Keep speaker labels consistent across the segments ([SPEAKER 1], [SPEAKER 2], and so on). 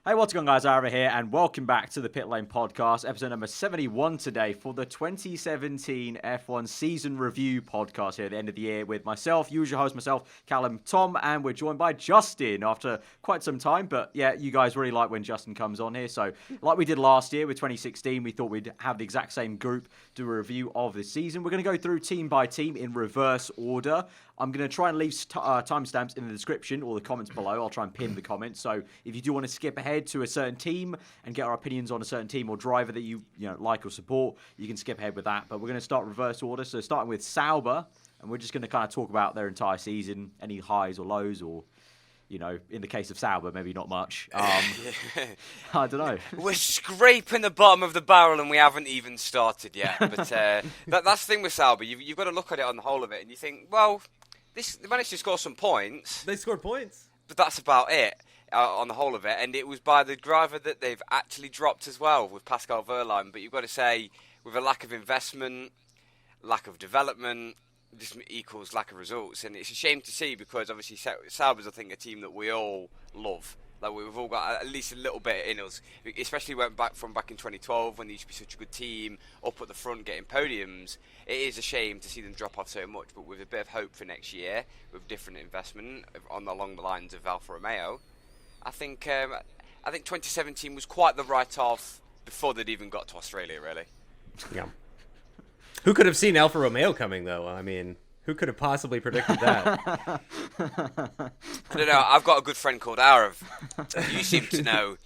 [SPEAKER 1] Hey, what's going on, guys? Aarava here, and welcome back to the Pitlane podcast, episode number 71 today for the 2017 F1 season review podcast here at the end of the year with myself, usual host, myself, Callum, Tom, and we're joined by Justin after quite some time. But yeah, you guys really like when Justin comes on here. So like we did last year with 2016, we thought we'd have the exact same group do a review of the season. We're going to go through team by team in reverse order. I'm going to try and leave timestamps in the description or the comments below. I'll try and pin the comments. So if you do want to skip ahead to a certain team and get our opinions on a certain team or driver that you like or support, you can skip ahead with that. But we're going to start reverse order. So starting with Sauber, and we're just going to kind of talk about their entire season, any highs or lows, or in the case of Sauber, maybe not much. I don't know.
[SPEAKER 2] We're scraping the bottom of the barrel and we haven't even started yet. But that's the thing with Sauber. You've got to look at it on the whole of it and you think, well, they managed to score some points.
[SPEAKER 3] They scored points.
[SPEAKER 2] But that's about it on the whole of it. And it was by the driver that they've actually dropped as well with Pascal Wehrlein. But you've got to say, with a lack of investment, lack of development, this equals lack of results, and it's a shame to see because obviously Sauber's, I think, a team that we all love. Like we've all got at least a little bit in us, especially back in 2012 when they used to be such a good team, up at the front getting podiums. It is a shame to see them drop off so much, but with a bit of hope for next year, with different investment along the lines of Alfa Romeo, I think 2017 was quite the write-off before they'd even got to Australia, really.
[SPEAKER 3] Yeah. Who could have seen Alfa Romeo coming, though? I mean, who could have possibly predicted that?
[SPEAKER 2] I don't know. I've got a good friend called Aarav. You seem to know.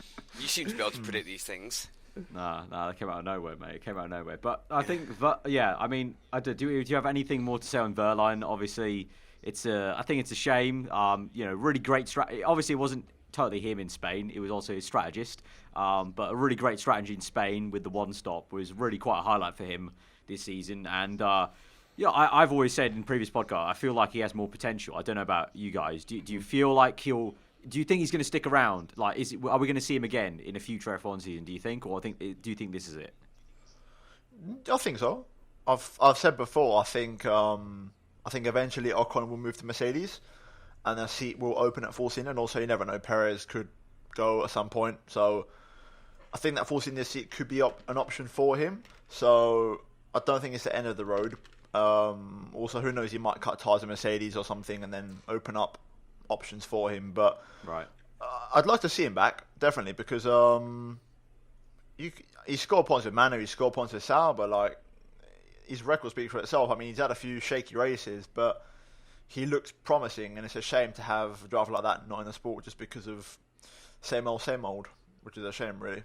[SPEAKER 2] You seem to be able to predict these things.
[SPEAKER 1] Nah, that came out of nowhere, mate. It came out of nowhere. But I think, I mean, do you have anything more to say on Wehrlein? Obviously, I think it's a shame. Really great strategy. Obviously, it wasn't totally him in Spain. It was also his strategist. But a really great strategy in Spain with the one stop was really quite a highlight for him this season. And I've always said in previous podcasts, I feel like he has more potential. I don't know about you guys. Do you feel like do you think he's going to stick around? Like, are we going to see him again in a future F1 season? Do you think, do you think this is it?
[SPEAKER 4] I think so. I've said before. I think eventually Ocon will move to Mercedes, and the seat will open at Force India. And also, you never know, Perez could go at some point. So I think that Force India seat could be an option for him. So I don't think it's the end of the road. Also, who knows? He might cut ties with Mercedes or something, and then open up options for him. But
[SPEAKER 1] right,
[SPEAKER 4] I'd like to see him back, definitely, because he scored points with Manu, he scored points with Sauber. Like, his record speaks for itself. I mean, he's had a few shaky races, but he looks promising, and it's a shame to have a driver like that not in the sport just because of same old, which is a shame, really.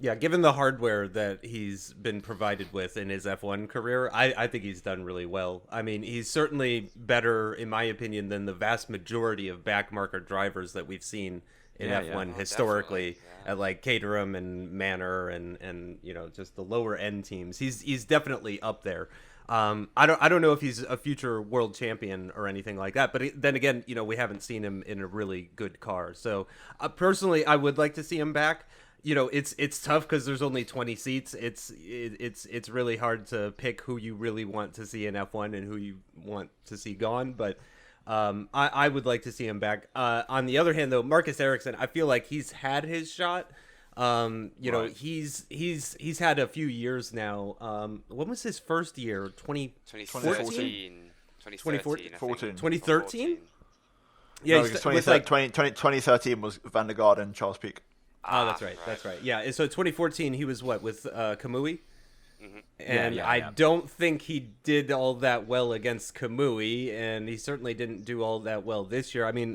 [SPEAKER 3] Yeah, given the hardware that he's been provided with in his F1 career, I think he's done really well. I mean, he's certainly better, in my opinion, than the vast majority of backmarker drivers that we've seen in F1 historically, at like Caterham and Manor and just the lower end teams. He's definitely up there. I don't know if he's a future world champion or anything like that, but then again, we haven't seen him in a really good car. So personally, I would like to see him back. It's tough because there's only 20 seats. It's really hard to pick who you really want to see in F1 and who you want to see gone. But I would like to see him back. On the other hand, though, Marcus Ericsson, I feel like he's had his shot.
[SPEAKER 1] Right.
[SPEAKER 3] He's had a few years now. When was his first year?
[SPEAKER 2] 2014.
[SPEAKER 3] 2013? Yeah,
[SPEAKER 4] no, 2013 was Van der Garde and Charles Pic.
[SPEAKER 3] Oh, that's right. That's right. Yeah. So 2014, he was with Kamui?
[SPEAKER 2] Mm-hmm.
[SPEAKER 3] And I don't think he did all that well against Kamui, and he certainly didn't do all that well this year. I mean,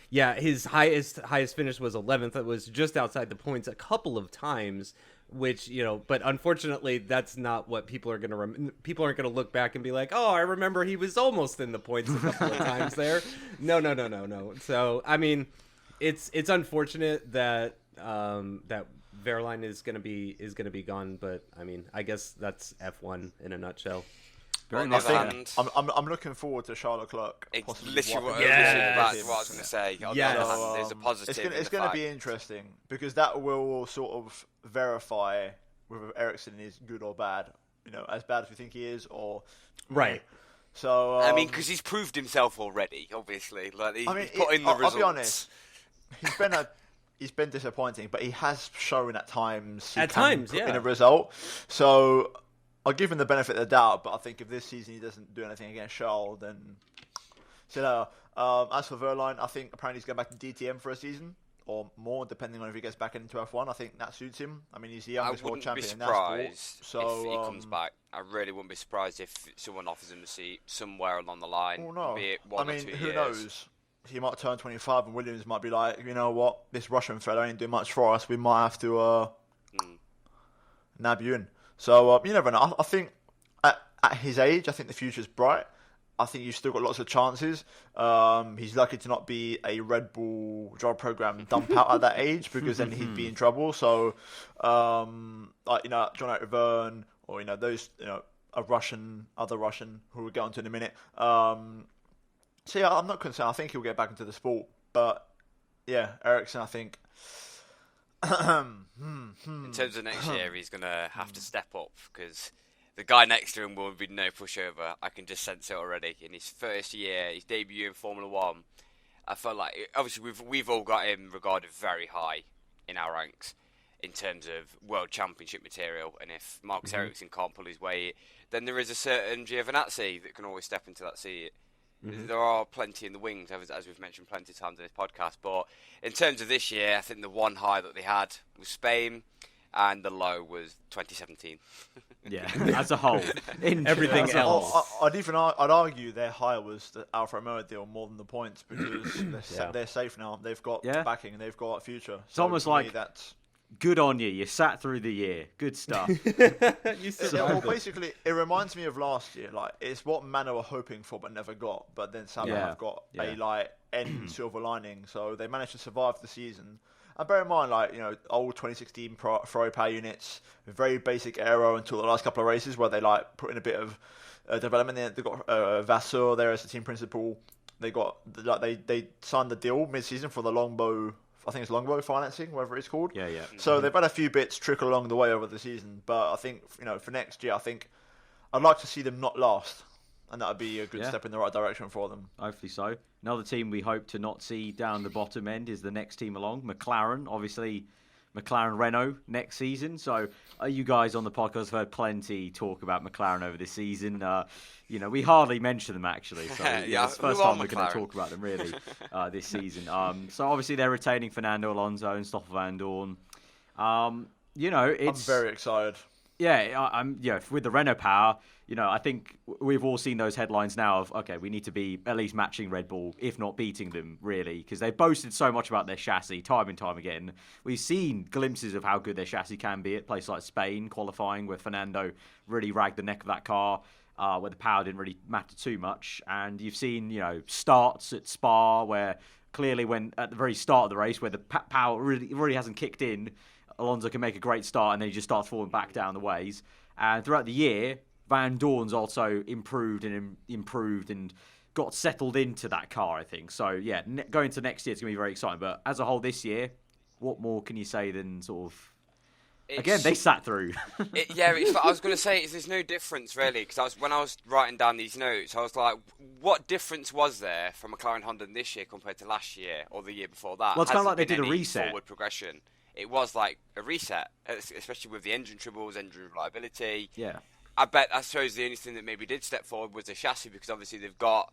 [SPEAKER 3] his highest finish was 11th. It was just outside the points a couple of times, which, but unfortunately, that's not what people are going to people aren't going to look back and be like, oh, I remember he was almost in the points a couple of times there. No. So, I mean, it's unfortunate that that Wehrlein is gonna be gone, but I mean, I guess that's F1 in a nutshell.
[SPEAKER 2] I'm
[SPEAKER 4] looking forward to Charles Leclerc.
[SPEAKER 2] It's literally what I was going to say. There's a positive.
[SPEAKER 4] It's going to be interesting because that will sort of verify whether Ericsson is good or bad. As bad as we think he is, or
[SPEAKER 3] right.
[SPEAKER 4] So
[SPEAKER 2] I mean, because he's proved himself already. Obviously, he's put in the results.
[SPEAKER 4] I'll be honest. He's been he's been disappointing, but he has shown at times he
[SPEAKER 3] At
[SPEAKER 4] can
[SPEAKER 3] times,
[SPEAKER 4] put
[SPEAKER 3] yeah.
[SPEAKER 4] in a result. So I'll give him the benefit of the doubt, but I think if this season he doesn't do anything against Charles, then see you later. As for Verline, I think apparently he's going back to DTM for a season or more, depending on if he gets back into F1. I think that suits him. I mean, he's the youngest world champion in that sport. So
[SPEAKER 2] if he comes back. I really wouldn't be surprised if someone offers him a seat somewhere along the line.
[SPEAKER 4] Well, no.
[SPEAKER 2] Be it 1 or 2
[SPEAKER 4] who
[SPEAKER 2] years.
[SPEAKER 4] knows? He might turn 25 and Williams might be like, you know what, this Russian fella ain't doing much for us. We might have to nab you in. So you never know. I think at his age, I think the future's bright. I think you've still got lots of chances. He's lucky to not be a Red Bull drive program dump out at that age, because then he'd be in trouble. So, like, you know, John Verne, or, you know, those, you know, other Russian who we'll get onto in a minute. So yeah, I'm not concerned. I think he'll get back into the sport. But yeah, Ericsson, I think.
[SPEAKER 2] In terms of next year, he's going to have to step up, because the guy next to him will be no pushover. I can just sense it already. In his first year, his debut in Formula One, I felt like, obviously we've all got him regarded very high in our ranks in terms of World Championship material. And if Marcus Ericsson can't pull his weight, then there is a certain Giovinazzi that can always step into that seat. There are plenty in the wings, as we've mentioned plenty of times in this podcast. But in terms of this year, I think the one high that they had was Spain, and the low was 2017.
[SPEAKER 1] Yeah, as a whole.
[SPEAKER 3] Everything else.
[SPEAKER 4] I'd argue their high was the Alfa Romeo deal more than the points, because they're safe now. They've got backing and they've got a future.
[SPEAKER 1] It's almost like that's good on you. You sat through the year. Good stuff.
[SPEAKER 4] Well, basically, it reminds me of last year. Like, it's what Mano were hoping for but never got. But then somehow have got a end silver lining. So they managed to survive the season. And bear in mind, like, you know, old 2016 Ferrari power units, very basic aero until the last couple of races, where they like put in a bit of development. They got Vasseur there as the team principal. They got they signed the deal mid-season for the Longbow. I think it's Longbow financing, whatever it's called.
[SPEAKER 1] Yeah.
[SPEAKER 4] So they've had a few bits trickle along the way over the season, but I think, you know, for next year, I think I'd like to see them not last, and that would be a good step in the right direction for them.
[SPEAKER 1] Hopefully so. Another team we hope to not see down the bottom end is the next team along, McLaren. Obviously, McLaren Renault next season. So you guys on the podcast have heard plenty talk about McLaren over this season. You know, we hardly mention them, actually. So it's the first time we're going to talk about them, really, this season. So obviously they're retaining Fernando Alonso and Stoffel Van Dorn. You know, I'm
[SPEAKER 4] very excited.
[SPEAKER 1] Yeah, I'm. Yeah, with the Renault power, you know, I think we've all seen those headlines now of, okay, we need to be at least matching Red Bull, if not beating them, really, because they've boasted so much about their chassis time and time again. We've seen glimpses of how good their chassis can be at places like Spain, qualifying, where Fernando really ragged the neck of that car, where the power didn't really matter too much. And you've seen, you know, starts at Spa, where clearly when at the very start of the race, where the power really hasn't kicked in, Alonso can make a great start and then he just starts falling back down the ways. And throughout the year, Van Dorn's also improved and got settled into that car, I think. So, yeah, going to next year, it's going to be very exciting. But as a whole this year, what more can you say than sort of... Again, they sat through.
[SPEAKER 2] I was going to say, there's no difference, really, because when I was writing down these notes, I was like, what difference was there for McLaren Honda this year compared to last year or the year before that?
[SPEAKER 1] Well, it's kind of like they did a reset.
[SPEAKER 2] Forward progression. It was like a reset, especially with the engine troubles, engine reliability.
[SPEAKER 1] Yeah.
[SPEAKER 2] I suppose the only thing that maybe did step forward was the chassis, because obviously they've got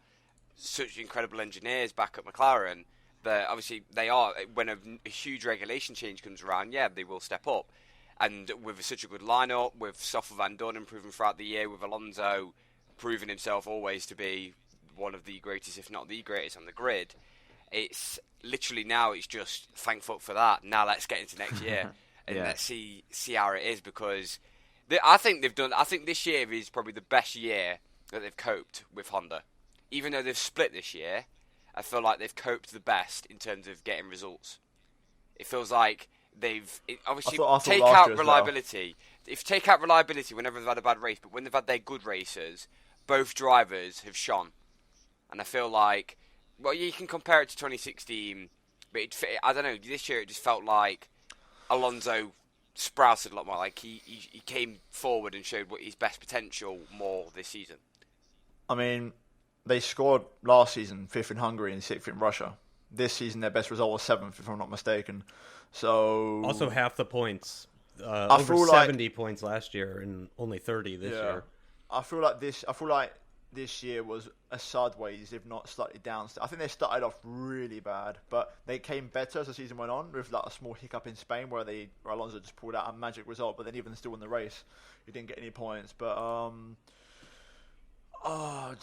[SPEAKER 2] such incredible engineers back at McLaren that obviously they are, when a huge regulation change comes around, they will step up. And with such a good lineup, with Stoffel Van Dorn improving throughout the year, with Alonso proving himself always to be one of the greatest, if not the greatest on the grid, it's literally now it's just thankful for that. Now let's get into next year and let's see how it is, because I think this year is probably the best year that they've coped with Honda. Even though they've split this year, I feel like they've coped the best in terms of getting results. It feels like obviously take out reliability. If you take out reliability whenever they've had a bad race, but when they've had their good races, both drivers have shone. And I feel like, well, you can compare it to 2016, but I don't know, this year it just felt like Alonso sprouted a lot more. Like he came forward and showed what his best potential more this season.
[SPEAKER 4] I mean, they scored last season 5th in Hungary and 6th in Russia. this season their best result was 7th, if I'm not mistaken. So
[SPEAKER 3] Also half the points.
[SPEAKER 4] I
[SPEAKER 3] Over
[SPEAKER 4] feel
[SPEAKER 3] 70 points last year and only 30 this year.
[SPEAKER 4] I feel like this year was a sideways, if not slightly down. I think they started off really bad, but they came better as the season went on, with like a small hiccup in Spain where Alonso just pulled out a magic result, but then even still in the race, he didn't get any points. But I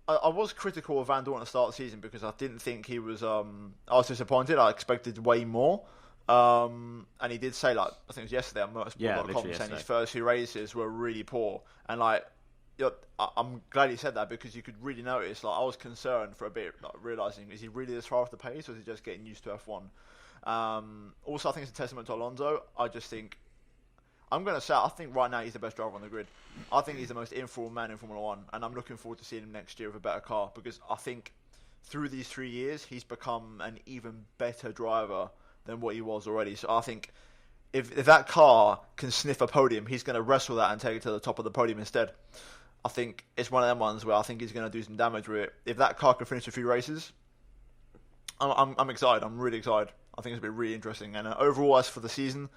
[SPEAKER 4] was critical of Van Dorn at the start of the season because I didn't think he was. I was disappointed. I expected way more. And he did say, like, I think it was yesterday on motorsport.com, saying his first 2 races were really poor. And like, I'm glad he said that because you could really notice. Like, I was concerned for a bit, like, realizing, is he really this far off the pace, or is he just getting used to F1? Also, I think it's a testament to Alonso. I just think, I'm going to say, I think right now he's the best driver on the grid. I think he's the most informed man in Formula 1, and I'm looking forward to seeing him next year with a better car, because I think through these 3 years, he's become an even better driver than what he was already. So I think if that car can sniff a podium, he's going to wrestle that and take it to the top of the podium instead. I think it's one of them ones where I think he's going to do some damage with it. If that car can finish a few races, I'm excited. I'm really excited. I think it's going to be really interesting. And overall, as for the season,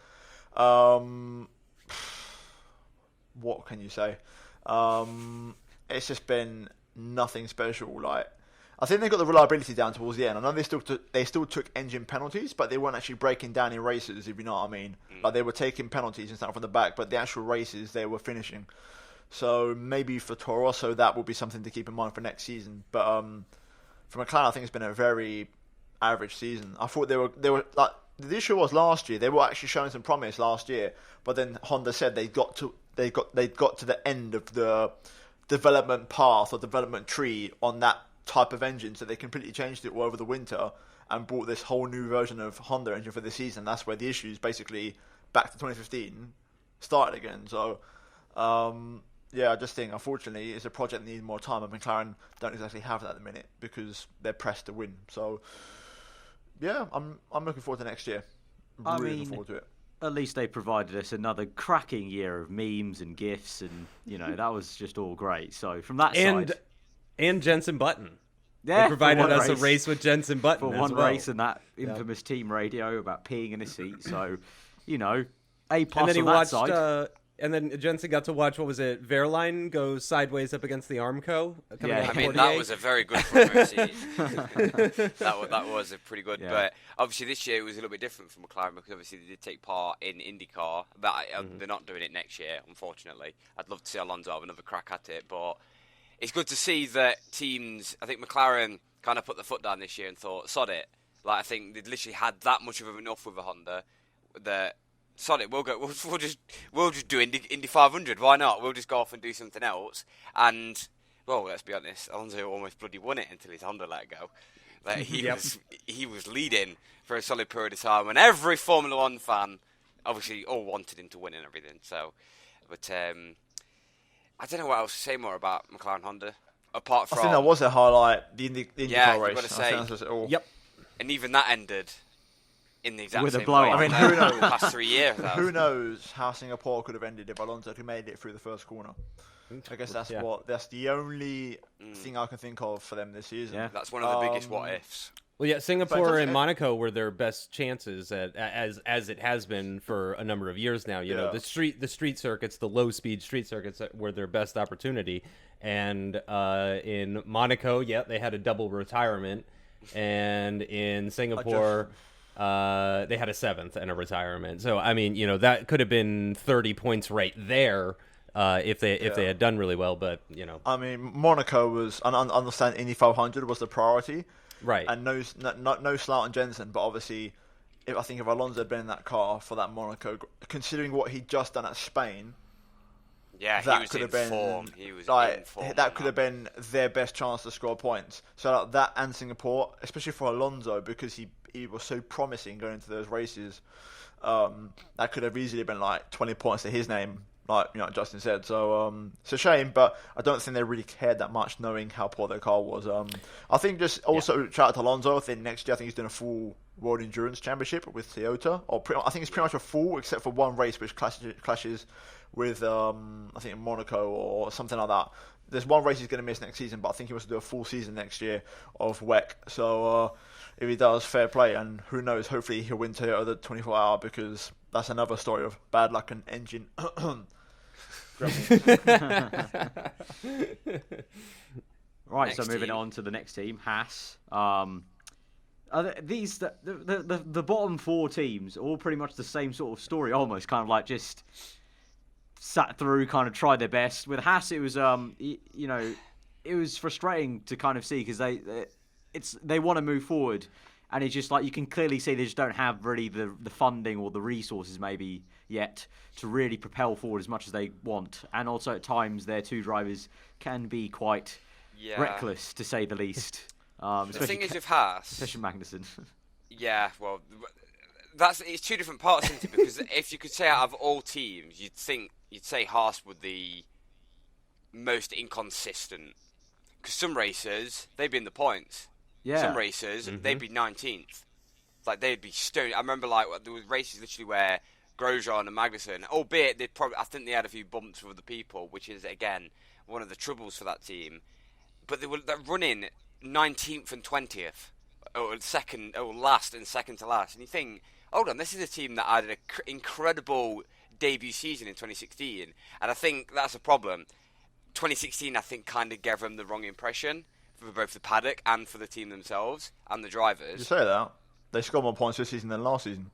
[SPEAKER 4] what can you say? It's just been nothing special. Like, I think they got the reliability down towards the end. I know they still took engine penalties, but they weren't actually breaking down in races, if you know what I mean. Like, they were taking penalties and stuff from the back, but the actual races they were finishing. So maybe for Toro Rosso that will be something to keep in mind for next season. But for McLaren, I think it's been a very average season. I thought they were like, the issue was last year they were actually showing some promise last year, but then Honda said they got to the end of the development path or development tree on that type of engine, so they completely changed it all over the winter and brought this whole new version of Honda engine for this season. That's where the issues basically back to 2015 started again. So I just think unfortunately it's a project that needs more time, and McLaren don't exactly have that at the minute because they're pressed to win. So yeah, I'm looking forward to next year. Looking forward to it.
[SPEAKER 1] At least they provided us another cracking year of memes and GIFs, and that was just all great. So from that side,
[SPEAKER 3] and Jenson Button,
[SPEAKER 1] they
[SPEAKER 3] provided us a race with Jenson Button
[SPEAKER 1] for one race, and that infamous team radio about peeing in his seat. So A plus
[SPEAKER 3] and then
[SPEAKER 1] on that side.
[SPEAKER 3] And then Jensen got to watch, what was it, Verline go sideways up against the Armco?
[SPEAKER 2] I mean, that was a very good front row seat. that was a pretty good. Yeah. But obviously this year it was a little bit different for McLaren because obviously they did take part in IndyCar. But they're not doing it next year, unfortunately. I'd love to see Alonso have another crack at it. But it's good to see that teams, I think McLaren kind of put their foot down this year and thought, sod it. Like, I think they'd literally had that much of enough with a Honda that... Sod it, we'll just do Indy 500. Why not? We'll just go off and do something else. And well, let's be honest, Alonso almost bloody won it until his Honda let go. Like, he was leading for a solid period of time, and every Formula One fan obviously all wanted him to win and everything. So, but I don't know what else to say more about McLaren Honda apart from.
[SPEAKER 4] I think that was a highlight. The IndyCar race.
[SPEAKER 2] You've got to say.
[SPEAKER 3] Yep.
[SPEAKER 2] And even that ended in the exact
[SPEAKER 1] with
[SPEAKER 2] same
[SPEAKER 1] a blowout.
[SPEAKER 2] way.
[SPEAKER 4] I mean, who knows?
[SPEAKER 2] The past 3 years.
[SPEAKER 4] Who knows how Singapore could have ended if Alonso had made it through the first corner? I guess that's the only thing I can think of for them this season.
[SPEAKER 2] Yeah. That's one of the biggest what ifs.
[SPEAKER 3] Well, yeah, Singapore and Monaco were their best chances as it has been for a number of years now. You know, the street circuits, the low speed street circuits were their best opportunity. And in Monaco, they had a double retirement, and in Singapore. They had a 7th and a retirement. So, I mean, that could have been 30 points right there if they had done really well. But,
[SPEAKER 4] I mean, Monaco was, and I understand Indy 500 was the priority.
[SPEAKER 3] Right.
[SPEAKER 4] And no slouch on Jensen, but obviously, I think if Alonso had been in that car for that Monaco, considering what he'd just done at Spain,
[SPEAKER 2] he was in form. He was in form.
[SPEAKER 4] That could have been their best chance to score points. So that and Singapore, especially for Alonso, because he was so promising going into those races, that could have easily been like 20 points to his name, like Justin said. So it's a shame, but I don't think they really cared that much, knowing how poor their car was. I think just also shout out to Alonso. I think next year he's doing a full World Endurance Championship with Toyota, I think it's pretty much a full except for one race which clashes with I think Monaco or something like that. there's one race he's going to miss next season, but I think he wants to do a full season next year of WEC. So if he does, fair play, and who knows, hopefully he'll win Toyota the 24-hour, because that's another story of bad luck and engine.
[SPEAKER 1] Right,
[SPEAKER 2] Next
[SPEAKER 1] so moving
[SPEAKER 2] team.
[SPEAKER 1] on to the next team, Haas. These the bottom 4 teams, all pretty much the same sort of story, almost kind of like just sat through, kind of tried their best. With Haas, it was it was frustrating to kind of see, because they want to move forward, and it's just like you can clearly see they just don't have really the funding or the resources maybe yet to really propel forward as much as they want. And also at times their 2 drivers can be quite reckless, to say the least.
[SPEAKER 2] The thing is with Haas,
[SPEAKER 1] especially Magnussen.
[SPEAKER 2] Yeah, well, it's 2 different parts, isn't it? Because if you could say out of all teams, you'd say Haas would the most inconsistent. Because some racers, they'd be in the points.
[SPEAKER 1] Yeah.
[SPEAKER 2] Some racers, they'd be 19th. Like, they'd be stoned. I remember, like, there was races literally where Grosjean and Magnussen, albeit I think they had a few bumps with other people, which is, again, one of the troubles for that team. But they're running 19th and 20th, or last and second to last. And you think, hold on, this is a team that had an incredible debut season in 2016. And I think that's a problem. 2016, I think, kind of gave them the wrong impression for both the paddock and for the team themselves and the drivers.
[SPEAKER 4] You say that, they scored more points this season than last season.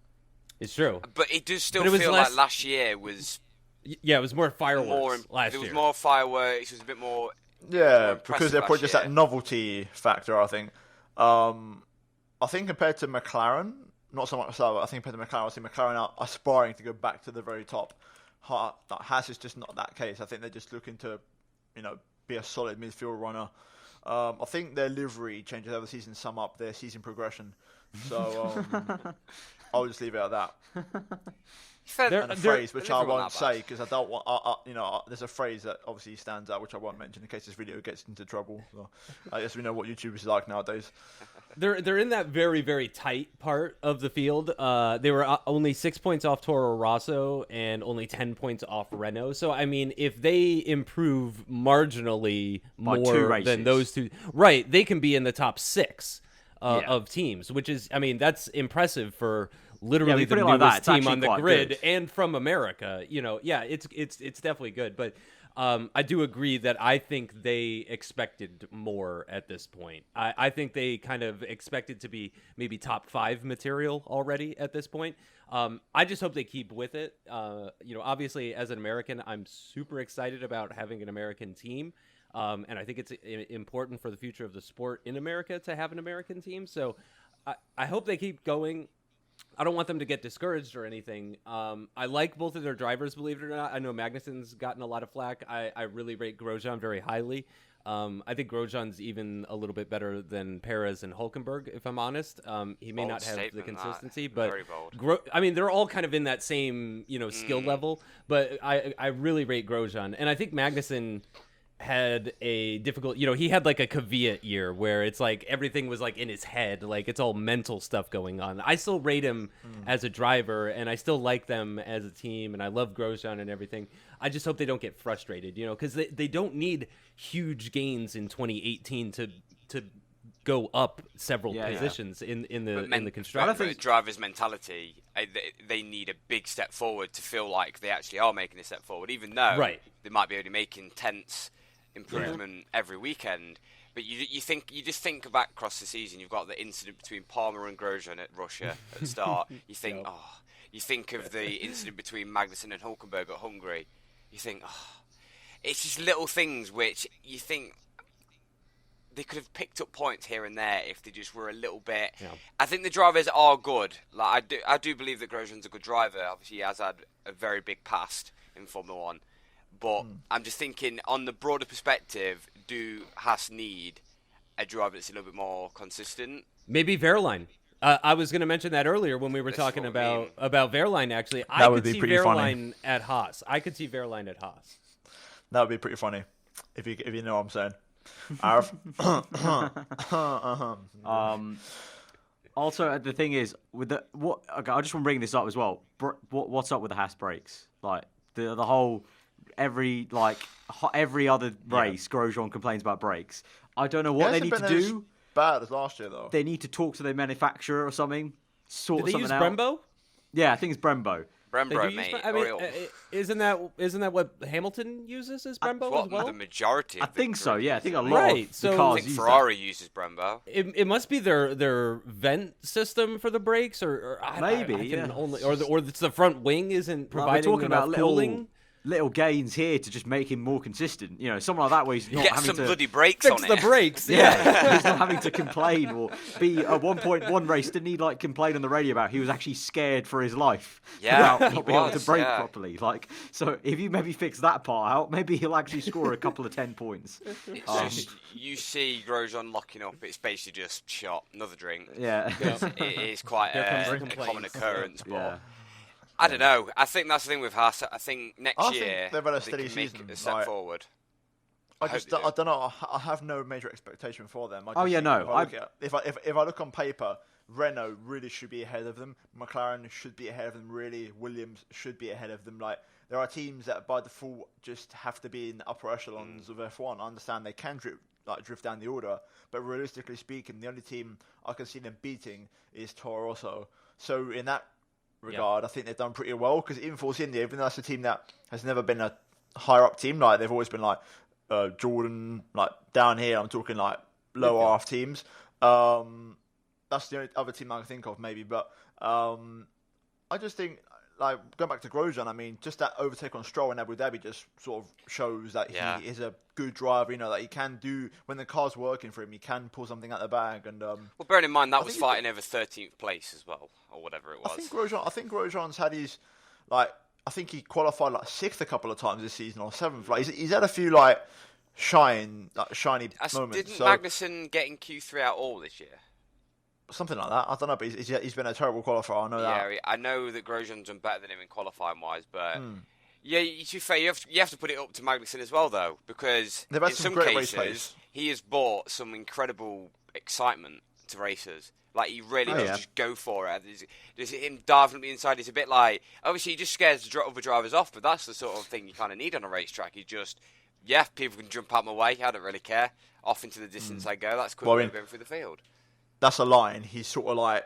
[SPEAKER 3] It's true.
[SPEAKER 2] But it does still feel like last year was...
[SPEAKER 3] Yeah, it was more fireworks last year.
[SPEAKER 2] There was more fireworks, it was a bit more...
[SPEAKER 4] Yeah, because they're probably just that novelty factor, I think. I think compared to McLaren, not so much Sauber, I think compared to McLaren, I think McLaren are aspiring to go back to the very top. Haas is just not that case. I think they're just looking to, be a solid midfield runner. I think their livery changes over the season sum up their season progression. So I'll just leave it at that. And a phrase which I won't say, because I don't want. There's a phrase that obviously stands out, which I won't mention in case this video gets into trouble. So I guess we know what YouTube is like nowadays.
[SPEAKER 3] They're in that very, very tight part of the field. They were only 6 points off Toro Rosso and only 10 points off Renault. So I mean, if they improve marginally more than those 2, right, they can be in the top 6 of teams, which is, I mean, that's impressive for literally the newest team on the grid and from America. It's definitely good, but I do agree that I think they expected more at this point. I think they kind of expected to be maybe top 5 material already at this point. I just hope they keep with it. Obviously as an American, I'm super excited about having an American team. And I think it's important for the future of the sport in America to have an American team. So I hope they keep going. I don't want them to get discouraged or anything. I like both of their drivers, believe it or not. I know Magnussen's gotten a lot of flack. I really rate Grosjean very highly. I think Grosjean's even a little bit better than Perez and Hülkenberg, if I'm honest. He may not have the consistency, but they're all kind of in that same skill level. But I really rate Grosjean, and I think Magnussen had a difficult, he had like a Kvyat year where it's like everything was like in his head, like it's all mental stuff going on. I still rate him as a driver, and I still like them as a team, and I love Grosjean and everything. I just hope they don't get frustrated, because they don't need huge gains in 2018 to go up several positions in the construction.
[SPEAKER 2] I think driver's mentality, they need a big step forward to feel like they actually are making a step forward, even though they might be only making tenths improvement every weekend. But you just think back across the season. You've got the incident between Palmer and Grosjean at Russia at the start. You think, you think of the incident between Magnussen and Hülkenberg at Hungary. You think, it's just little things which you think they could have picked up points here and there if they just were a little bit. Yeah. I think the drivers are good. Like I do believe that Grosjean's a good driver. Obviously, he has had a very big past in Formula One. But I'm just thinking, on the broader perspective, do Haas need a driver that's a little bit more consistent?
[SPEAKER 3] Maybe Wehrlein. I was going to mention that earlier when we were talking about Wehrlein, actually. I could see Wehrlein at Haas. I could see Wehrlein at Haas.
[SPEAKER 4] That would be pretty funny, if you know what I'm saying.
[SPEAKER 1] Also, the thing is, with I just want to bring this up as well. What's up with the Haas brakes? Like the whole every other race, Grosjean complains about brakes. I don't know what they need to do.
[SPEAKER 4] Bad as last year though.
[SPEAKER 1] They need to talk to their manufacturer or something. Sort
[SPEAKER 3] Did they
[SPEAKER 1] something
[SPEAKER 3] use
[SPEAKER 1] out.
[SPEAKER 3] Brembo?
[SPEAKER 1] Yeah, I think it's Brembo.
[SPEAKER 2] Brembo, mate.
[SPEAKER 3] I mean, isn't that what Hamilton uses as Brembo as well?
[SPEAKER 2] The majority.
[SPEAKER 1] I think so. Yeah, I think a lot
[SPEAKER 3] Right,
[SPEAKER 1] of
[SPEAKER 3] so-
[SPEAKER 1] the cars
[SPEAKER 2] I think
[SPEAKER 1] use
[SPEAKER 2] Ferrari uses Brembo.
[SPEAKER 3] It must be their vent system for the brakes, or
[SPEAKER 1] Maybe,
[SPEAKER 3] I can
[SPEAKER 1] yeah.
[SPEAKER 3] only, or it's the front wing isn't
[SPEAKER 1] Like, we're
[SPEAKER 3] providing
[SPEAKER 1] talking
[SPEAKER 3] enough
[SPEAKER 1] about
[SPEAKER 3] cooling.
[SPEAKER 1] little gains here to just make him more consistent. You know, someone like that where he's not
[SPEAKER 2] Get
[SPEAKER 1] having
[SPEAKER 2] some
[SPEAKER 1] to
[SPEAKER 2] bloody brakes
[SPEAKER 3] Fix
[SPEAKER 2] on
[SPEAKER 3] the
[SPEAKER 2] it.
[SPEAKER 3] brakes.
[SPEAKER 1] Yeah, he's not having to complain or be at one race. Didn't he like complain on the radio about he was actually scared for his life
[SPEAKER 2] Yeah,
[SPEAKER 1] about
[SPEAKER 2] he
[SPEAKER 1] not being able
[SPEAKER 2] was,
[SPEAKER 1] to brake
[SPEAKER 2] yeah.
[SPEAKER 1] properly? Like, so if you maybe fix that part out, maybe he'll actually score a couple of 10 points.
[SPEAKER 2] It's just, you see Grosjean locking up, it's basically just shot, another drink.
[SPEAKER 1] Yeah,
[SPEAKER 2] It is quite
[SPEAKER 3] Here comes the
[SPEAKER 2] a
[SPEAKER 3] complaints.
[SPEAKER 2] common occurrence, but
[SPEAKER 1] yeah.
[SPEAKER 2] I don't know. I think that's the thing with Haas. I think next
[SPEAKER 4] I think
[SPEAKER 2] year
[SPEAKER 4] they've had a
[SPEAKER 2] they
[SPEAKER 4] steady
[SPEAKER 2] can make
[SPEAKER 4] season,
[SPEAKER 2] a step
[SPEAKER 4] like-
[SPEAKER 2] forward.
[SPEAKER 4] I
[SPEAKER 2] hope
[SPEAKER 4] just
[SPEAKER 2] they do.
[SPEAKER 4] I don't know. I have no major expectation for them. I
[SPEAKER 1] Oh,
[SPEAKER 4] just
[SPEAKER 1] yeah,
[SPEAKER 4] think
[SPEAKER 1] no,
[SPEAKER 4] if I look on paper, Renault really should be ahead of them. McLaren should be ahead of them. Really, Williams should be ahead of them. Like there are teams that by default just have to be in the upper echelons of F1. I understand they can drift down the order, but realistically speaking, the only team I can see them beating is Toro Rosso. So in that regard, I think they've done pretty well because even Force India, even though that's a team that has never been a higher up team, like they've always been like Jordan, like down here. I'm talking like lower half teams. That's the only other team I can think of, maybe. But I just think, like going back to Grosjean, I mean, just that overtake on Stroll in Abu Dhabi just sort of shows that
[SPEAKER 2] Yeah.
[SPEAKER 4] he is a good driver. You know, that he can do when the car's working for him, he can pull something out the bag. And
[SPEAKER 2] Well, bearing in mind that was
[SPEAKER 4] think
[SPEAKER 2] fighting over 13th place as well, or whatever it was.
[SPEAKER 4] I think Grosjean's had his like. I think he qualified like 6th a couple of times this season or 7th. Like he's had a few like shiny moments.
[SPEAKER 2] Didn't
[SPEAKER 4] So
[SPEAKER 2] Magnussen get in Q3 at all this year?
[SPEAKER 4] something like that. I don't know, but he's been a terrible qualifier. I know that.
[SPEAKER 2] Yeah, I know that Grosjean's done better than him in qualifying wise, but yeah, to be fair, you have to put it up to Magnussen as well, though, because
[SPEAKER 4] They've had
[SPEAKER 2] in
[SPEAKER 4] some
[SPEAKER 2] some
[SPEAKER 4] great race
[SPEAKER 2] cases
[SPEAKER 4] pace.
[SPEAKER 2] he has brought some incredible excitement to racers. Like he really
[SPEAKER 1] Oh,
[SPEAKER 2] does
[SPEAKER 1] yeah.
[SPEAKER 2] just go for it. There's him diving inside. It's a bit like obviously he just scares the other drivers off, but that's the sort of thing you kind of need on a racetrack. He just people can jump out my way. I don't really care. Off into the distance I go. That's quick
[SPEAKER 4] Well, I
[SPEAKER 2] way
[SPEAKER 4] mean,
[SPEAKER 2] of going through the field.
[SPEAKER 4] That's a line. He's sort of like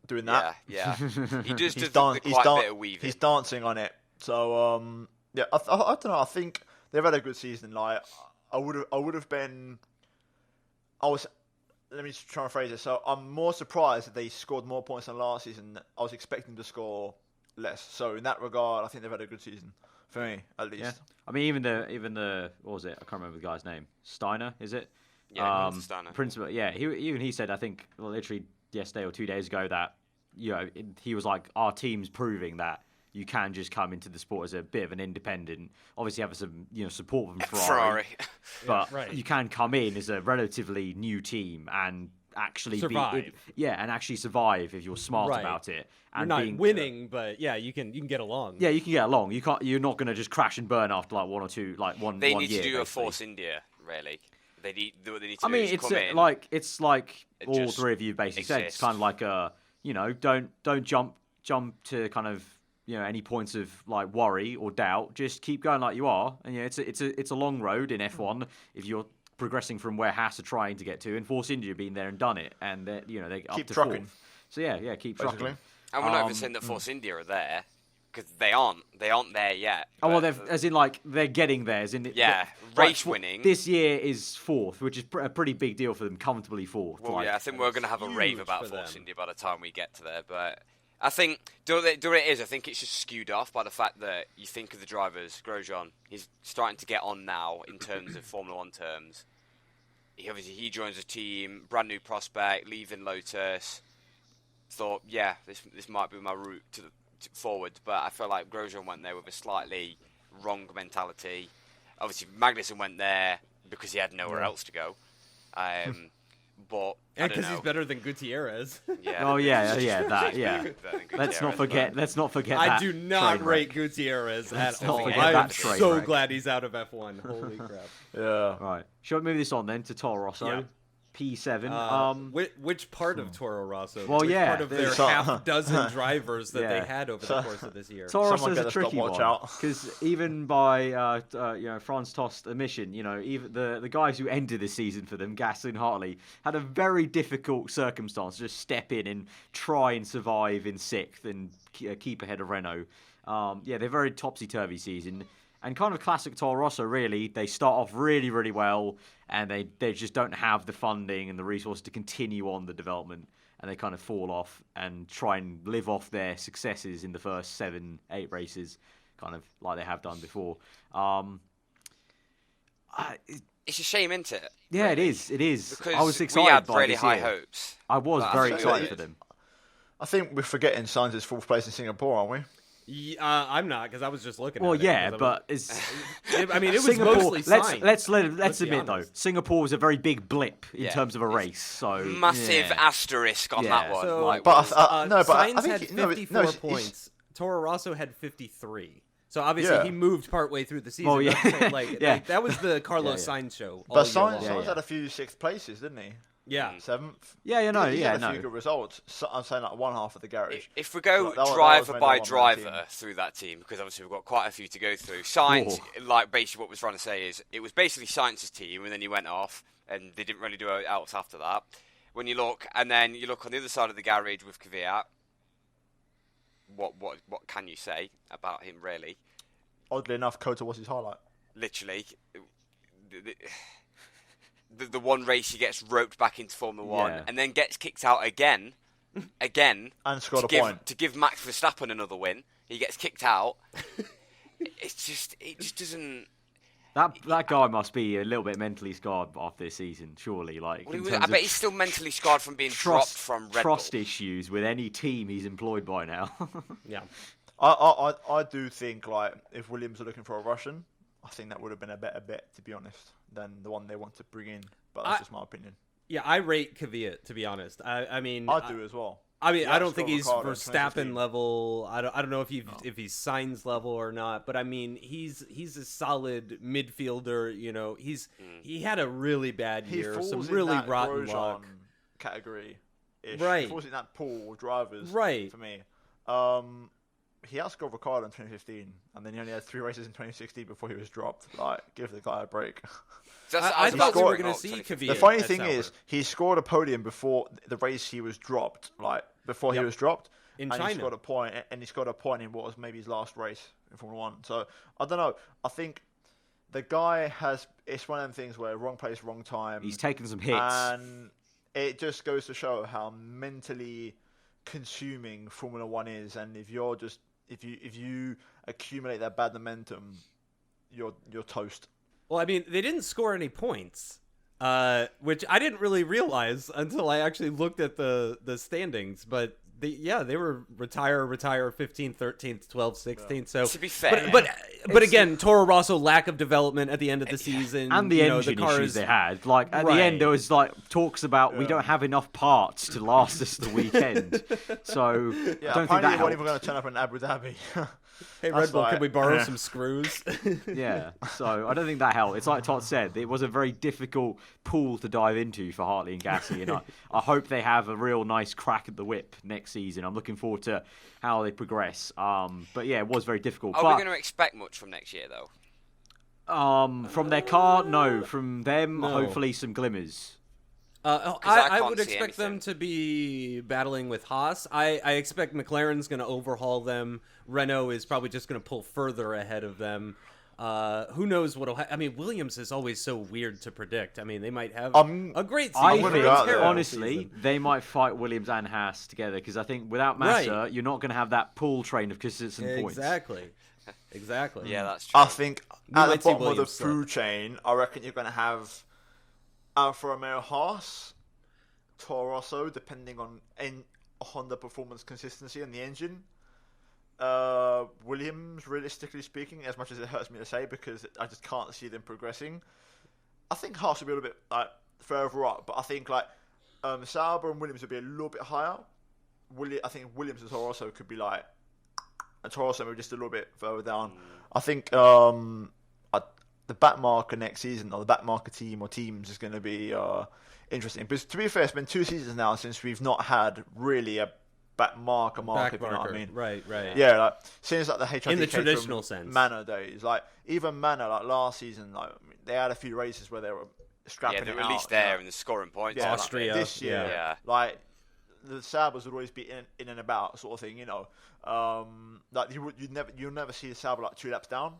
[SPEAKER 4] doing that.
[SPEAKER 2] Yeah. He just
[SPEAKER 4] He's
[SPEAKER 2] does quite a bit of weaving.
[SPEAKER 4] He's dancing on it. So yeah, I don't know. I think they've had a good season. Like I would have been. Let me just try and phrase it. So I'm more surprised that they scored more points than last season. I was expecting to score less. So in that regard, I think they've had a good season for me, at least.
[SPEAKER 1] Yeah. I mean, even the what was it? I can't remember the guy's name. Steiner, is it?
[SPEAKER 2] Yeah, Steiner.
[SPEAKER 1] Principal. Yeah, he said, I think literally yesterday or 2 days ago that he was like, our team's proving that you can just come into the sport as a bit of an independent. Obviously, have some support from Ferrari, but
[SPEAKER 3] right.
[SPEAKER 1] you can come in as a relatively new team and actually
[SPEAKER 3] Survive.
[SPEAKER 1] and actually survive if you're smart
[SPEAKER 3] Right.
[SPEAKER 1] about it.
[SPEAKER 3] You're
[SPEAKER 1] And
[SPEAKER 3] not
[SPEAKER 1] being,
[SPEAKER 3] winning, but yeah, you can get along.
[SPEAKER 1] Yeah, you can get along. You're not going to just crash and burn after like one or two, like one.
[SPEAKER 2] They
[SPEAKER 1] one
[SPEAKER 2] need
[SPEAKER 1] year,
[SPEAKER 2] to do a
[SPEAKER 1] basically.
[SPEAKER 2] Force India, really. They need to
[SPEAKER 1] I mean,
[SPEAKER 2] is
[SPEAKER 1] it's
[SPEAKER 2] come in.
[SPEAKER 1] it's like
[SPEAKER 2] It
[SPEAKER 1] all
[SPEAKER 2] just
[SPEAKER 1] three of you basically said. It's
[SPEAKER 2] exists.
[SPEAKER 1] kind of like don't jump to kind of any points of like worry or doubt. Just keep going like you are, and it's a long road in F1 if you're progressing from where Haas are trying to get to, and Force India been there and done it, and they up
[SPEAKER 4] Keep
[SPEAKER 1] to
[SPEAKER 4] trucking.
[SPEAKER 1] fourth. So yeah, keep
[SPEAKER 4] Basically.
[SPEAKER 1] trucking.
[SPEAKER 2] and we're not even saying that Force India are there because they aren't there yet.
[SPEAKER 1] Oh well,
[SPEAKER 2] but-
[SPEAKER 1] as in like they're getting there. As in
[SPEAKER 2] Yeah,
[SPEAKER 1] like,
[SPEAKER 2] race winning.
[SPEAKER 1] This year is fourth, which is a pretty big deal for them, comfortably fourth.
[SPEAKER 2] Well,
[SPEAKER 1] like,
[SPEAKER 2] yeah, I think we're going to have a rave
[SPEAKER 3] huge
[SPEAKER 2] about
[SPEAKER 3] for
[SPEAKER 2] Force
[SPEAKER 3] them.
[SPEAKER 2] India by the time we get to there. But I think, do you know what it is? I think it's just skewed off by the fact that you think of the drivers. Grosjean, he's starting to get on now in terms of Formula One terms. He joins a team, brand new prospect, leaving Lotus. Thought, yeah, this might be my route to forward. But I feel like Grosjean went there with a slightly wrong mentality. Obviously, Magnussen went there because he had nowhere else to go. But I
[SPEAKER 3] And
[SPEAKER 2] don't
[SPEAKER 3] because
[SPEAKER 2] know.
[SPEAKER 3] he's better than Gutierrez.
[SPEAKER 2] Yeah.
[SPEAKER 1] Oh yeah, that yeah.
[SPEAKER 2] Better than
[SPEAKER 1] Let's not
[SPEAKER 2] Gutierrez,
[SPEAKER 1] forget. Let's not forget.
[SPEAKER 3] I
[SPEAKER 1] that
[SPEAKER 3] do not
[SPEAKER 1] train
[SPEAKER 3] rate
[SPEAKER 1] wreck.
[SPEAKER 3] Gutierrez
[SPEAKER 1] Let's
[SPEAKER 3] at
[SPEAKER 1] not
[SPEAKER 3] all.
[SPEAKER 1] forget
[SPEAKER 3] I am
[SPEAKER 1] that train
[SPEAKER 3] so
[SPEAKER 1] wreck.
[SPEAKER 3] glad he's out of F1. Holy crap.
[SPEAKER 4] Yeah.
[SPEAKER 1] Right. Shall we move this on then to Toro Rosso?
[SPEAKER 3] Yeah.
[SPEAKER 1] P7.
[SPEAKER 3] Which part of Toro Rosso?
[SPEAKER 1] Well,
[SPEAKER 3] which
[SPEAKER 1] yeah,
[SPEAKER 3] part of their half dozen drivers that they had over the course of this year?
[SPEAKER 1] Toro Rosso is
[SPEAKER 4] get
[SPEAKER 1] a
[SPEAKER 4] a
[SPEAKER 1] tricky
[SPEAKER 4] stopwatch
[SPEAKER 1] one
[SPEAKER 4] out.
[SPEAKER 1] because even by Franz Tost admission, even the guys who ended the season for them, Gasly and Hartley, had a very difficult circumstance to just step in and try and survive in 6th and keep ahead of Renault. They're very topsy-turvy season. And kind of classic Toro Rosso, really. They start off really, really well, and they just don't have the funding and the resources to continue on the development, and they kind of fall off and try and live off their successes in the first 7-8 races, kind of like they have done before.
[SPEAKER 2] It's a shame, isn't it?
[SPEAKER 1] Yeah,
[SPEAKER 2] really?
[SPEAKER 1] it is.
[SPEAKER 2] Because
[SPEAKER 1] I was excited
[SPEAKER 2] we had
[SPEAKER 1] by
[SPEAKER 2] really
[SPEAKER 1] this
[SPEAKER 2] high
[SPEAKER 1] year.
[SPEAKER 2] hopes.
[SPEAKER 1] I was very
[SPEAKER 2] I
[SPEAKER 1] excited
[SPEAKER 2] did.
[SPEAKER 1] for them.
[SPEAKER 4] I think we're forgetting Sainz's 4th place in Singapore, aren't we?
[SPEAKER 3] I'm not, because I was just looking
[SPEAKER 1] Well,
[SPEAKER 3] at it.
[SPEAKER 1] yeah, but it's.
[SPEAKER 3] I mean, it was
[SPEAKER 1] Singapore,
[SPEAKER 3] mostly Sainz.
[SPEAKER 1] let's
[SPEAKER 3] be
[SPEAKER 1] admit though,
[SPEAKER 3] honest.
[SPEAKER 1] Singapore was a very big blip in
[SPEAKER 2] Yeah.
[SPEAKER 1] terms of a race. So
[SPEAKER 2] Massive
[SPEAKER 1] yeah.
[SPEAKER 2] asterisk on
[SPEAKER 1] Yeah.
[SPEAKER 2] that one.
[SPEAKER 3] So,
[SPEAKER 2] like,
[SPEAKER 4] But
[SPEAKER 3] Sainz
[SPEAKER 4] I think
[SPEAKER 3] had
[SPEAKER 4] no,
[SPEAKER 3] 54
[SPEAKER 4] it's-
[SPEAKER 3] points. Toro Rosso had 53. So obviously
[SPEAKER 4] Yeah.
[SPEAKER 3] he moved partway through the season.
[SPEAKER 1] Oh, yeah.
[SPEAKER 3] So,
[SPEAKER 1] Yeah.
[SPEAKER 3] like, that was the Carlos
[SPEAKER 1] Yeah,
[SPEAKER 3] Sainz show. All
[SPEAKER 4] But
[SPEAKER 3] year long.
[SPEAKER 4] Sainz had a few 6th places, didn't he?
[SPEAKER 3] Yeah.
[SPEAKER 4] 7th.
[SPEAKER 1] He had
[SPEAKER 4] a few good results. So, I'm saying like one half of the garage.
[SPEAKER 2] if we go
[SPEAKER 4] That was
[SPEAKER 2] driver
[SPEAKER 4] mainly
[SPEAKER 2] by
[SPEAKER 4] one
[SPEAKER 2] driver
[SPEAKER 4] team.
[SPEAKER 2] through that team, because obviously we've got quite a few to go through. Sainz, like basically what we're trying to say is, it was basically Sainz's team, and then he went off, and they didn't really do else after that. When you look, and then you look on the other side of the garage with Kvyat, what can you say about him, really?
[SPEAKER 4] Oddly enough, Kota was his highlight.
[SPEAKER 2] Literally, the one race he gets roped back into Formula 1,
[SPEAKER 1] Yeah.
[SPEAKER 2] and then gets kicked out again,
[SPEAKER 4] And scored a point.
[SPEAKER 2] to give Max Verstappen another win. He gets kicked out. It just doesn't.
[SPEAKER 1] That guy must be a little bit mentally scarred after this season, surely. Like,
[SPEAKER 2] Well,
[SPEAKER 1] in
[SPEAKER 2] I
[SPEAKER 1] terms
[SPEAKER 2] bet
[SPEAKER 1] of
[SPEAKER 2] he's still mentally scarred from being dropped from Red
[SPEAKER 1] trust
[SPEAKER 2] Bull.
[SPEAKER 1] issues with any team he's employed by now.
[SPEAKER 3] Yeah.
[SPEAKER 4] I do think like if Williams are looking for a Russian, I think that would have been a better bet, to be honest, than the one they want to bring in. But that's just my opinion.
[SPEAKER 3] Yeah, I rate Kvyat, to be honest. I mean,
[SPEAKER 4] I do as well.
[SPEAKER 3] I mean,
[SPEAKER 4] He
[SPEAKER 3] I don't think he's
[SPEAKER 4] outscored Ricciardo in
[SPEAKER 3] Verstappen
[SPEAKER 4] 2015.
[SPEAKER 3] level. I don't know if he's Sainz level or not. But I mean, he's a solid midfielder. He had a really bad
[SPEAKER 4] He
[SPEAKER 3] year,
[SPEAKER 4] falls
[SPEAKER 3] some
[SPEAKER 4] in
[SPEAKER 3] really
[SPEAKER 4] that
[SPEAKER 3] rotten
[SPEAKER 4] Grosjean
[SPEAKER 3] luck.
[SPEAKER 4] category.
[SPEAKER 3] Right.
[SPEAKER 4] He falls in that pool of drivers.
[SPEAKER 3] Right.
[SPEAKER 4] For me. He outscored Ricciardo in 2015, and then he only had 3 races in 2016 before he was dropped. Like, give the guy a break.
[SPEAKER 3] I thought we were going to see
[SPEAKER 2] 2015.
[SPEAKER 3] Kvyat.
[SPEAKER 4] The funny
[SPEAKER 3] at
[SPEAKER 4] thing
[SPEAKER 3] Sauber.
[SPEAKER 4] is, he scored a podium before the race he was dropped. Like before he
[SPEAKER 3] Yep.
[SPEAKER 4] was dropped,
[SPEAKER 3] In
[SPEAKER 4] and
[SPEAKER 3] China.
[SPEAKER 4] he scored a point. And he scored a point in what was maybe his last race in Formula 1. So I don't know. I think the guy has. It's one of them things where wrong place, wrong time.
[SPEAKER 1] He's taken some hits.
[SPEAKER 4] And it just goes to show how mentally consuming Formula 1 is. And if you're just if you accumulate that bad momentum, you're toast.
[SPEAKER 3] Well, I mean, they didn't score any points, which I didn't really realize until I actually looked at the standings. But they were retire, 15th, 13th, 12th, 16th. So
[SPEAKER 2] To be fair,
[SPEAKER 3] but again, Toro Rosso lack of development at the end of the season,
[SPEAKER 1] and the engine
[SPEAKER 3] car
[SPEAKER 1] issues
[SPEAKER 3] is-
[SPEAKER 1] they had. Like at the
[SPEAKER 3] Right.
[SPEAKER 1] end, there was like talks about we don't have enough parts to last us the weekend. So
[SPEAKER 4] Yeah,
[SPEAKER 1] I don't think
[SPEAKER 4] apparently
[SPEAKER 1] that
[SPEAKER 4] they weren't
[SPEAKER 1] helped.
[SPEAKER 4] even going to turn up in Abu Dhabi.
[SPEAKER 3] Hey,
[SPEAKER 4] That's
[SPEAKER 3] Red Bull,
[SPEAKER 4] like-
[SPEAKER 3] can we borrow
[SPEAKER 4] yeah.
[SPEAKER 3] some screws?
[SPEAKER 1] Yeah, so I don't think that helped. It's like Todd said, it was a very difficult pool to dive into for Hartley and Gasly, and I hope they have a real nice crack at the whip next season. I'm looking forward to how they progress. But yeah, it was very difficult.
[SPEAKER 2] are we
[SPEAKER 1] But
[SPEAKER 2] going to expect much from next year, though?
[SPEAKER 1] from their car, no. From them,
[SPEAKER 3] No.
[SPEAKER 1] hopefully some glimmers.
[SPEAKER 2] I
[SPEAKER 3] I
[SPEAKER 2] can't
[SPEAKER 3] would
[SPEAKER 2] see
[SPEAKER 3] expect them
[SPEAKER 2] anything.
[SPEAKER 3] to be battling with Haas. I expect McLaren's going to overhaul them. Renault is probably just going to pull further ahead of them. Who knows what'll I mean, Williams is always so weird to predict. I mean, they might have a great season.
[SPEAKER 1] I
[SPEAKER 4] gonna
[SPEAKER 1] think,
[SPEAKER 4] go out there.
[SPEAKER 1] honestly,
[SPEAKER 3] season.
[SPEAKER 1] they might fight Williams and Haas together because I think without Massa,
[SPEAKER 3] Right.
[SPEAKER 1] you're not going to have that pool train of consistent points.
[SPEAKER 3] Exactly.
[SPEAKER 2] Yeah, that's true.
[SPEAKER 4] I think at the
[SPEAKER 3] might see
[SPEAKER 4] bottom of the
[SPEAKER 3] Williams slip.
[SPEAKER 4] food chain, I reckon you're going to have Alfa Romeo, Haas, Toro Rosso, depending on Honda performance consistency and the engine. Williams, realistically speaking, as much as it hurts me to say, because I just can't see them progressing. I think Haas will be a little bit further up, but I think Sauber and Williams will be a little bit higher. I think Williams and Toro Rosso could be and Toro Rosso maybe just a little bit further down. I think the back marker next season, or the back marker team or teams, is going to be interesting. But to be fair, it's been 2 seasons now since we've not had really a back marker, if you know what I mean.
[SPEAKER 3] Right.
[SPEAKER 4] Yeah, like since like the HRT
[SPEAKER 3] in the traditional sense,
[SPEAKER 4] Manor days, like even Manor, like last season, like they had a few races where they were scrapping it out.
[SPEAKER 2] Yeah, they released there and the scoring points.
[SPEAKER 4] Yeah,
[SPEAKER 3] Austria.
[SPEAKER 4] Like, this year,
[SPEAKER 2] yeah.
[SPEAKER 4] like the Saubers would always be in and about sort of thing, you know. Like you'll never see the Sauber like 2 laps down.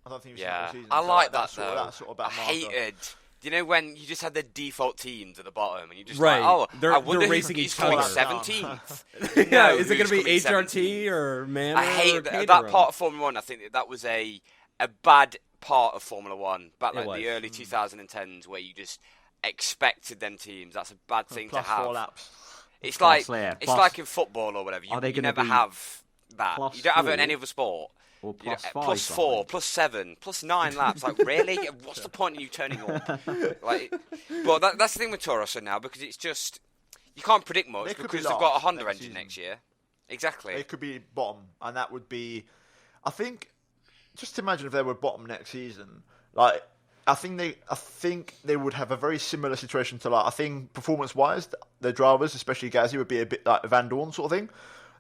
[SPEAKER 4] I don't think you've seen it all season.
[SPEAKER 2] I like that
[SPEAKER 4] sort
[SPEAKER 2] though.
[SPEAKER 4] That sort of back
[SPEAKER 2] I
[SPEAKER 4] marker.
[SPEAKER 2] hated. Do you know when you just had the default teams at the bottom and you just
[SPEAKER 3] Right.
[SPEAKER 2] like, oh,
[SPEAKER 3] They're
[SPEAKER 2] I wonder
[SPEAKER 3] racing
[SPEAKER 2] who's
[SPEAKER 3] each
[SPEAKER 2] coming
[SPEAKER 3] other.
[SPEAKER 2] 17th.
[SPEAKER 3] Yeah,
[SPEAKER 2] No,
[SPEAKER 3] is it going to be
[SPEAKER 2] who's coming
[SPEAKER 3] HRT
[SPEAKER 2] 17th?
[SPEAKER 3] or Manor?
[SPEAKER 2] I hate
[SPEAKER 3] or
[SPEAKER 2] that
[SPEAKER 3] Caterham?
[SPEAKER 2] part of Formula 1. I think that was a bad part of Formula 1 back
[SPEAKER 3] It
[SPEAKER 2] like
[SPEAKER 3] was.
[SPEAKER 2] the early 2010s where you just expected them teams. That's a bad thing
[SPEAKER 4] Plus
[SPEAKER 2] to have.
[SPEAKER 4] 4 laps.
[SPEAKER 2] It's
[SPEAKER 1] Plus,
[SPEAKER 2] like
[SPEAKER 1] yeah,
[SPEAKER 2] it's
[SPEAKER 1] plus-
[SPEAKER 2] like in football or whatever.
[SPEAKER 1] Are they
[SPEAKER 2] You
[SPEAKER 1] gonna
[SPEAKER 2] never
[SPEAKER 1] be
[SPEAKER 2] have that.
[SPEAKER 1] plus
[SPEAKER 2] You don't have it in
[SPEAKER 1] 4?
[SPEAKER 2] any other sport.
[SPEAKER 1] Or plus 5.
[SPEAKER 2] Plus 4, plus 7, plus 9 laps. Like, really? What's the point in you turning up? Like, well, that's the thing with Toro Rosso now, because it's just you can't predict much
[SPEAKER 4] They could be
[SPEAKER 2] because they've got a
[SPEAKER 4] last
[SPEAKER 2] Honda
[SPEAKER 4] next
[SPEAKER 2] engine
[SPEAKER 4] season.
[SPEAKER 2] next year. Exactly.
[SPEAKER 4] They could be bottom, and that would be, I think, just imagine if they were bottom next season. Like, I think they would have a very similar situation to, like, I think performance-wise, their drivers, especially Gasly, would be a bit like Van Dorn sort of thing.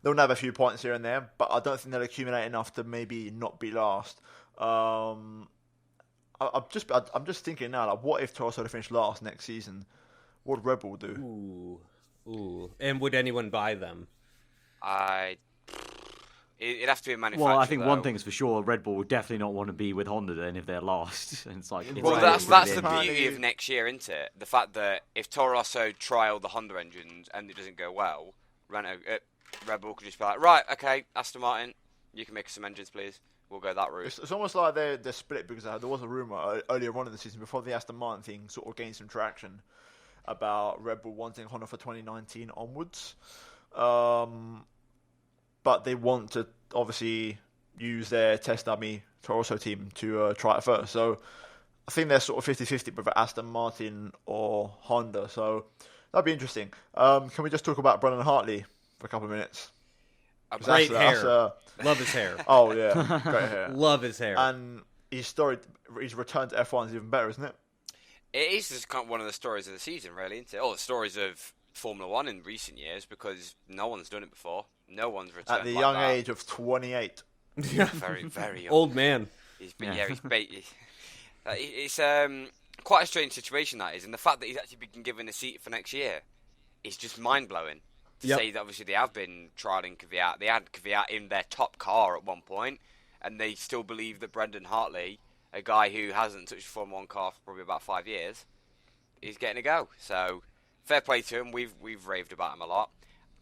[SPEAKER 4] They'll have a few points here and there, but I don't think they'll accumulate enough to maybe not be last. I'm just thinking now, like, what if Toro Rosso finished last next season? What would Red Bull do?
[SPEAKER 3] Ooh. And would anyone buy them?
[SPEAKER 2] It'd have to be a manufacturer.
[SPEAKER 1] Well, I think one
[SPEAKER 2] though.
[SPEAKER 1] thing's for sure, Red Bull would definitely not want to be with Honda then if they're last. And it's like, it's
[SPEAKER 2] Well,
[SPEAKER 1] like
[SPEAKER 2] that's
[SPEAKER 1] really
[SPEAKER 2] the
[SPEAKER 1] the-
[SPEAKER 2] beauty of next year, isn't it? The fact that if Toro Rosso trial the Honda engines and it doesn't go well, Red Bull could just be like, right, okay, Aston Martin, you can make us some engines, please. We'll go that route.
[SPEAKER 4] It's almost like they're split, because there was a rumour earlier on in the season, before the Aston Martin thing sort of gained some traction, about Red Bull wanting Honda for 2019 onwards. But they want to obviously use their test dummy Toro Rosso team to try it first. So I think they're sort of 50-50 with Aston Martin or Honda. So that'd be interesting. Can we just talk about Brendan Hartley for a couple of minutes?
[SPEAKER 3] Great hair. Love his hair.
[SPEAKER 4] Oh, yeah. Great hair.
[SPEAKER 3] Love his hair.
[SPEAKER 4] And his return to F1 is even better, isn't it?
[SPEAKER 2] It is just kind of one of the stories of the season, really, isn't it? Or the stories of Formula 1 in recent years, because no one's done it before. No one's returned
[SPEAKER 4] At the
[SPEAKER 2] like
[SPEAKER 4] young
[SPEAKER 2] that.
[SPEAKER 4] age of 28.
[SPEAKER 2] Very, very young.
[SPEAKER 3] Old man.
[SPEAKER 2] He's it's quite a strange situation, that is, and the fact that he's actually been given a seat for next year is just mind blowing. To say that obviously they have been trialling Kvyat. They had Kvyat in their top car at one point, and they still believe that Brendan Hartley, a guy who hasn't touched a Formula 1 car for probably about 5 years, is getting a go. So fair play to him. We've raved about him a lot.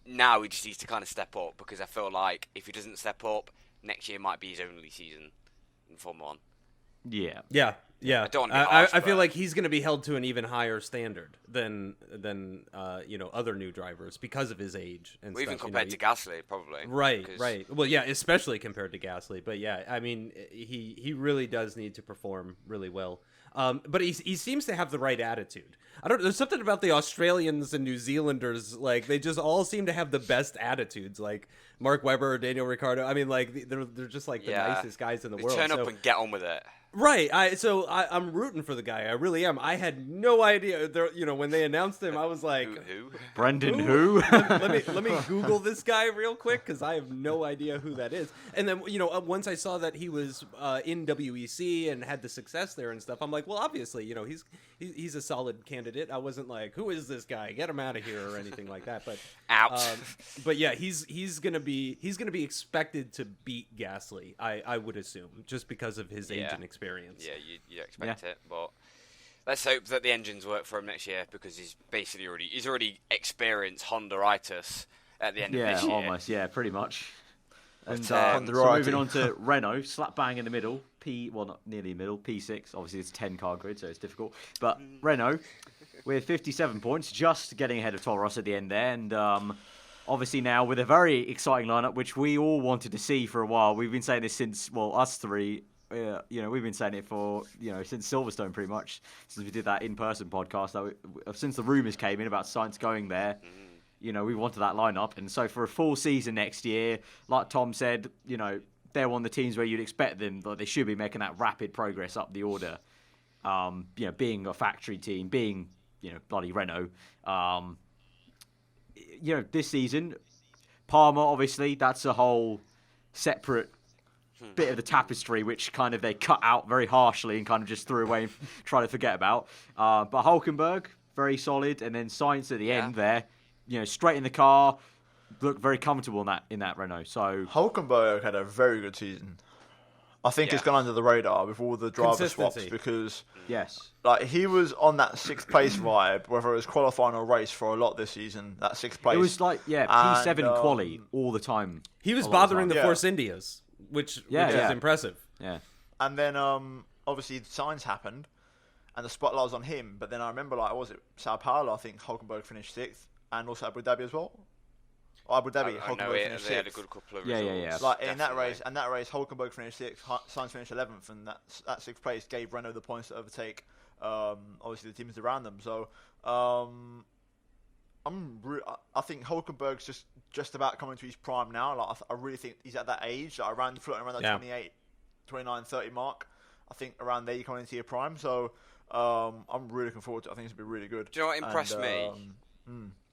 [SPEAKER 2] Now he just needs to kind of step up, because I feel like if he doesn't step up, next year might be his only season in Formula 1.
[SPEAKER 1] Yeah.
[SPEAKER 3] Yeah.
[SPEAKER 2] I don't wanna be harsh,
[SPEAKER 3] I feel
[SPEAKER 2] but-
[SPEAKER 3] like he's going to be held to an even higher standard than other new drivers because of his age and
[SPEAKER 2] Well, even
[SPEAKER 3] stuff,
[SPEAKER 2] compared to Gasly, probably.
[SPEAKER 3] Right,
[SPEAKER 2] 'cause-
[SPEAKER 3] right. Well, yeah, especially compared to Gasly. But yeah, I mean, he really does need to perform really well. But he seems to have the right attitude. I don't. There's something about the Australians and New Zealanders, like they just all seem to have the best attitudes. Like Mark Webber, Daniel Ricciardo. I mean, like they're just like the nicest guys in the
[SPEAKER 2] They
[SPEAKER 3] world.
[SPEAKER 2] turn up
[SPEAKER 3] So-
[SPEAKER 2] and get on with it.
[SPEAKER 3] Right. I'm rooting for the guy. I really am. I had no idea. When they announced him, I was like,
[SPEAKER 2] Who?
[SPEAKER 1] Brendan who?
[SPEAKER 3] let me Google this guy real quick, because I have no idea who that is. And then once I saw that he was in WEC and had the success there and stuff, I'm like, well, obviously, he's a solid candidate. I wasn't like, who is this guy? Get him out of here or anything like that. But
[SPEAKER 2] Out.
[SPEAKER 3] but yeah, he's gonna be expected to beat Gasly. I would assume, just because of his age and experience.
[SPEAKER 2] Yeah, you expect it, but let's hope that the engines work for him next year, because he's already experienced Honda-itis at the end of this year.
[SPEAKER 1] Almost, pretty much. And
[SPEAKER 2] But,
[SPEAKER 4] Honda-itis.
[SPEAKER 1] moving on to Renault, slap bang in the middle, not nearly middle, P6. Obviously, it's 10-car grid, so it's difficult. But Renault, with 57 points, just getting ahead of Toro Rosso at the end there, and obviously now with a very exciting lineup, which we all wanted to see for a while. We've been saying this since, us three. We've been saying it for since Silverstone, pretty much, since we did that in-person podcast. Since the rumours came in about Sainz going there, we wanted that lineup, and so for a full season next year, like Tom said, they're one of the teams where you'd expect them, but they should be making that rapid progress up the order. Being a factory team, being bloody Renault. This season, Parma, obviously, that's a whole separate bit of the tapestry, which kind of they cut out very harshly and kind of just threw away and try to forget about. But Hülkenberg, very solid, and then Sainz at the end there, straight in the car, looked very comfortable in that Renault. So
[SPEAKER 4] Hülkenberg had a very good season. I think it's gone under the radar with all the driver swaps because he was on that 6th place vibe, whether it was qualifying or race for a lot this season. That 6th place.
[SPEAKER 1] It was like P7 quali all the time.
[SPEAKER 3] He was bothering the Force Indias, which is impressive.
[SPEAKER 1] Yeah.
[SPEAKER 4] And then obviously the signs happened, and the spotlight was on him. But then I remember Sao Paulo? I think Hülkenberg finished 6th, and also Abu Dhabi as well. Abu Dhabi, Hülkenberg finished 6th.
[SPEAKER 2] They had a good couple of results.
[SPEAKER 1] Yeah.
[SPEAKER 4] Like in that race, Hülkenberg finished 6th, Sainz finished 11th, and that 6th place gave Renault the points to overtake obviously the teams around them. So I think Hülkenberg's just about coming to his prime now. Like I really think he's at that age, floating around that 28, 29, 30 mark. I think around there you're coming into your prime. So I'm really looking forward to it. I think it's going to be really good.
[SPEAKER 2] Do you know what impressed me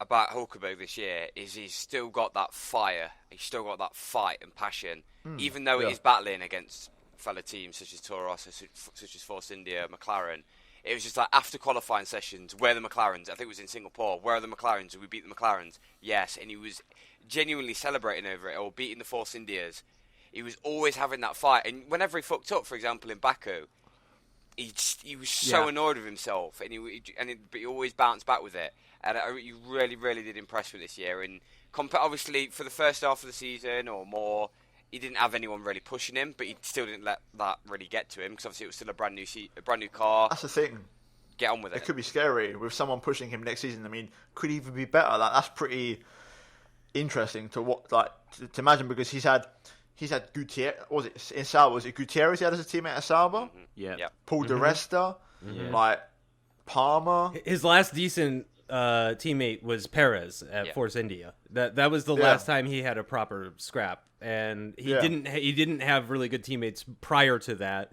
[SPEAKER 2] about Hülkenberg this year is he's still got that fire. He's still got that fight and passion, even though he's battling against fellow teams such as Toro Rosso, such as Force India, McLaren. It was just like after qualifying sessions, where are the McLarens? I think it was in Singapore. Where are the McLarens? Did we beat the McLarens? Yes, and he was genuinely celebrating over it, or beating the Force Indias. He was always having that fight, and whenever he fucked up, for example in Baku, he was so annoyed with himself, but he always bounced back with it. And he really, really did impress me this year. And obviously, for the first half of the season or more, he didn't have anyone really pushing him, but he still didn't let that really get to him because obviously it was still a brand new car.
[SPEAKER 4] That's the thing.
[SPEAKER 2] Get on with it.
[SPEAKER 4] It could be scary with someone pushing him next season. I mean, could even be better. That's pretty interesting to imagine because he's had Gutierrez. Was it in Sauber? Was it Gutierrez he had as a teammate at Sauber?
[SPEAKER 1] Mm-hmm. Yeah.
[SPEAKER 4] Paul Di Resta, Palmer.
[SPEAKER 3] His last decent teammate was Perez at Force India. That was the last time he had a proper scrap, and he didn't have really good teammates prior to that.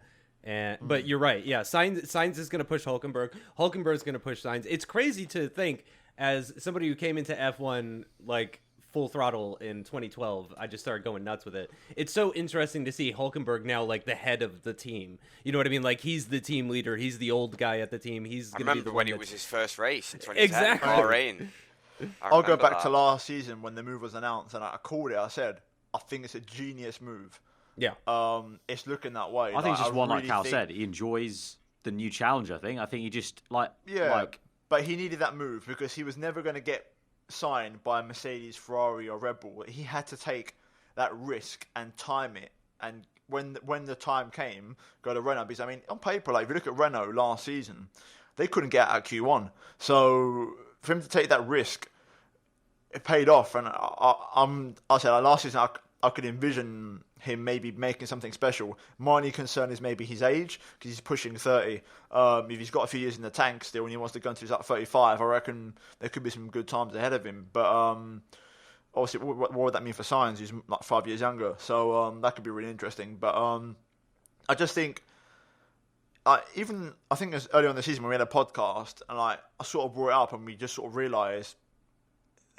[SPEAKER 3] But you're right. Yeah, Sainz is going to push Hülkenberg. Hülkenberg's going to push Sainz. It's crazy to think, as somebody who came into F1 like full throttle in 2012, I just started going nuts with it. It's so interesting to see Hülkenberg now like the head of the team. You know what I mean? Like he's the team leader. He's the old guy at the team.
[SPEAKER 2] I remember when it was his first race in 2010.
[SPEAKER 3] Exactly.
[SPEAKER 2] Bahrain.
[SPEAKER 4] I'll go back to last season when the move was announced, and I called it. I said, I think it's a genius move.
[SPEAKER 3] Yeah.
[SPEAKER 4] It's looking that way.
[SPEAKER 1] I think it's just one, like Cal said, he enjoys the new challenge, I think. I think he just, but
[SPEAKER 4] he needed that move because he was never going to get signed by Mercedes, Ferrari, or Red Bull. He had to take that risk and time it. And when the time came, go to Renault. Because, I mean, on paper, like if you look at Renault last season, they couldn't get out of Q1. So for him to take that risk, it paid off. And I said last season, I could envision him maybe making something special. My only concern is maybe his age, because he's pushing 30. If he's got a few years in the tank still and he wants to go until he's 35, I reckon there could be some good times ahead of him. But obviously, what would that mean for Sainz? He's like 5 years younger, so that could be really interesting. But I just think, I think it was earlier on in the season when we had a podcast, and I sort of brought it up, and we just sort of realised,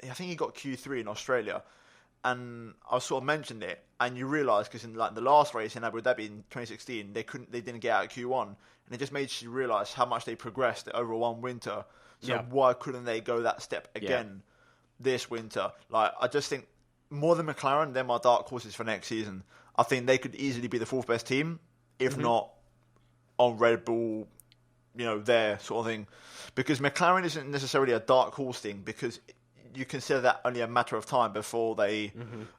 [SPEAKER 4] I think he got Q3 in Australia. And I sort of mentioned it, and you realise because in like the last race in Abu Dhabi in 2016, they didn't get out of Q1, and it just made you realise how much they progressed over one winter. So why couldn't they go that step again this winter? Like I just think more than McLaren, they're my dark horses for next season. I think they could easily be the fourth best team, if not on Red Bull, their sort of thing, because McLaren isn't necessarily a dark horse thing because you consider that only a matter of time before they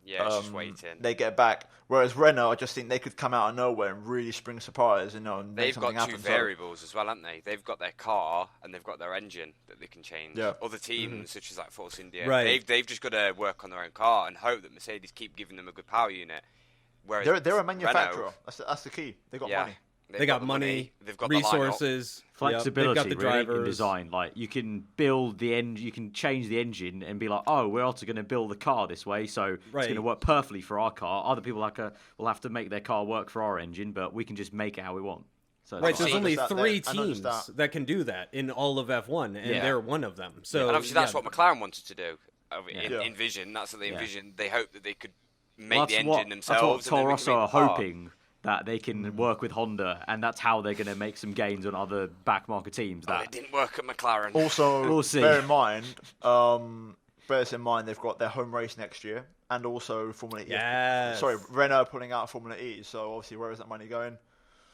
[SPEAKER 2] it's just waiting.
[SPEAKER 4] They get back. Whereas Renault, I just think they could come out of nowhere and really spring a surprise, and
[SPEAKER 2] they've got
[SPEAKER 4] happen.
[SPEAKER 2] two variables as well, haven't they? They've got their car and they've got their engine that they can change.
[SPEAKER 4] Yeah.
[SPEAKER 2] Other teams, such as like Force India,
[SPEAKER 3] right.
[SPEAKER 2] they've just got to work on their own car and hope that Mercedes keep giving them a good power unit. Whereas
[SPEAKER 4] they're a manufacturer. That's the key. They got money.
[SPEAKER 3] They got money.
[SPEAKER 2] They've got
[SPEAKER 3] resources.
[SPEAKER 1] Flexibility,
[SPEAKER 3] they've got the
[SPEAKER 1] really,
[SPEAKER 3] drivers.
[SPEAKER 1] in design. Like, you can build the you can change the engine and be like, oh, we're also going to build the car this way, so it's going to work perfectly for our car. Other people will have to make their car work for our engine, but we can just make it how we want. So
[SPEAKER 3] there's only 3 teams that can do that in all of F1, and they're one of them. So,
[SPEAKER 2] and obviously that's what McLaren wanted to do. Envision. That's what they envisioned. They hoped that they could make the engine themselves.
[SPEAKER 1] That's what Toro Rosso are hoping, that they can work with Honda, and that's how they're going to make some gains on other back-market teams.
[SPEAKER 2] It didn't work at McLaren.
[SPEAKER 4] Also,
[SPEAKER 1] we'll see.
[SPEAKER 4] bear in mind, they've got their home race next year, and also Formula E.
[SPEAKER 3] Yes.
[SPEAKER 4] Sorry, Renault putting out Formula E, so obviously where is that money going?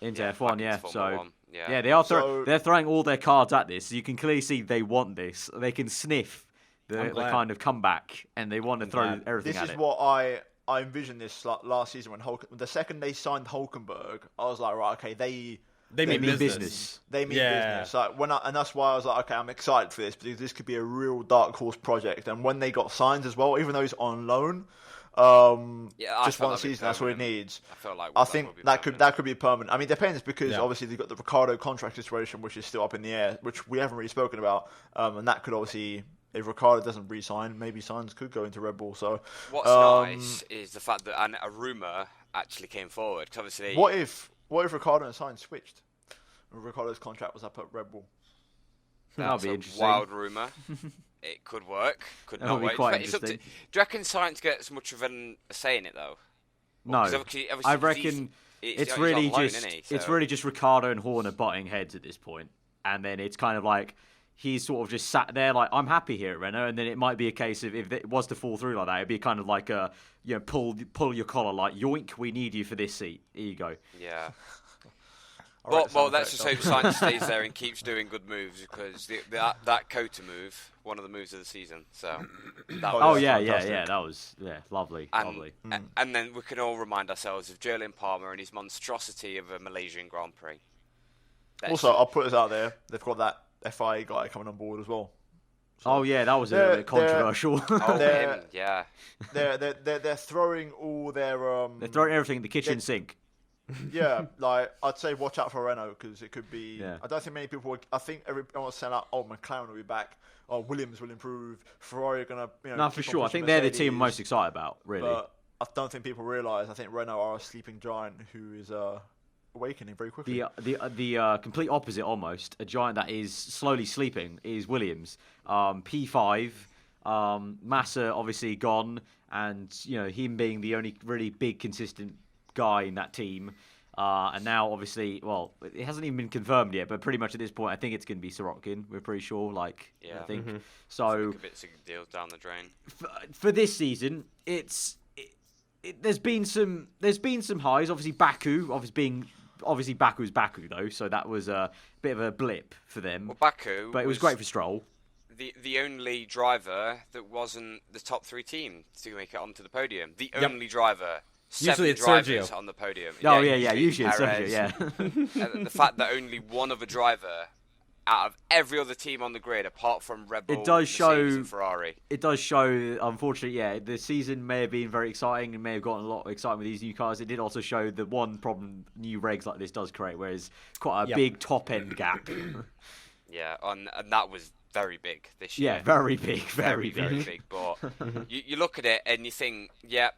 [SPEAKER 1] Into F1, yeah.
[SPEAKER 2] So,
[SPEAKER 1] they are they're throwing all their cards at this. You can clearly see they want this. They can sniff the kind of comeback, and they want to throw everything at it.
[SPEAKER 4] This is what I envisioned this last season when the second they signed Hülkenberg, I was like, right, okay, they
[SPEAKER 1] mean business.
[SPEAKER 4] They mean business. Like and that's why I was like, okay, I'm excited for this because this could be a real dark horse project. And when they got signed as well, even though he's on loan, just one season, that's what it needs. I think that could be permanent. I mean, it depends because obviously they've got the Ricciardo contract situation, which is still up in the air, which we haven't really spoken about, and that could obviously. If Ricciardo doesn't re-sign, maybe Sainz could go into Red Bull. So
[SPEAKER 2] what's nice is the fact that a rumor actually came forward. 'Cause obviously,
[SPEAKER 4] what if Ricciardo and Sainz switched? Ricciardo's contract was up at Red Bull.
[SPEAKER 1] That'll be interesting.
[SPEAKER 2] Wild rumor. It could work. Could not
[SPEAKER 1] be
[SPEAKER 2] wait.
[SPEAKER 1] quite
[SPEAKER 2] Do
[SPEAKER 1] interesting.
[SPEAKER 2] you reckon Sainz gets much of a say in it though?
[SPEAKER 1] No,
[SPEAKER 2] obviously
[SPEAKER 1] I reckon
[SPEAKER 2] it's
[SPEAKER 1] really
[SPEAKER 2] loan,
[SPEAKER 1] just
[SPEAKER 2] isn't he?
[SPEAKER 1] it's really just Ricciardo and Horner butting heads at this point, and then it's kind of like. He's sort of just sat there like, I'm happy here at Renault, and then it might be a case of if it was to fall through like that, it'd be kind of like pull your collar, like yoink, we need you for this seat. Here you go.
[SPEAKER 2] Yeah. Well, let's just hope Sainz stays there and keeps doing good moves because that Cota move, one of the moves of the season. So. That was lovely. And then we can all remind ourselves of Jolyon Palmer and his monstrosity of a Malaysian Grand Prix.
[SPEAKER 4] Also, I'll put this out there. They've got that FIA guy coming on board as well.
[SPEAKER 1] So that was a little bit controversial.
[SPEAKER 4] They're throwing all their
[SPEAKER 1] they're throwing everything in the kitchen sink.
[SPEAKER 4] Yeah, like I'd say watch out for Renault because it could be. Yeah. I don't think many people. I think everyone was saying like, McLaren will be back. Williams will improve. Ferrari are gonna.
[SPEAKER 1] No, for sure. I think they're the team I'm most excited about. Really,
[SPEAKER 4] but I don't think people realise. I think Renault are a sleeping giant who is awakening very quickly.
[SPEAKER 1] The complete opposite, almost a giant that is slowly sleeping, is Williams. P5, Massa obviously gone, and him being the only really big consistent guy in that team. And now obviously, well, it hasn't even been confirmed yet, but pretty much at this point, I think it's going to be Sorokin. We're pretty sure. I think so.
[SPEAKER 2] Bits of deals down the drain
[SPEAKER 1] for this season. There's been some highs. Obviously, Baku, obviously Baku's Baku though, so that was a bit of a blip for them.
[SPEAKER 2] Well, Baku,
[SPEAKER 1] but it was great for Stroll.
[SPEAKER 2] The only driver that wasn't the top 3 team to make it onto the podium. The only driver.
[SPEAKER 3] Usually it's
[SPEAKER 2] drivers
[SPEAKER 3] Sergio
[SPEAKER 2] on the podium.
[SPEAKER 1] Usually it's Sergio.
[SPEAKER 2] Yeah. The fact that only one other driver out of every other team on the grid, apart from Red Bull, Mercedes and Ferrari.
[SPEAKER 1] It does show, unfortunately, the season may have been very exciting and may have gotten a lot of excitement with these new cars. It did also show the one problem new regs like this does create, where it's quite a big top-end gap.
[SPEAKER 2] Yeah, and that was very big this year.
[SPEAKER 1] Yeah, very big, very
[SPEAKER 2] big. But you look at it and you think,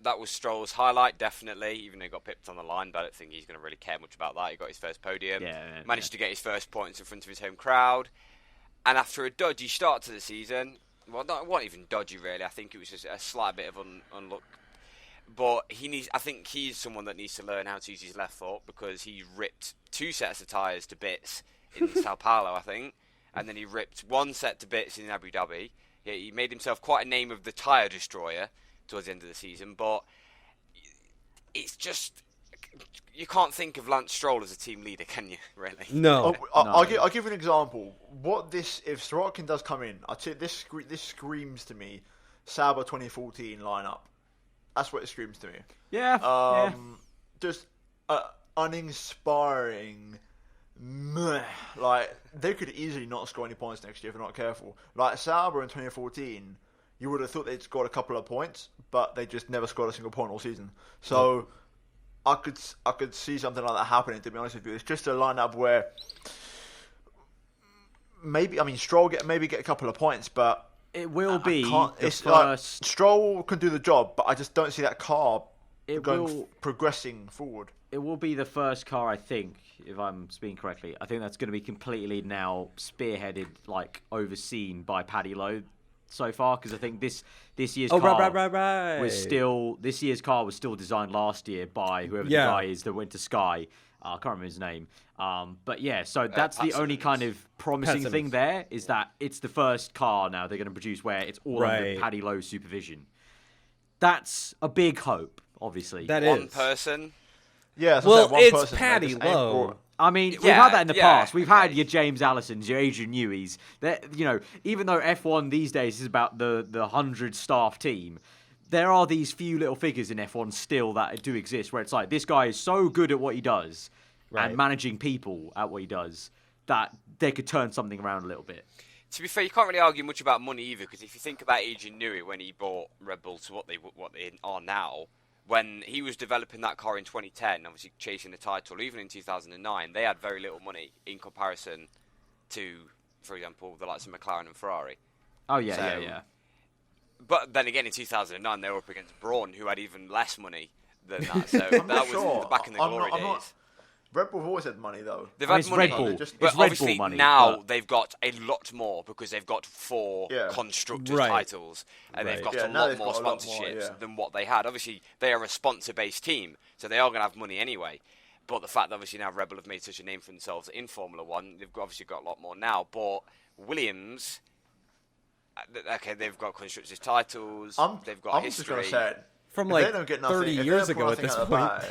[SPEAKER 2] that was Stroll's highlight, definitely, even though he got pipped on the line, but I don't think he's going to really care much about that. He got his first podium, managed to get his first points in front of his home crowd, and after a dodgy start to the season, well, it wasn't even dodgy really, I think it was just a slight bit of unluck. But I think he's someone that needs to learn how to use his left foot because he ripped 2 sets of tyres to bits in Sao Paulo, I think. And then he ripped 1 set to bits in Abu Dhabi. Yeah, he made himself quite a name of the tyre destroyer towards the end of the season. But it's just... You can't think of Lance Stroll as a team leader, can you, really?
[SPEAKER 3] No.
[SPEAKER 4] I'll give you an example. If Sorokin does come in, I'd say this screams to me Sauber 2014 lineup. That's what it screams to me.
[SPEAKER 1] Yeah.
[SPEAKER 4] Just uninspiring... Like, they could easily not score any points next year if they're not careful. Like, Sauber in 2014, you would have thought they'd scored a couple of points, but they just never scored a single point all season. So, I could see something like that happening. To be honest with you, it's just a lineup where maybe Stroll get a couple of points, but
[SPEAKER 1] it will be the first.
[SPEAKER 4] Like, Stroll can do the job, but I just don't see that car progressing forward.
[SPEAKER 1] It will be the first car, I think, if I'm speaking correctly. I think that's going to be completely now spearheaded, like overseen by Paddy Lowe so far, because I think this year's car was still designed last year by whoever the guy is that went to Sky. I can't remember his name. But yeah, so that's the only kind of promising thing there, is that it's the first car now they're going to produce where it's all under Paddy Lowe's supervision. That's a big hope, obviously.
[SPEAKER 2] That is. One person.
[SPEAKER 4] Yeah,
[SPEAKER 3] well, it's Paddy Lowe.
[SPEAKER 1] I mean, we've had that in the past. We've had your James Allisons, your Adrian Newey's. Even though F1 these days is about the 100-staff team, there are these few little figures in F1 still that do exist, where it's like, this guy is so good at what he does and managing people at what he does that they could turn something around a little bit.
[SPEAKER 2] To be fair, you can't really argue much about money either, because if you think about Adrian Newey when he bought Red Bull to what they are now, when he was developing that car in 2010, obviously chasing the title, even in 2009, they had very little money in comparison to, for example, the likes of McLaren and Ferrari.
[SPEAKER 1] Oh, yeah.
[SPEAKER 2] But then again, in 2009, they were up against Braun, who had even less money than that. So that was back in the glory days.
[SPEAKER 4] Red Bull have always had money, though.
[SPEAKER 2] They've had money,
[SPEAKER 1] Red Bull.
[SPEAKER 2] But obviously now they've got a lot more, because they've got 4 constructors titles, and they've got a lot more sponsorships than what they had. Obviously, they are a sponsor-based team, so they are going to have money anyway. But the fact that obviously now Red Bull have made such a name for themselves in Formula 1, they've obviously got a lot more now. But Williams, okay, they've got constructors titles, they've got history.
[SPEAKER 4] I'm just going to say,
[SPEAKER 3] from like 30 years ago at this point.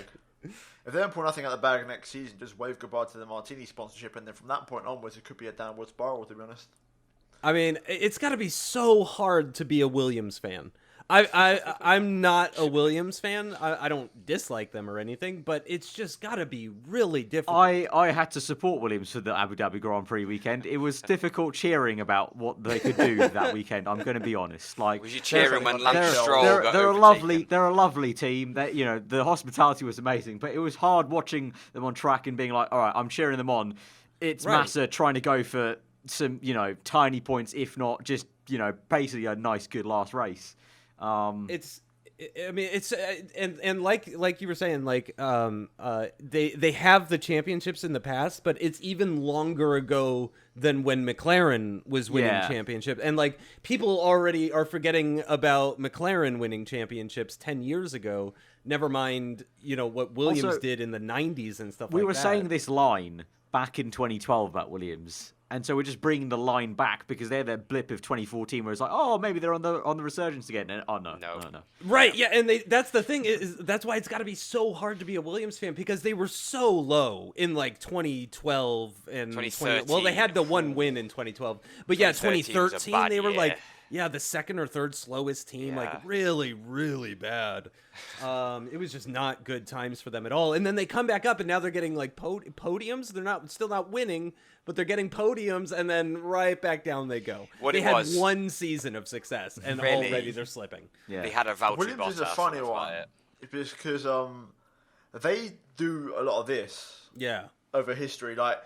[SPEAKER 4] If they don't pull nothing out of the bag next season, just wave goodbye to the Martini sponsorship, and then from that point onwards, it could be a downward spiral, to be honest.
[SPEAKER 3] I mean, it's got to be so hard to be a Williams fan. I'm not a Williams fan. I don't dislike them or anything, but it's just got to be really difficult.
[SPEAKER 1] I had to support Williams for the Abu Dhabi Grand Prix weekend. It was difficult cheering about what they could do that weekend. I'm going to be honest. Like,
[SPEAKER 2] was you cheering when Lance Stroll got overtaken?
[SPEAKER 1] They're a lovely team. The hospitality was amazing, but it was hard watching them on track and being like, all right, I'm cheering them on. It's Massa trying to go for some, tiny points, if not just, basically a nice, good last race.
[SPEAKER 3] It's like you were saying, like they have the championships in the past, but it's even longer ago than when McLaren was winning championship, and like people already are forgetting about McLaren winning championships 10 years ago. Never mind, what Williams also did in the 90s and stuff like that.
[SPEAKER 1] We were saying this line back in 2012 about Williams. And so we're just bringing the line back because they're their blip of 2014, where it's like, oh, maybe they're on the resurgence again. And, no.
[SPEAKER 3] Right, yeah, and that's the thing is that's why it's got to be so hard to be a Williams fan, because they were so low in like 2012 and
[SPEAKER 2] 2013.
[SPEAKER 3] Well, they had the one win in 2012, but yeah, 2013 they were like the second or third slowest team, like really, really bad. It was just not good times for them at all. And then they come back up, and now they're getting like podiums. They're still not winning, but they're getting podiums, and then right back down they go. They had one season of success, and already they're slipping.
[SPEAKER 1] Yeah.
[SPEAKER 2] They had a Valtteri
[SPEAKER 4] Williams
[SPEAKER 2] Bottas.
[SPEAKER 4] is a funny one. It's because they do a lot of this.
[SPEAKER 3] Yeah.
[SPEAKER 4] Over history, like.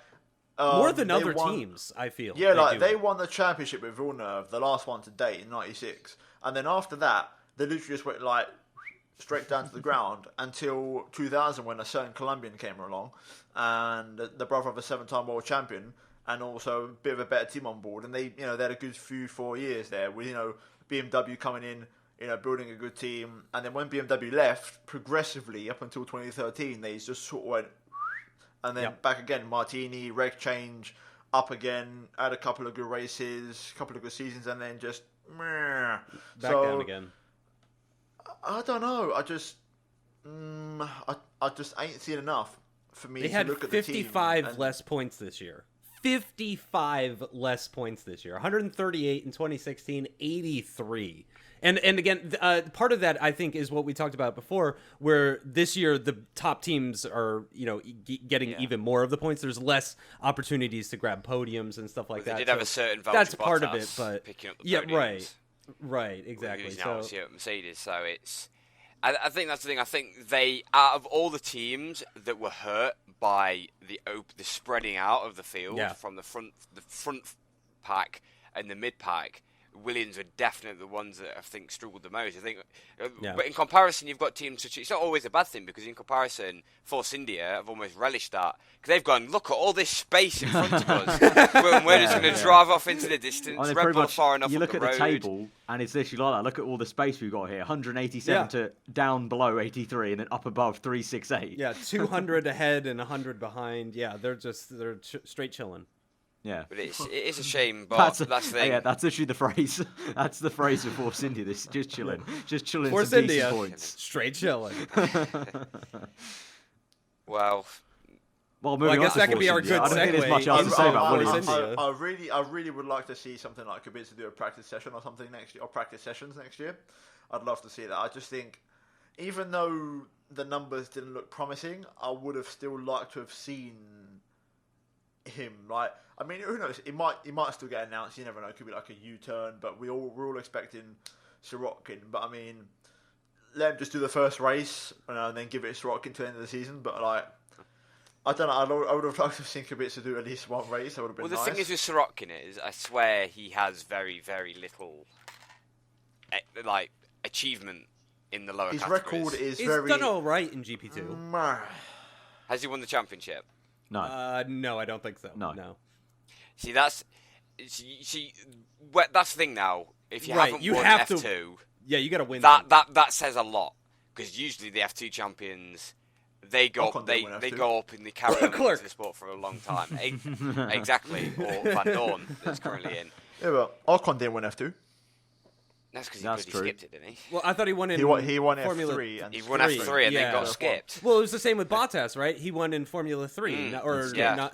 [SPEAKER 3] More than other teams, I feel.
[SPEAKER 4] Yeah, they won the championship with Villeneuve, the last one to date in '96, and then after that, they literally just went like straight down to the ground until 2000, when a certain Colombian came along, and the brother of a 7-time world champion, and also a bit of a better team on board, and they had a good 4 years there with BMW coming in, building a good team, and then when BMW left, progressively up until 2013, they just sort of went. And then back again, Martini, reg change, up again, had a couple of good races, couple of good seasons, and then just
[SPEAKER 3] back down again.
[SPEAKER 4] I don't know. I just ain't seen enough for me to look at the team. They had
[SPEAKER 3] 55 less points this year. 55 less points this year. 138 in 2016, 83. And again, part of that, I think, is what we talked about before, where this year the top teams are, getting even more of the points. There's less opportunities to grab podiums and stuff like that.
[SPEAKER 2] They did have a certain Valtteri
[SPEAKER 3] that's
[SPEAKER 2] Bottas
[SPEAKER 3] part of it, but
[SPEAKER 2] picking up the podiums.
[SPEAKER 3] Right, exactly.
[SPEAKER 2] Who's now obviously at Mercedes, so it's I think that's the thing. I think they, out of all the teams that were hurt by the spreading out of the field from the front pack and the mid pack, Williams are definitely the ones that I think struggled the most. I think, but in comparison, you've got teams such. It's not always a bad thing because in comparison, Force India have almost relished that because they've gone, look at all this space in front of us. We're just going to drive off into the distance. Red Bull far enough.
[SPEAKER 1] You
[SPEAKER 2] up
[SPEAKER 1] look at
[SPEAKER 2] the
[SPEAKER 1] the
[SPEAKER 2] road.
[SPEAKER 1] table, and it's literally like that. Look at all the space we've got here: 187 to down below 83, and then up above 368.
[SPEAKER 3] Yeah, 200 ahead and 100 behind. Yeah, they're straight chilling.
[SPEAKER 1] Yeah,
[SPEAKER 2] but it is a shame. But that's the thing.
[SPEAKER 1] Yeah, that's literally the phrase. That's the phrase of Force India. This just chilling.
[SPEAKER 3] Force
[SPEAKER 1] some
[SPEAKER 3] India,
[SPEAKER 1] decent points.
[SPEAKER 3] straight chilling.
[SPEAKER 2] Well,
[SPEAKER 1] moving
[SPEAKER 3] I guess
[SPEAKER 1] on to
[SPEAKER 3] that could be
[SPEAKER 1] Force
[SPEAKER 3] our
[SPEAKER 1] India.
[SPEAKER 3] good
[SPEAKER 1] I don't think there's
[SPEAKER 3] segue
[SPEAKER 1] much else to say about
[SPEAKER 3] Force
[SPEAKER 1] Williams.
[SPEAKER 3] India.
[SPEAKER 4] I really would like to see something like a bit to do a practice session or something next year, or practice sessions next year. I'd love to see that. I just think, even though the numbers didn't look promising, I would have still liked to have seen him. Like, I mean, who knows? It might still get announced. You never know. It could be like a U-turn. But we're all expecting Sirotkin. But I mean, let him just do the first race and then give it to Sirotkin to the end of the season. But like, I don't know. I would have liked to see Kubica to do at least one race. That would have been
[SPEAKER 2] well, the
[SPEAKER 4] nice.
[SPEAKER 2] thing is with Sirotkin is, I swear he has very, very little like achievement in the lower
[SPEAKER 4] His
[SPEAKER 2] categories.
[SPEAKER 4] record is
[SPEAKER 3] He's
[SPEAKER 4] very.
[SPEAKER 3] done all right in GP2.
[SPEAKER 2] Has he won the championship?
[SPEAKER 1] No.
[SPEAKER 3] No, I don't think so.
[SPEAKER 1] No.
[SPEAKER 2] See, that's the thing now. If you haven't won F2,
[SPEAKER 3] you got to win.
[SPEAKER 2] That says a lot because usually the F2 champions they go up in the carry on into the sport for a long time. Exactly, or Van Dorn that's currently in.
[SPEAKER 4] Yeah, but Ocon didn't win F2.
[SPEAKER 2] That's because he skipped it, didn't he?
[SPEAKER 3] Well, I thought he won in
[SPEAKER 4] He won
[SPEAKER 3] Formula
[SPEAKER 4] F3 and
[SPEAKER 2] he won F3 and then got skipped.
[SPEAKER 3] Well, it was the same with Bottas, right? He won in Formula 3, not.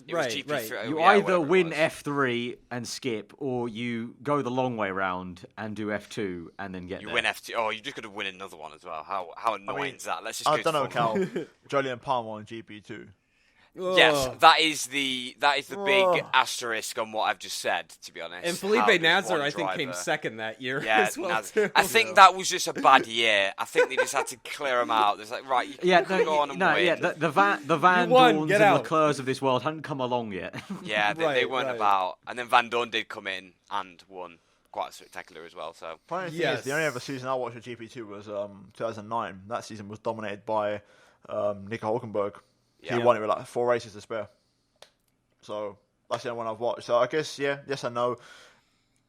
[SPEAKER 2] It was GP3.
[SPEAKER 1] You either win F3 and skip, or you go the long way round and do F2 and then get there.
[SPEAKER 2] You win F2. Oh, you just got to win another one as well. How annoying is that? Let's just.
[SPEAKER 4] I don't know, Cal. Jolyon Palmer on GP2.
[SPEAKER 2] Yes, that is the big asterisk on what I've just said. To be honest,
[SPEAKER 3] and Felipe Nasr, I think, came second that year.
[SPEAKER 2] Yeah,
[SPEAKER 3] as well too.
[SPEAKER 2] I think that was just a bad year. I think they just had to clear him out. There's like, right, you can go on and win.
[SPEAKER 1] Yeah, the Van Dorns and Leclercs of this world hadn't come along yet.
[SPEAKER 2] Yeah, they weren't about. And then Van Dorn did come in and won quite spectacular as well. So
[SPEAKER 4] the only other season I watched at GP2 was 2009. That season was dominated by Nico Hülkenberg. He won it with like 4 races to spare. So that's the only one I've watched. So I guess, yes and no.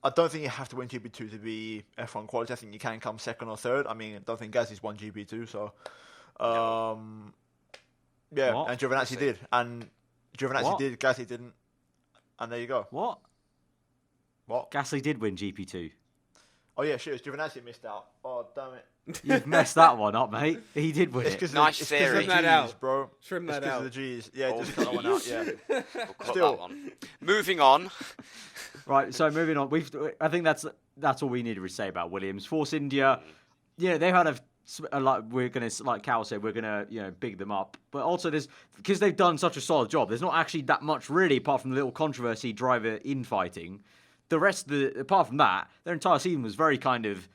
[SPEAKER 4] I don't think you have to win GP2 to be F1 quality. I think you can come second or third. I mean, I don't think Gasly's won GP2. So, and Giovinazzi did. And Giovinazzi did, Gasly didn't. And there you go.
[SPEAKER 1] What? Gasly did win GP2.
[SPEAKER 4] Oh, yeah, shit. Giovinazzi missed out. Oh, damn it.
[SPEAKER 1] You've messed that one up, mate. He did win it.
[SPEAKER 2] Nice theory.
[SPEAKER 4] Trim that out, bro.
[SPEAKER 3] Trim that out.
[SPEAKER 4] It's because of the G's. Yeah, just cut that one out, yeah.
[SPEAKER 2] We'll cut that one. Moving on.
[SPEAKER 1] Right, so moving on. I think that's all we needed to say about Williams. Force India, they've had we're gonna, like Cal said, we're gonna big them up. But also because they've done such a solid job. There's not actually that much really, apart from the little controversy driver infighting. The rest apart from that, their entire season was very kind of.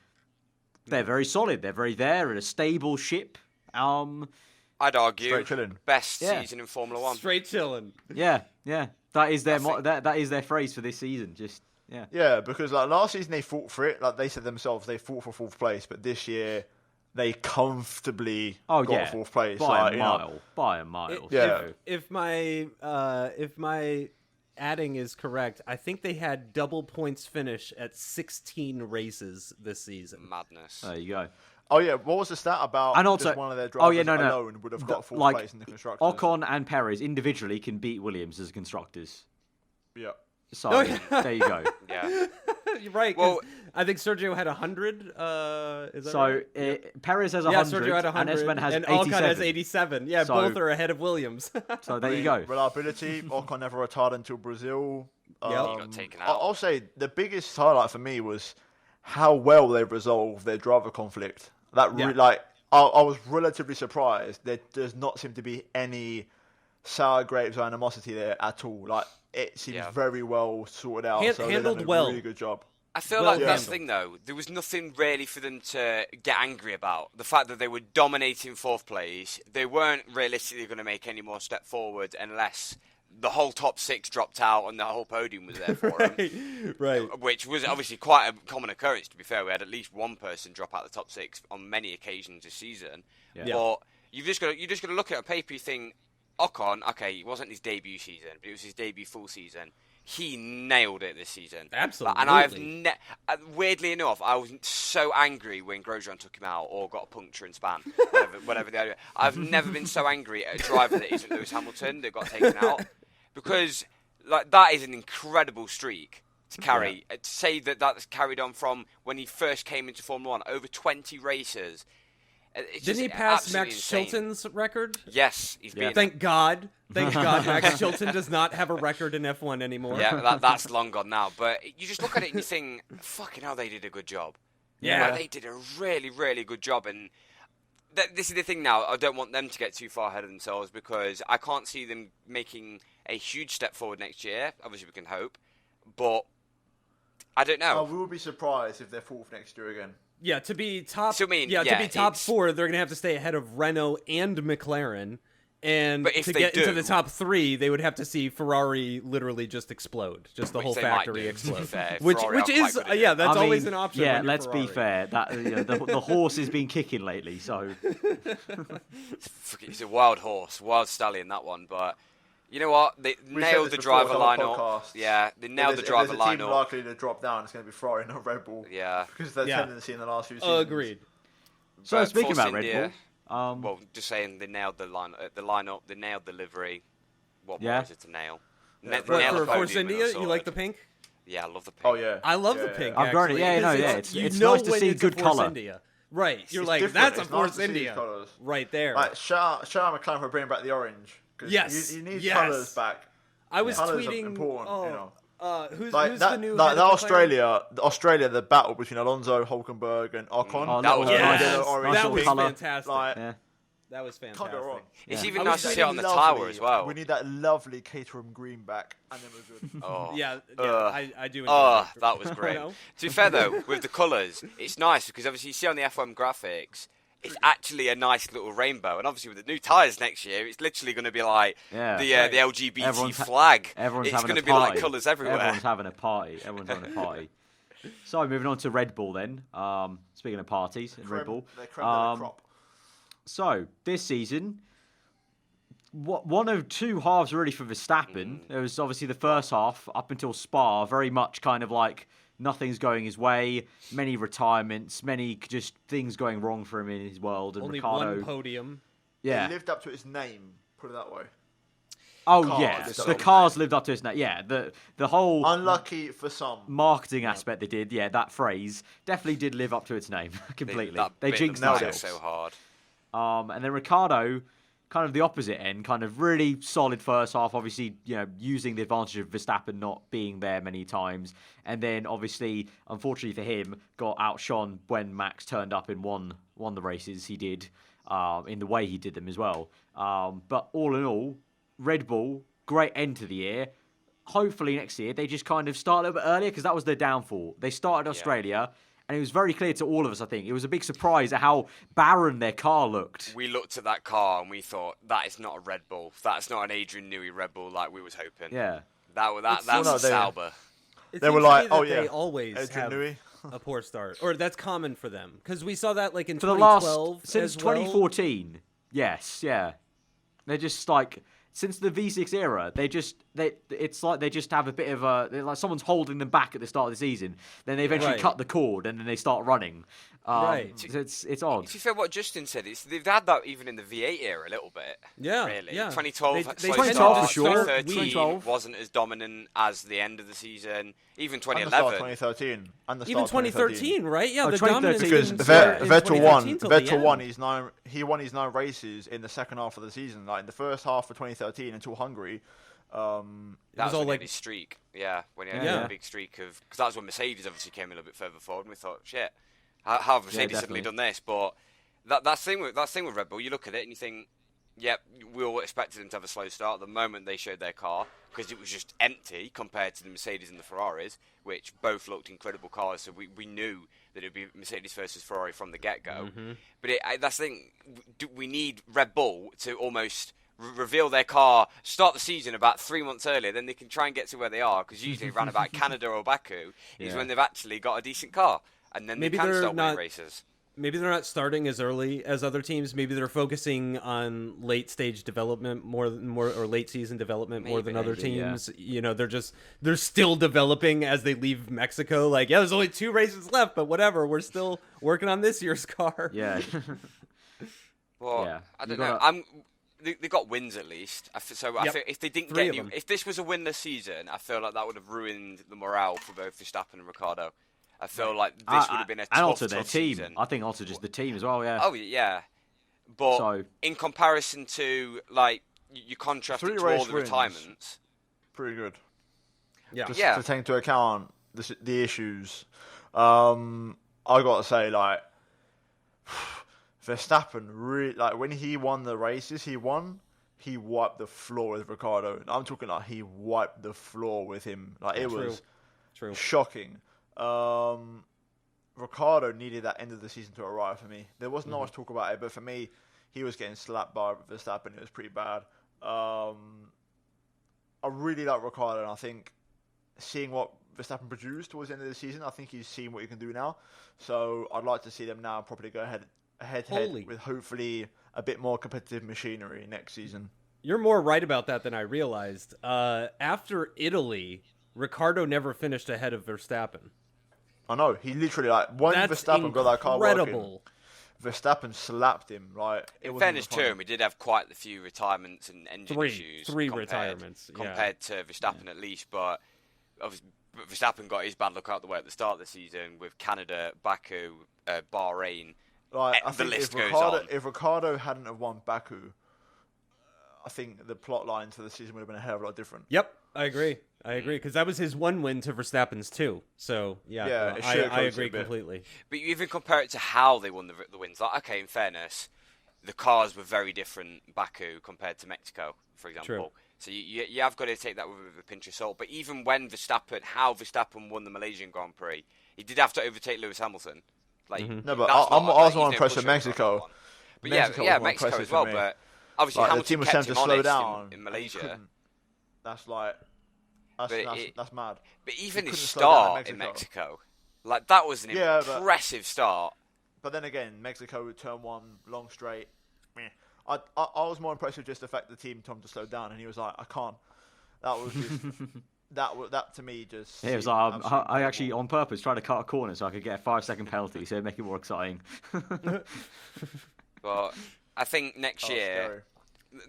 [SPEAKER 1] They're very solid. They're very there at a stable ship.
[SPEAKER 2] I'd argue best season in Formula 1.
[SPEAKER 3] Straight chilling.
[SPEAKER 1] Yeah. That is their that is their phrase for this season.
[SPEAKER 4] Yeah, because like last season they fought for it. Like they said themselves, they fought for 4th place. But this year they comfortably got 4th place
[SPEAKER 1] by a mile.
[SPEAKER 3] If my adding is correct, I think they had double points finish at 16 races this season.
[SPEAKER 2] Madness.
[SPEAKER 1] There you go.
[SPEAKER 4] Oh yeah, what was the stat about?
[SPEAKER 1] And also,
[SPEAKER 4] just one of their drivers alone would have got 4th place in the constructors.
[SPEAKER 1] Ocon and Perez individually can beat Williams as constructors.
[SPEAKER 4] Yeah.
[SPEAKER 1] So there you go.
[SPEAKER 2] Yeah.
[SPEAKER 3] You're right. Well, I think Sergio had 100. Is that right?
[SPEAKER 1] Perez has 100.
[SPEAKER 3] Sergio had 100.
[SPEAKER 1] And Esteban has
[SPEAKER 3] and
[SPEAKER 1] 87.
[SPEAKER 3] Ocon has 87. Yeah, both are ahead of Williams.
[SPEAKER 1] So there you go.
[SPEAKER 4] Reliability. Ocon never retired until Brazil.
[SPEAKER 2] He got taken out.
[SPEAKER 4] I'll say the biggest highlight for me was how well they resolved their driver conflict. I was relatively surprised. There does not seem to be any sour grapes or animosity there at all. Like it seems very well sorted out. So
[SPEAKER 3] handled
[SPEAKER 4] they did
[SPEAKER 3] well.
[SPEAKER 4] a really good job.
[SPEAKER 2] I feel
[SPEAKER 3] Well
[SPEAKER 2] like that's
[SPEAKER 3] handled.
[SPEAKER 2] the thing, though. There was nothing really for them to get angry about. The fact that they were dominating fourth place, they weren't realistically going to make any more step forward unless the whole top six dropped out and the whole podium was there for them.
[SPEAKER 3] Right.
[SPEAKER 2] Which was obviously quite a common occurrence, to be fair. We had at least one person drop out the top six on many occasions this season.
[SPEAKER 1] Yeah.
[SPEAKER 2] But you've just got to look at a paper. You think Ocon, okay, it wasn't his debut season, but it was his debut full season. He nailed it this season.
[SPEAKER 3] Absolutely.
[SPEAKER 2] And I've weirdly enough, I was so angry when Grosjean took him out or got a puncture and span, whatever the idea. I've never been so angry at a driver that isn't Lewis Hamilton that got taken out, because like that is an incredible streak to carry. To say that that's carried on from when he first came into Formula 1, over 20 races.
[SPEAKER 3] Didn't he pass Max
[SPEAKER 2] insane.
[SPEAKER 3] Chilton's record?
[SPEAKER 2] Yes, he's beaten.
[SPEAKER 3] Thank God. Thank God Max Chilton does not have a record in F1 anymore.
[SPEAKER 2] Yeah, that's long gone now. But you just look at it and you think, fucking hell, they did a good job.
[SPEAKER 3] Yeah.
[SPEAKER 2] Like, they did a really, really good job. And this is the thing now. I don't want them to get too far ahead of themselves, because I can't see them making a huge step forward next year. Obviously, we can hope. But I don't know.
[SPEAKER 4] We would be surprised if they're fourth next year again.
[SPEAKER 3] Yeah, to be top.
[SPEAKER 2] So, I mean,
[SPEAKER 3] to be top
[SPEAKER 2] it's-
[SPEAKER 3] 4, they're gonna have to stay ahead of Renault and McLaren, and
[SPEAKER 2] But if
[SPEAKER 3] to
[SPEAKER 2] they
[SPEAKER 3] get into
[SPEAKER 2] do-
[SPEAKER 3] the top 3, they would have to see Ferrari literally just explode, just the
[SPEAKER 2] Which
[SPEAKER 3] whole
[SPEAKER 2] they might
[SPEAKER 3] factory
[SPEAKER 2] do,
[SPEAKER 3] explode.
[SPEAKER 2] to be fair.
[SPEAKER 3] Which
[SPEAKER 2] Ferrari are quite
[SPEAKER 3] is
[SPEAKER 2] good at it.
[SPEAKER 3] that's
[SPEAKER 1] I
[SPEAKER 3] always
[SPEAKER 1] mean,
[SPEAKER 3] an option.
[SPEAKER 1] Yeah,
[SPEAKER 3] when you're
[SPEAKER 1] let's be
[SPEAKER 3] Ferrari.
[SPEAKER 1] fair. That the horse has been kicking lately, so
[SPEAKER 2] It's a wild horse, wild stallion, that one. But you know what? They
[SPEAKER 4] We
[SPEAKER 2] nailed
[SPEAKER 4] said
[SPEAKER 2] the
[SPEAKER 4] this before
[SPEAKER 2] driver
[SPEAKER 4] on other
[SPEAKER 2] lineup.
[SPEAKER 4] podcasts.
[SPEAKER 2] Yeah, they nailed the driver
[SPEAKER 4] If there's a team
[SPEAKER 2] lineup.
[SPEAKER 4] likely to drop down, it's going to be Ferrari, not Red Bull.
[SPEAKER 2] Yeah.
[SPEAKER 4] Because their
[SPEAKER 3] Yeah.
[SPEAKER 4] tendency in the last few seasons.
[SPEAKER 3] Agreed.
[SPEAKER 1] So
[SPEAKER 2] But
[SPEAKER 1] speaking
[SPEAKER 2] Force
[SPEAKER 1] about Red
[SPEAKER 2] India,
[SPEAKER 1] Bull,
[SPEAKER 2] well, just saying they nailed the lineup, they nailed the livery. What
[SPEAKER 1] Yeah.
[SPEAKER 2] more is it to nail?
[SPEAKER 4] Yeah,
[SPEAKER 2] Nail
[SPEAKER 3] What,
[SPEAKER 2] the
[SPEAKER 3] for Force
[SPEAKER 2] podium and
[SPEAKER 3] India,
[SPEAKER 2] all
[SPEAKER 3] you like the
[SPEAKER 2] sorted.
[SPEAKER 3] pink?
[SPEAKER 2] Yeah, I love the pink.
[SPEAKER 4] Oh, yeah.
[SPEAKER 3] I love the
[SPEAKER 4] Yeah,
[SPEAKER 3] pink.
[SPEAKER 4] yeah.
[SPEAKER 1] I've grown it.
[SPEAKER 3] actually,
[SPEAKER 1] Yeah, no,
[SPEAKER 3] because
[SPEAKER 1] yeah,
[SPEAKER 3] it's
[SPEAKER 1] it's
[SPEAKER 3] know
[SPEAKER 1] nice to
[SPEAKER 3] when
[SPEAKER 1] see
[SPEAKER 3] it's
[SPEAKER 1] good
[SPEAKER 3] a Force
[SPEAKER 1] colour.
[SPEAKER 3] India. Right, you're
[SPEAKER 4] It's
[SPEAKER 3] like,
[SPEAKER 4] different.
[SPEAKER 3] that's a
[SPEAKER 4] It's nice
[SPEAKER 3] Force
[SPEAKER 4] to see these
[SPEAKER 3] India.
[SPEAKER 4] colours.
[SPEAKER 3] Right there.
[SPEAKER 4] Like, shout out McLaren for bringing back the orange. 'Cause
[SPEAKER 3] Yes,
[SPEAKER 4] You need
[SPEAKER 3] yes.
[SPEAKER 4] colours back.
[SPEAKER 3] I was
[SPEAKER 4] Colours are
[SPEAKER 3] tweeting.
[SPEAKER 4] important,
[SPEAKER 3] oh,
[SPEAKER 4] you know.
[SPEAKER 3] Who's
[SPEAKER 4] Like
[SPEAKER 3] the
[SPEAKER 4] that,
[SPEAKER 3] new
[SPEAKER 4] like
[SPEAKER 3] head
[SPEAKER 4] that
[SPEAKER 3] of McLaren?
[SPEAKER 4] Australia, the battle between Alonso, Hulkenberg, and Ocon.
[SPEAKER 1] Oh,
[SPEAKER 2] That was
[SPEAKER 1] little-
[SPEAKER 2] nice.
[SPEAKER 3] Yes,
[SPEAKER 4] Orange
[SPEAKER 3] that was
[SPEAKER 1] colour.
[SPEAKER 3] fantastic.
[SPEAKER 4] Like,
[SPEAKER 1] Yeah.
[SPEAKER 3] That was
[SPEAKER 4] can't
[SPEAKER 3] fantastic.
[SPEAKER 4] go wrong.
[SPEAKER 2] It's
[SPEAKER 1] Yeah.
[SPEAKER 2] even
[SPEAKER 3] I
[SPEAKER 2] nice
[SPEAKER 3] was
[SPEAKER 2] to see it
[SPEAKER 3] thinking
[SPEAKER 2] on the
[SPEAKER 4] Lovely.
[SPEAKER 2] tower as well.
[SPEAKER 4] We need that lovely Caterham green back, and then we're good.
[SPEAKER 2] Oh.
[SPEAKER 3] Yeah, I do enjoy
[SPEAKER 2] Oh, that was great.
[SPEAKER 3] No?
[SPEAKER 2] To be fair though, with the colours, it's nice because obviously you see on the F1 graphics, it's actually a nice little rainbow, and obviously with the new tyres next year, it's literally going to be like
[SPEAKER 1] Yeah.
[SPEAKER 2] the LGBT
[SPEAKER 1] Everyone's
[SPEAKER 2] flag.
[SPEAKER 1] Everyone's
[SPEAKER 2] it's
[SPEAKER 1] having
[SPEAKER 2] going
[SPEAKER 1] a
[SPEAKER 2] to be
[SPEAKER 1] party.
[SPEAKER 2] like colours everywhere.
[SPEAKER 1] Everyone's having a party. Everyone's having a party. So moving on to Red Bull then. Speaking of parties and Red Bull.
[SPEAKER 4] The creme de la crop.
[SPEAKER 1] So this season, one of two halves really for Verstappen. There was obviously the first half up until Spa, very much kind of like nothing's going his way, many retirements, many just things going wrong for him in his world. And
[SPEAKER 3] Only
[SPEAKER 1] Ricardo,
[SPEAKER 3] one podium.
[SPEAKER 1] yeah.
[SPEAKER 4] It lived up to its name, put it that way.
[SPEAKER 1] Oh
[SPEAKER 4] cars
[SPEAKER 1] yeah,
[SPEAKER 4] lived
[SPEAKER 1] the
[SPEAKER 4] up to
[SPEAKER 1] cars lived up to his name. Yeah, the whole
[SPEAKER 4] Unlucky for some.
[SPEAKER 1] marketing aspect they did. Yeah, that phrase definitely did live up to its name completely. They jinxed
[SPEAKER 4] nailed
[SPEAKER 1] themselves.
[SPEAKER 4] it.
[SPEAKER 2] so hard.
[SPEAKER 1] And then Ricardo, kind of the opposite end, kind of really solid first half, obviously, using the advantage of Verstappen not being there many times. And then obviously, unfortunately for him, got outshone when Max turned up and won the races he did, in the way he did them as well. But all in all, Red Bull, great end to the year. Hopefully next year they just kind of start a little bit earlier, because that was their downfall. They started Australia. And it was very clear to all of us, I think. It was a big surprise at how barren their car looked.
[SPEAKER 2] We looked at that car and we thought, that is not a Red Bull. That's not an Adrian Newey Red Bull like we was hoping.
[SPEAKER 1] Yeah.
[SPEAKER 2] That's
[SPEAKER 4] no,
[SPEAKER 2] a
[SPEAKER 4] they-
[SPEAKER 2] Sauber.
[SPEAKER 3] It
[SPEAKER 4] They
[SPEAKER 3] seems
[SPEAKER 4] were
[SPEAKER 3] to
[SPEAKER 4] like,
[SPEAKER 3] me that
[SPEAKER 4] oh,
[SPEAKER 3] they
[SPEAKER 4] yeah,
[SPEAKER 3] always
[SPEAKER 4] Adrian
[SPEAKER 3] have
[SPEAKER 4] Newey.
[SPEAKER 3] a poor start, or that's common for them, because we saw that like in
[SPEAKER 1] For the last,
[SPEAKER 3] 2012
[SPEAKER 1] since
[SPEAKER 3] as well.
[SPEAKER 1] 2014, yes, yeah. They're just like, since the V6 era, it's like they just have a bit of like someone's holding them back at the start of the season. Then they eventually
[SPEAKER 3] Right.
[SPEAKER 1] cut the cord and then they start running.
[SPEAKER 3] Right.
[SPEAKER 1] So it's odd.
[SPEAKER 2] To be fair, what Justin said, they've had that even in the V8 era a little bit.
[SPEAKER 3] Yeah,
[SPEAKER 2] Really.
[SPEAKER 3] yeah.
[SPEAKER 2] 2012,
[SPEAKER 3] They
[SPEAKER 2] slow
[SPEAKER 3] tend
[SPEAKER 2] start.
[SPEAKER 3] to
[SPEAKER 1] 2012 for sure.
[SPEAKER 2] 2013
[SPEAKER 1] 2012.
[SPEAKER 2] wasn't as dominant as the end of the season. Even
[SPEAKER 4] And the start of
[SPEAKER 2] 2011.
[SPEAKER 4] 2013. And the start
[SPEAKER 3] Even
[SPEAKER 4] of 2013.
[SPEAKER 3] 2013, right? Yeah,
[SPEAKER 1] Oh,
[SPEAKER 3] the
[SPEAKER 1] 2013.
[SPEAKER 3] dominance
[SPEAKER 4] Because
[SPEAKER 3] didn't start in
[SPEAKER 4] Vettel won.
[SPEAKER 3] 2013 till the
[SPEAKER 4] Vettel won.
[SPEAKER 3] end.
[SPEAKER 4] He won his 9 races in the second half of the season. Like in the first half of 2013 until Hungary.
[SPEAKER 2] That
[SPEAKER 3] was
[SPEAKER 2] was
[SPEAKER 3] all
[SPEAKER 2] when he
[SPEAKER 3] like-
[SPEAKER 2] had his streak. Yeah, when he had
[SPEAKER 3] Yeah.
[SPEAKER 2] a big streak of... Because that was when Mercedes obviously came a little bit further forward and we thought, shit, how have Mercedes suddenly
[SPEAKER 1] definitely.
[SPEAKER 2] done this? But that's thing with Red Bull, you look at it and you think, Yep, we all expected them to have a slow start the moment they showed their car, because it was just empty compared to the Mercedes and the Ferraris, which both looked incredible cars. So we knew that it would be Mercedes versus Ferrari from the get-go. But that's the thing. We need Red Bull to almost reveal their car, start the season about 3 months earlier, then they can try and get to where they are, because usually around about Canada or Baku is when they've actually got a decent car, and then they can start winning races.
[SPEAKER 3] Maybe they're not starting as early as other teams. Maybe they're focusing on late stage development more or late season development more than other teams. Yeah. You know, they're still developing as they leave Mexico. Like, yeah, there's only 2 races left, but whatever. We're still working on this year's car.
[SPEAKER 1] Yeah.
[SPEAKER 2] Well, I don't know. They got wins at least. I feel if they didn't get if this was a winless season, I feel like that would have ruined the morale for both Verstappen and Ricciardo. I feel like this would have been a tough,
[SPEAKER 1] and also their team.
[SPEAKER 2] Season.
[SPEAKER 1] I think also just the team as well. Yeah.
[SPEAKER 2] Oh yeah, but in comparison to like you contrast it to all the retirements,
[SPEAKER 4] pretty good.
[SPEAKER 3] Yeah.
[SPEAKER 4] Just to take into account the issues, I gotta say like Verstappen really like when he won the races he wiped the floor with Ricciardo. I'm talking like he wiped the floor with him. Like it was shocking. Ricciardo needed that end of the season to arrive for me. There wasn't much talk about it, but for me, he was getting slapped by Verstappen. It was pretty bad. I really like Ricciardo, and I think seeing what Verstappen produced towards the end of the season, I think he's seen what he can do now. So I'd like to see them now probably go head with hopefully a bit more competitive machinery next season.
[SPEAKER 3] You're more right about that than I realized. After Italy, Ricciardo never finished ahead of Verstappen.
[SPEAKER 4] I know. He literally, when Verstappen got that car working, Verstappen slapped him.
[SPEAKER 2] In fairness to him, he did have quite a few retirements and engine issues.
[SPEAKER 3] Three retirements.
[SPEAKER 2] Compared to Verstappen at least, but obviously Verstappen got his bad luck out the way at the start of the season with Canada, Baku, Bahrain.
[SPEAKER 4] I think if Ricciardo hadn't have won Baku, I think the plot lines for the season would have been a hell of a lot different.
[SPEAKER 3] Yep, I agree, because that was his 1 win to Verstappen's 2. So I agree completely.
[SPEAKER 2] But you even compare it to how they won the wins. Like, okay, in fairness, the cars were very different Baku compared to Mexico, for example.
[SPEAKER 3] True.
[SPEAKER 2] So you have got to take that with a pinch of salt. But even when Verstappen won the Malaysian Grand Prix, he did have to overtake Lewis Hamilton.
[SPEAKER 4] No, but I was more impressed with Mexico.
[SPEAKER 2] But Mexico as well. But obviously, Hamilton
[SPEAKER 4] the team was
[SPEAKER 2] kept
[SPEAKER 4] to
[SPEAKER 2] him
[SPEAKER 4] slow
[SPEAKER 2] honest
[SPEAKER 4] down
[SPEAKER 2] in Malaysia.
[SPEAKER 4] That's mad.
[SPEAKER 2] But even his start in Mexico, that was an impressive start.
[SPEAKER 4] But then again, Mexico would turn 1 long straight. I was more impressed with just the fact the team told him to slow down, and he was like, I can't. That was just that to me just.
[SPEAKER 1] It was like I actually on purpose tried to cut a corner so I could get a 5-second penalty, so it'd make it more exciting.
[SPEAKER 2] But I think next year.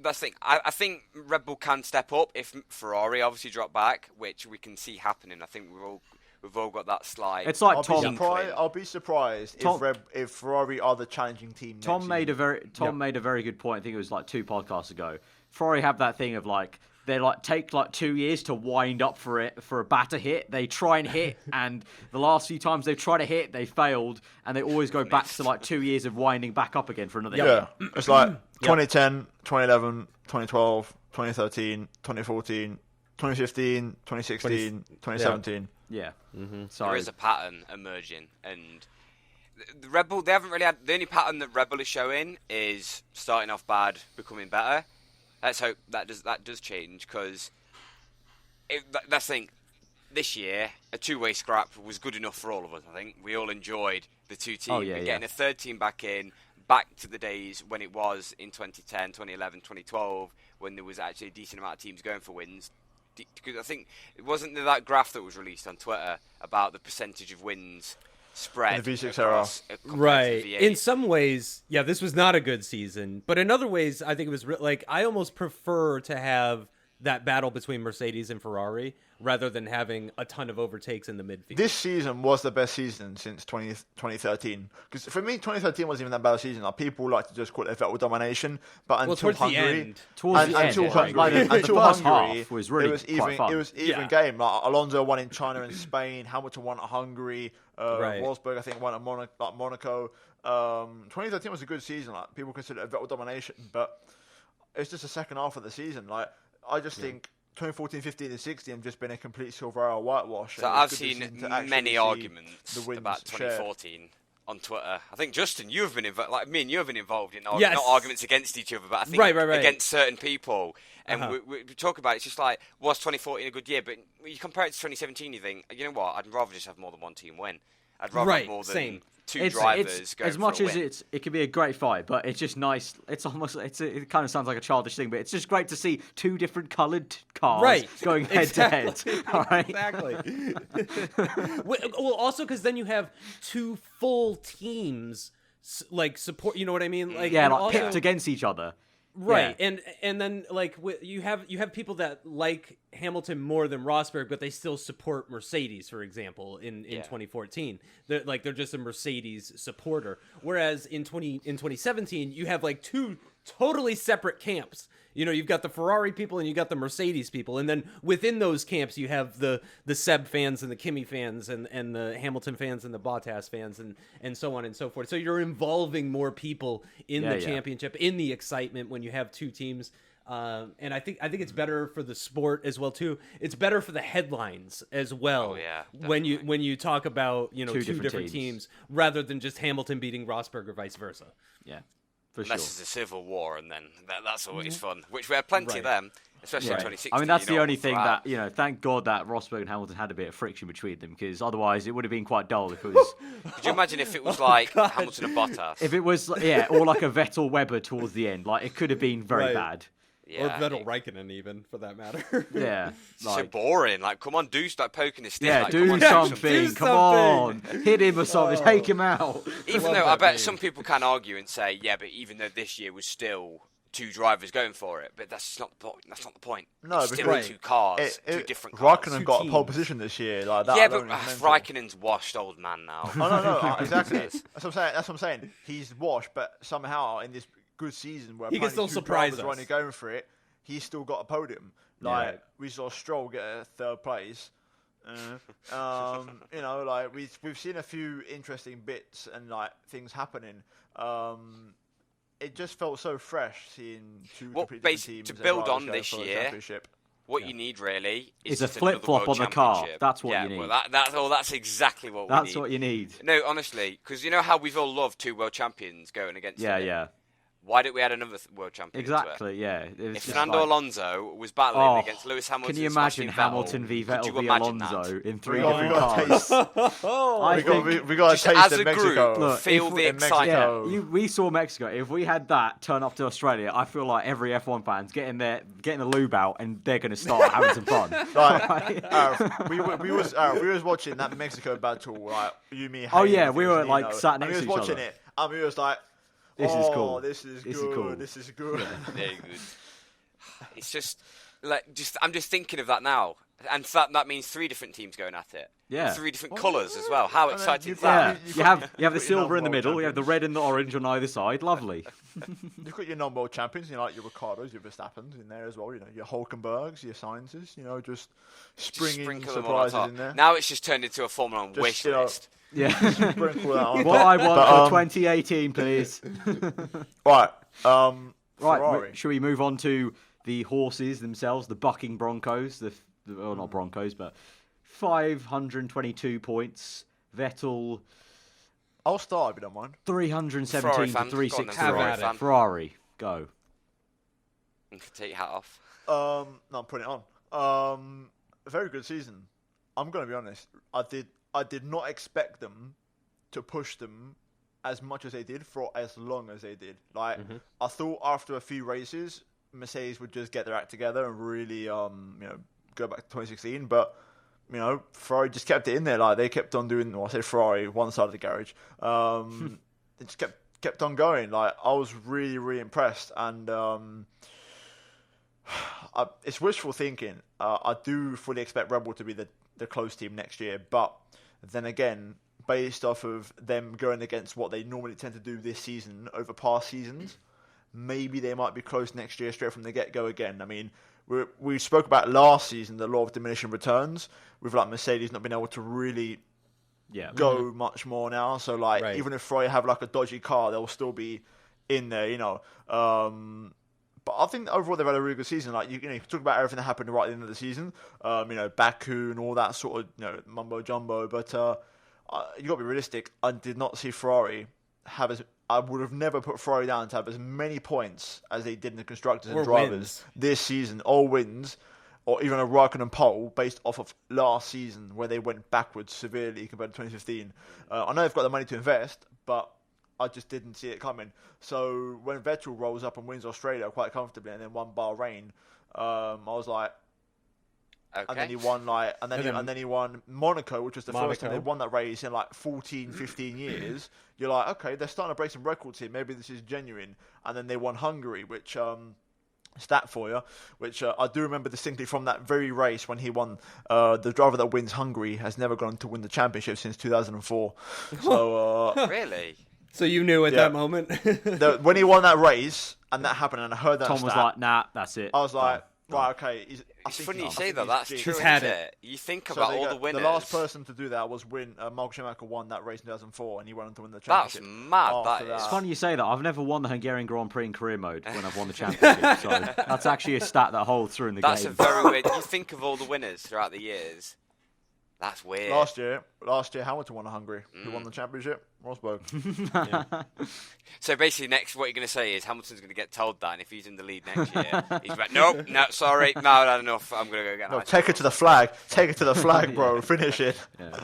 [SPEAKER 2] That's the thing. I think Red Bull can step up if Ferrari obviously drop back, which we can see happening. I think we've all got that slide.
[SPEAKER 1] It's like
[SPEAKER 4] I'll be surprised if Ferrari are the challenging team.
[SPEAKER 1] Tom made a very good point. I think it was 2 podcasts ago. Ferrari have that thing of they take 2 years to wind up for a batter hit. They try and hit, and the last few times they've tried to hit, they failed, and they always go back to 2 years of winding back up again for another year.
[SPEAKER 4] Yeah, it's 2010, 2011, 2012, 2013, 2014, 2015, 2016, 2017.
[SPEAKER 1] Yeah.
[SPEAKER 2] So there is a pattern emerging, and the Red Bull, they haven't really had. The only pattern that Red Bull is showing is starting off bad, becoming better. Let's hope that does change, because that's the thing. This year, a 2-way scrap was good enough for all of us. I think we all enjoyed the 2 teams. Getting a third team back to the days when it was in 2010, 2011, 2012, when there was actually a decent amount of teams going for wins. Because I think it wasn't that graph that was released on Twitter about the percentage of wins spread
[SPEAKER 4] the V6 era.
[SPEAKER 3] Right. In some ways, this was not a good season, but in other ways, I think it was I almost prefer to have that battle between Mercedes and Ferrari rather than having a ton of overtakes in the midfield.
[SPEAKER 4] This season was the best season since 2013. Because for me, 2013 wasn't even that bad a season. People like to just call it Vettel domination, but until Hungary, until Hungary,
[SPEAKER 1] was really
[SPEAKER 4] it was even game. Alonso won in China and Spain. Hamilton won at Hungary. Rosberg, I think, won at Monaco. 2013 was a good season. People consider it Vettel domination, but it's just the second half of the season. Like, I just think 2014, 15, and 16 have just been a complete silver hour whitewash.
[SPEAKER 2] So I've seen many arguments about 2014 on Twitter. I think, Justin, you have been involved, like me and you have been involved in not arguments against each other, but I think against certain people. And we talk about it, it's just like, was 2014 a good year? But you compare it to 2017, you think, you know what, I'd rather just have more than one team win. I'd rather have more than two drivers go
[SPEAKER 1] as
[SPEAKER 2] for
[SPEAKER 1] much
[SPEAKER 2] a
[SPEAKER 1] as
[SPEAKER 2] win.
[SPEAKER 1] it can be a great fight, but it's just nice. It's almost it kind of sounds like a childish thing, but it's just great to see two different coloured cars going head to head. All right?
[SPEAKER 3] Exactly. Well, also because then you have two full teams like support. You know what I mean? Like
[SPEAKER 1] picked against each other.
[SPEAKER 3] Right, and then like you have people that like Hamilton more than Rosberg, but they still support Mercedes, for example, in 2014. They're just a Mercedes supporter. Whereas in 2017, you have like two totally separate camps. You know, you've got the Ferrari people and you got the Mercedes people, and then within those camps, you have the Seb fans and the Kimi fans and the Hamilton fans and the Bottas fans and so on and so forth. So you're involving more people in the championship, in the excitement when you have two teams. And I think it's better for the sport as well too. It's better for the headlines as well.
[SPEAKER 2] Oh, yeah,
[SPEAKER 3] when you talk about two different teams rather than just Hamilton beating Rosberg or vice versa.
[SPEAKER 1] Yeah.
[SPEAKER 2] Unless it's a civil war, and then that's always fun. Which we had plenty of them, especially in 2016.
[SPEAKER 1] I mean, that's the only thing that thank God that Rosberg and Hamilton had a bit of friction between them, because otherwise it would have been quite dull. If it was,
[SPEAKER 2] could you imagine if it was like Hamilton and Bottas?
[SPEAKER 1] If it was, or like a Vettel Webber towards the end, like it could have been very bad.
[SPEAKER 3] Yeah, or Vettel Raikkonen, even, for that matter.
[SPEAKER 1] Yeah.
[SPEAKER 2] So boring. Like, come on, start poking his stick.
[SPEAKER 1] Yeah,
[SPEAKER 2] like,
[SPEAKER 1] do something. Come on. Hit him or something. Take him out.
[SPEAKER 2] Even though I bet some people can argue and say, yeah, but even though this year was still two drivers going for it, but that's not the point. That's not the point.
[SPEAKER 4] No,
[SPEAKER 2] it's still two cars, two different cars.
[SPEAKER 4] Raikkonen got a pole position this year. Like that.
[SPEAKER 2] Yeah, but Raikkonen's washed old man now.
[SPEAKER 4] No, exactly. That's what I'm saying. He's washed, but somehow in this good season where
[SPEAKER 3] he can still surprise us.
[SPEAKER 4] Running going for it, he's still got a podium. Like we saw Stroll get a third place. Like we've seen a few interesting bits and like things happening. It just felt so fresh seeing two completely different teams.
[SPEAKER 2] To build on this year, what you need really is
[SPEAKER 1] a flip flop on the car. That's what you need.
[SPEAKER 2] Well, that's exactly what we need.
[SPEAKER 1] That's what you need.
[SPEAKER 2] No, honestly, because you know how we've all loved two world champions going against each other?
[SPEAKER 1] Yeah.
[SPEAKER 2] Why don't we add another world champion?
[SPEAKER 1] Exactly, yeah.
[SPEAKER 2] If Fernando Alonso was battling against Lewis Hamilton,
[SPEAKER 1] can you imagine Hamilton v Vettel v Alonso in three different
[SPEAKER 4] cars? We got a taste of Mexico.
[SPEAKER 2] Look, feel the excitement.
[SPEAKER 1] We saw Mexico. If we had that turn up to Australia, I feel like every F1 fan's getting the lube out and they're going to start having some fun.
[SPEAKER 4] We was watching that Mexico battle. Like you, me.
[SPEAKER 1] We were like sat next to each other.
[SPEAKER 4] We was watching it, and we was like.
[SPEAKER 1] This is cool.
[SPEAKER 4] This is good. This is good.
[SPEAKER 2] Very good. It's just I'm just thinking of that now, and that means three different teams going at it.
[SPEAKER 1] Yeah.
[SPEAKER 2] Three different colours as well. How exciting is that?
[SPEAKER 1] Yeah. You have the silver in the middle. You have the red and the orange on either side. Lovely.
[SPEAKER 4] You've got your non-world champions. Like your Ricardos, your Verstappens in there as well. Your Hulkenbergs, your Sainzes. just springing surprises in there.
[SPEAKER 2] Now it's just turned into a Formula 1 wish list.
[SPEAKER 1] Yeah.
[SPEAKER 4] What
[SPEAKER 1] I want for 2018, please.
[SPEAKER 4] Right.
[SPEAKER 1] Right. Should we move on to the horses themselves, the bucking Broncos? Not Broncos, but 522 points. Vettel.
[SPEAKER 4] I'll start if you don't mind.
[SPEAKER 1] 317 to 363. Ferrari, go.
[SPEAKER 2] You can take your hat off.
[SPEAKER 4] No, I'm putting it on. A very good season. I'm going to be honest. I did not expect them to push them as much as they did for as long as they did. Like I thought after a few races, Mercedes would just get their act together and really, go back to 2016. But Ferrari just kept it in there. Like they kept on doing. Well, I say Ferrari, one side of the garage. They just kept on going. Like I was really, really impressed. And it's wishful thinking. I do fully expect Red Bull to be the close team next year, but then again, based off of them going against what they normally tend to do this season over past seasons, maybe they might be close next year straight from the get-go again. I mean, we spoke about last season, the law of diminishing returns, with like Mercedes not being able to really go much more now. So like, even if Ferrari have like a dodgy car, they'll still be in there, But But I think overall they've had a really good season. Like you talk about everything that happened right at the end of the season, Baku and all that sort of mumbo jumbo. But you got to be realistic. I did not see Ferrari have I would have never put Ferrari down to have as many points as they did in the constructors and drivers this season, or wins, or even a Raikkonen pole based off of last season where they went backwards severely compared to 2015. I know they've got the money to invest, but I just didn't see it coming. So when Vettel rolls up and wins Australia quite comfortably and then won Bahrain, I was like,
[SPEAKER 2] okay.
[SPEAKER 4] And then he won and then he won Monaco, which was the first time they won that race in 14, 15 years. You're like, okay, they're starting to break some records here. Maybe this is genuine. And then they won Hungary, which stat for you, which I do remember distinctly from that very race when he won. The driver that wins Hungary has never gone to win the championship since 2004. So
[SPEAKER 2] really.
[SPEAKER 3] So you knew at that moment?
[SPEAKER 4] When he won that race and that happened and I heard that
[SPEAKER 1] Tom was like, nah, that's it.
[SPEAKER 4] I was like, right, okay.
[SPEAKER 2] It's funny you say that. That's true, isn't it? You think
[SPEAKER 4] So
[SPEAKER 2] about all the winners.
[SPEAKER 4] The last person to do that was Michael Schumacher won that race in 2004 and he went on to win the championship.
[SPEAKER 2] That's mad, that is.
[SPEAKER 1] It's funny you say that. I've never won the Hungarian Grand Prix in career mode when I've won the championship. So that's actually a stat that holds through in the game.
[SPEAKER 2] That's a very weird. You think of all the winners throughout the years. That's weird.
[SPEAKER 4] Last year, Hamilton won Hungary. Who won the championship? Rosberg.
[SPEAKER 2] So basically, next, what you're going to say is Hamilton's going to get told that, and if he's in the lead next year, he's like, nope, no, sorry, no, not enough. I'm going to go get.
[SPEAKER 4] No, take it to the flag. Take it to the flag, bro. Finish it.
[SPEAKER 2] Yeah.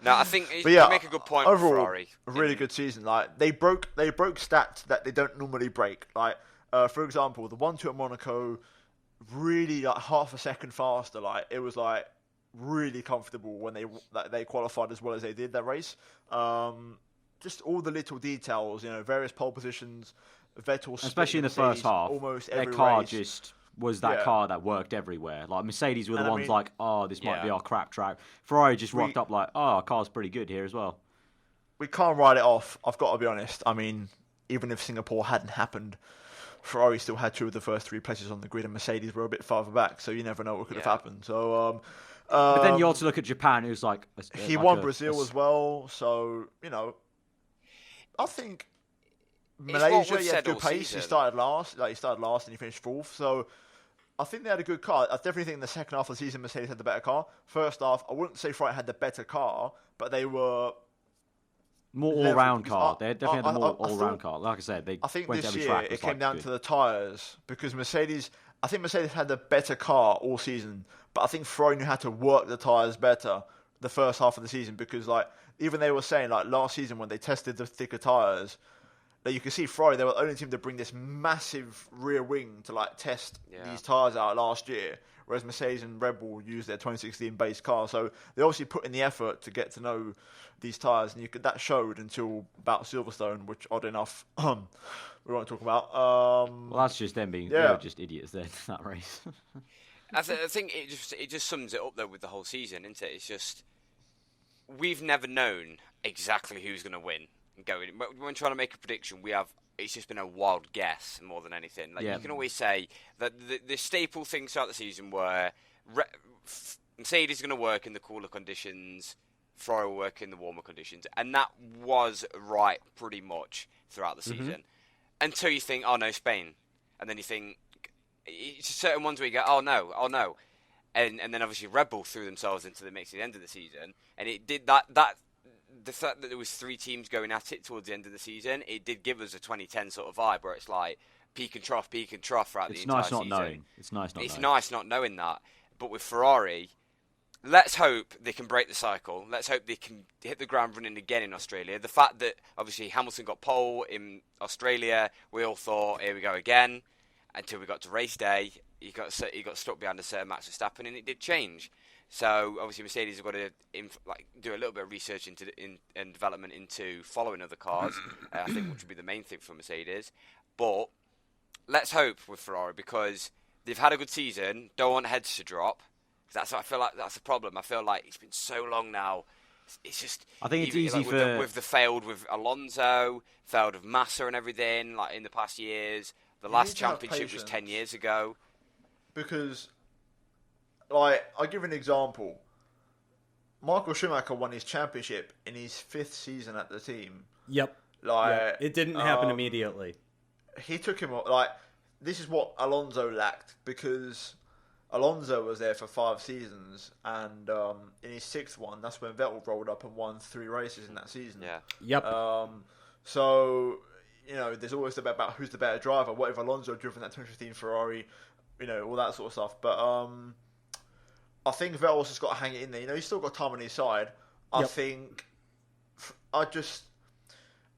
[SPEAKER 2] No, I think you make a good point.
[SPEAKER 4] Overall,
[SPEAKER 2] Ferrari.
[SPEAKER 4] A really good season. Like they broke stats that they don't normally break. Like for example, the 1-2 at Monaco, really half a second faster. Like it was really comfortable when they qualified as well as they did that race. Just all the little details, various pole positions, Vettel,
[SPEAKER 1] especially in the first half,
[SPEAKER 4] almost
[SPEAKER 1] their
[SPEAKER 4] every
[SPEAKER 1] car
[SPEAKER 4] race.
[SPEAKER 1] just was that car that worked everywhere. Like Mercedes were the ones this might be our crap track. Ferrari just rocked up our car's pretty good here as well.
[SPEAKER 4] We can't write it off. I've got to be honest. I mean, even if Singapore hadn't happened, Ferrari still had 2 of the first 3 places on the grid, and Mercedes were a bit farther back, so you never know what could have happened. So.
[SPEAKER 1] But then you also look at Japan, who's
[SPEAKER 4] he won Brazil as well, so I think Malaysia he had good pace.
[SPEAKER 2] Season.
[SPEAKER 4] He started last, and he finished 4th. So I think they had a good car. I definitely think in the second half of the season Mercedes had the better car. First half, I wouldn't say Ferrari had the better car, but they were
[SPEAKER 1] more all-round car. They definitely had the more all-round car. Like I said,
[SPEAKER 4] I think
[SPEAKER 1] went
[SPEAKER 4] this
[SPEAKER 1] to every
[SPEAKER 4] year
[SPEAKER 1] track.
[SPEAKER 4] it came down to the tyres because Mercedes had the better car all season, but I think Ferrari knew how to work the tyres better the first half of the season because even they were saying last season when they tested the thicker tyres, that you can see Ferrari, they were the only team to bring this massive rear wing to test these tyres out last year, whereas Mercedes and Red Bull used their 2016 base car. So they obviously put in the effort to get to know these tyres, and that showed until about Silverstone, which odd enough we won't talk about.
[SPEAKER 1] Well, that's just them being they were just idiots there in that race.
[SPEAKER 2] I think it just sums it up though with the whole season, isn't it? It's just we've never known exactly who's going to win. When trying to make a prediction, it's just been a wild guess more than anything. You can always say that the staple things throughout the season were Mercedes is going to work in the cooler conditions, Ferrari will work in the warmer conditions, and that was right pretty much throughout the season. Until you think, oh no, Spain, and then you think it's certain ones where you go, oh no, and then obviously Red Bull threw themselves into the mix at the end of the season, and it did that. The fact that there was 3 teams going at it towards the end of the season, it did give us a 2010 sort of vibe where it's peak and trough throughout the entire season.
[SPEAKER 1] It's nice
[SPEAKER 2] not knowing that. But with Ferrari, let's hope they can break the cycle. Let's hope they can hit the ground running again in Australia. The fact that obviously Hamilton got pole in Australia, we all thought, here we go again, until we got to race day. He got stuck behind a certain Max Verstappen, and it did change. So obviously Mercedes have got to do a little bit of research and development into following other cars. I think which would be the main thing for Mercedes. But let's hope with Ferrari because they've had a good season. Don't want heads to drop. That's what I feel like. That's the problem. I feel like it's been so long now. It's just.
[SPEAKER 1] I think it's easy for
[SPEAKER 2] with the failed with Alonso, failed with Massa and everything in the past years. The last championship was 10 years ago.
[SPEAKER 4] Because. I'll give an example. Michael Schumacher won his championship in his 5th season at the team.
[SPEAKER 3] Yep. It didn't happen immediately.
[SPEAKER 4] He took him this is what Alonso lacked, because Alonso was there for 5 seasons, and in his 6th one, that's when Vettel rolled up and won 3 races in that season.
[SPEAKER 2] Yeah.
[SPEAKER 3] Yep.
[SPEAKER 4] So, there's always debate about who's the better driver. What if Alonso had driven that 2015 Ferrari? All that sort of stuff. But I think Vettel's just got to hang it in there. He's still got time on his side. I think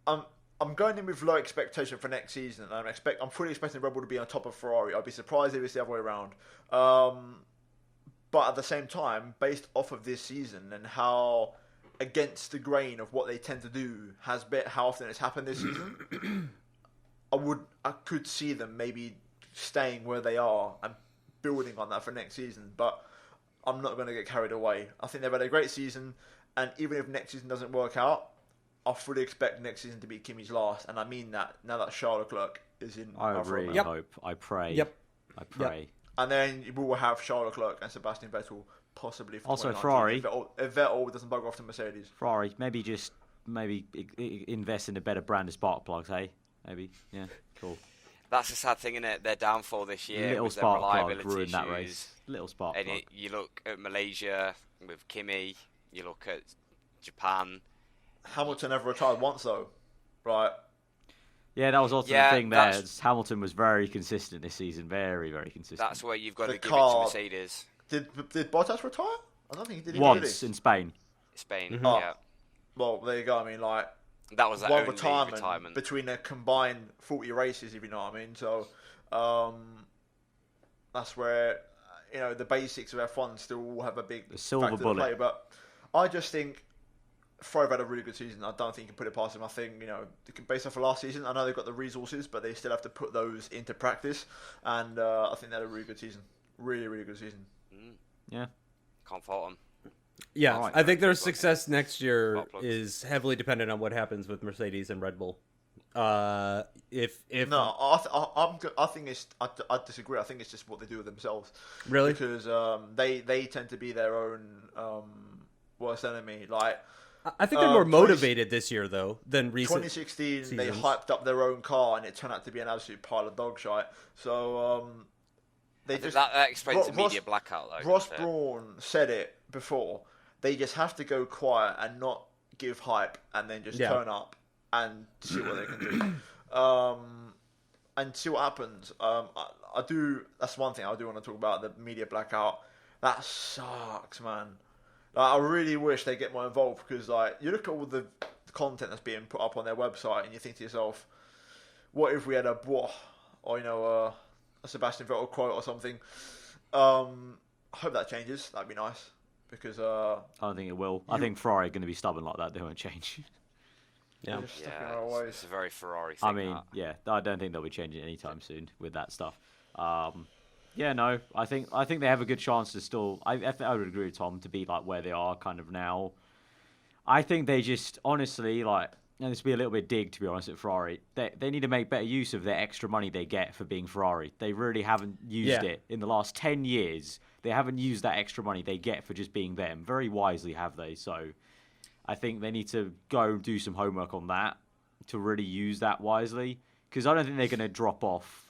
[SPEAKER 4] I'm going in with low expectation for next season. I'm fully expecting Red Bull to be on top of Ferrari. I'd be surprised if it's the other way around. But at the same time, based off of this season and how against the grain of what they tend to do how often it's happened this season, I could see them maybe staying where they are and building on that for next season. But I'm not going to get carried away. I think they've had a great season, and even if next season doesn't work out, I fully expect next season to be Kimi's last, and I mean that now that Charles Leclerc is in.
[SPEAKER 1] I really hope. I pray.
[SPEAKER 3] Yep.
[SPEAKER 1] I pray.
[SPEAKER 4] Yep. And then we will have Charles Leclerc and Sebastian Vettel possibly for
[SPEAKER 1] also
[SPEAKER 4] 2019
[SPEAKER 1] Ferrari.
[SPEAKER 4] If Vettel doesn't bug off to Mercedes.
[SPEAKER 1] Ferrari, maybe invest in a better brand of spark plugs, hey? Maybe, yeah, cool.
[SPEAKER 2] That's the sad thing, isn't it? Their downfall this year
[SPEAKER 1] Little
[SPEAKER 2] was their
[SPEAKER 1] spark plug
[SPEAKER 2] reliability
[SPEAKER 1] ruined
[SPEAKER 2] issues.
[SPEAKER 1] that race. Little spark
[SPEAKER 2] And
[SPEAKER 1] plug.
[SPEAKER 2] you look at Malaysia with Kimi. You look at Japan.
[SPEAKER 4] Hamilton never retired once though, right?
[SPEAKER 1] Yeah, that was also the thing there. Hamilton was very consistent this season. Very, very consistent.
[SPEAKER 2] That's where you've got to give it
[SPEAKER 4] car-
[SPEAKER 2] to Mercedes.
[SPEAKER 4] Did Bottas retire? I don't think he did.
[SPEAKER 1] Once in Spain.
[SPEAKER 2] Spain,
[SPEAKER 3] Mm-hmm.
[SPEAKER 2] yeah.
[SPEAKER 4] Well, there you go. I mean, like,
[SPEAKER 2] That was that
[SPEAKER 4] one
[SPEAKER 2] only retirement.
[SPEAKER 4] between a combined 40 races, if you know what I mean. So that's where the basics of F1 still have a big
[SPEAKER 1] silver
[SPEAKER 4] factor
[SPEAKER 1] bullet.
[SPEAKER 4] to play. But I just think Ferrari had a really good season. I don't think you can put it past them. I think based off of last season, I know they've got the resources, but they still have to put those into practice. And I think they had a really good season. Really, really good season.
[SPEAKER 1] Yeah.
[SPEAKER 2] Can't fault them.
[SPEAKER 3] Yeah,
[SPEAKER 1] Right.
[SPEAKER 3] I think their success next year
[SPEAKER 2] Spot plugs.
[SPEAKER 3] is heavily dependent on what happens with Mercedes and Red Bull. If
[SPEAKER 4] No, I think it's. I disagree. I think it's just what they do with themselves.
[SPEAKER 3] Really?
[SPEAKER 4] Because they tend to be their own worst enemy. Like
[SPEAKER 3] I think they're more motivated this year though than recent.
[SPEAKER 4] 2016, they
[SPEAKER 3] seasons.
[SPEAKER 4] hyped up their own car and it turned out to be an absolute pile of dog shit. So they just
[SPEAKER 2] That explains the
[SPEAKER 4] Ross-
[SPEAKER 2] media blackout, though.
[SPEAKER 4] Ross
[SPEAKER 2] doesn't it?
[SPEAKER 4] Brawn said it before. They just have to go quiet and not give hype, and then just turn up and see what they can do. And see what happens. I do. That's one thing I do want to talk about, the media blackout. That sucks, man. Like, I really wish they get more involved, because you look at all the content that's being put up on their website and you think to yourself, what if we had a Sebastian Vettel quote or something? I hope that changes. That'd be nice, because
[SPEAKER 1] I don't think it will. I think Ferrari are going to be stubborn like that. They won't change.
[SPEAKER 3] Yeah.
[SPEAKER 4] they're just stuck in
[SPEAKER 2] Yeah,
[SPEAKER 4] our ways.
[SPEAKER 2] it's a very Ferrari thing.
[SPEAKER 1] I mean,
[SPEAKER 2] that.
[SPEAKER 1] yeah, I don't think they'll be changing anytime soon with that stuff. Yeah, no, I think they have a good chance to still. I would agree with Tom to be like where they are kind of now. I think they just honestly and this will be a little bit dig, to be honest, at Ferrari. They need to make better use of their extra money they get for being Ferrari. They really haven't used it in the last 10 years. They haven't used that extra money they get for just being them. Very wisely have they. So I think they need to go do some homework on that to really use that wisely. Because I don't think they're going to drop off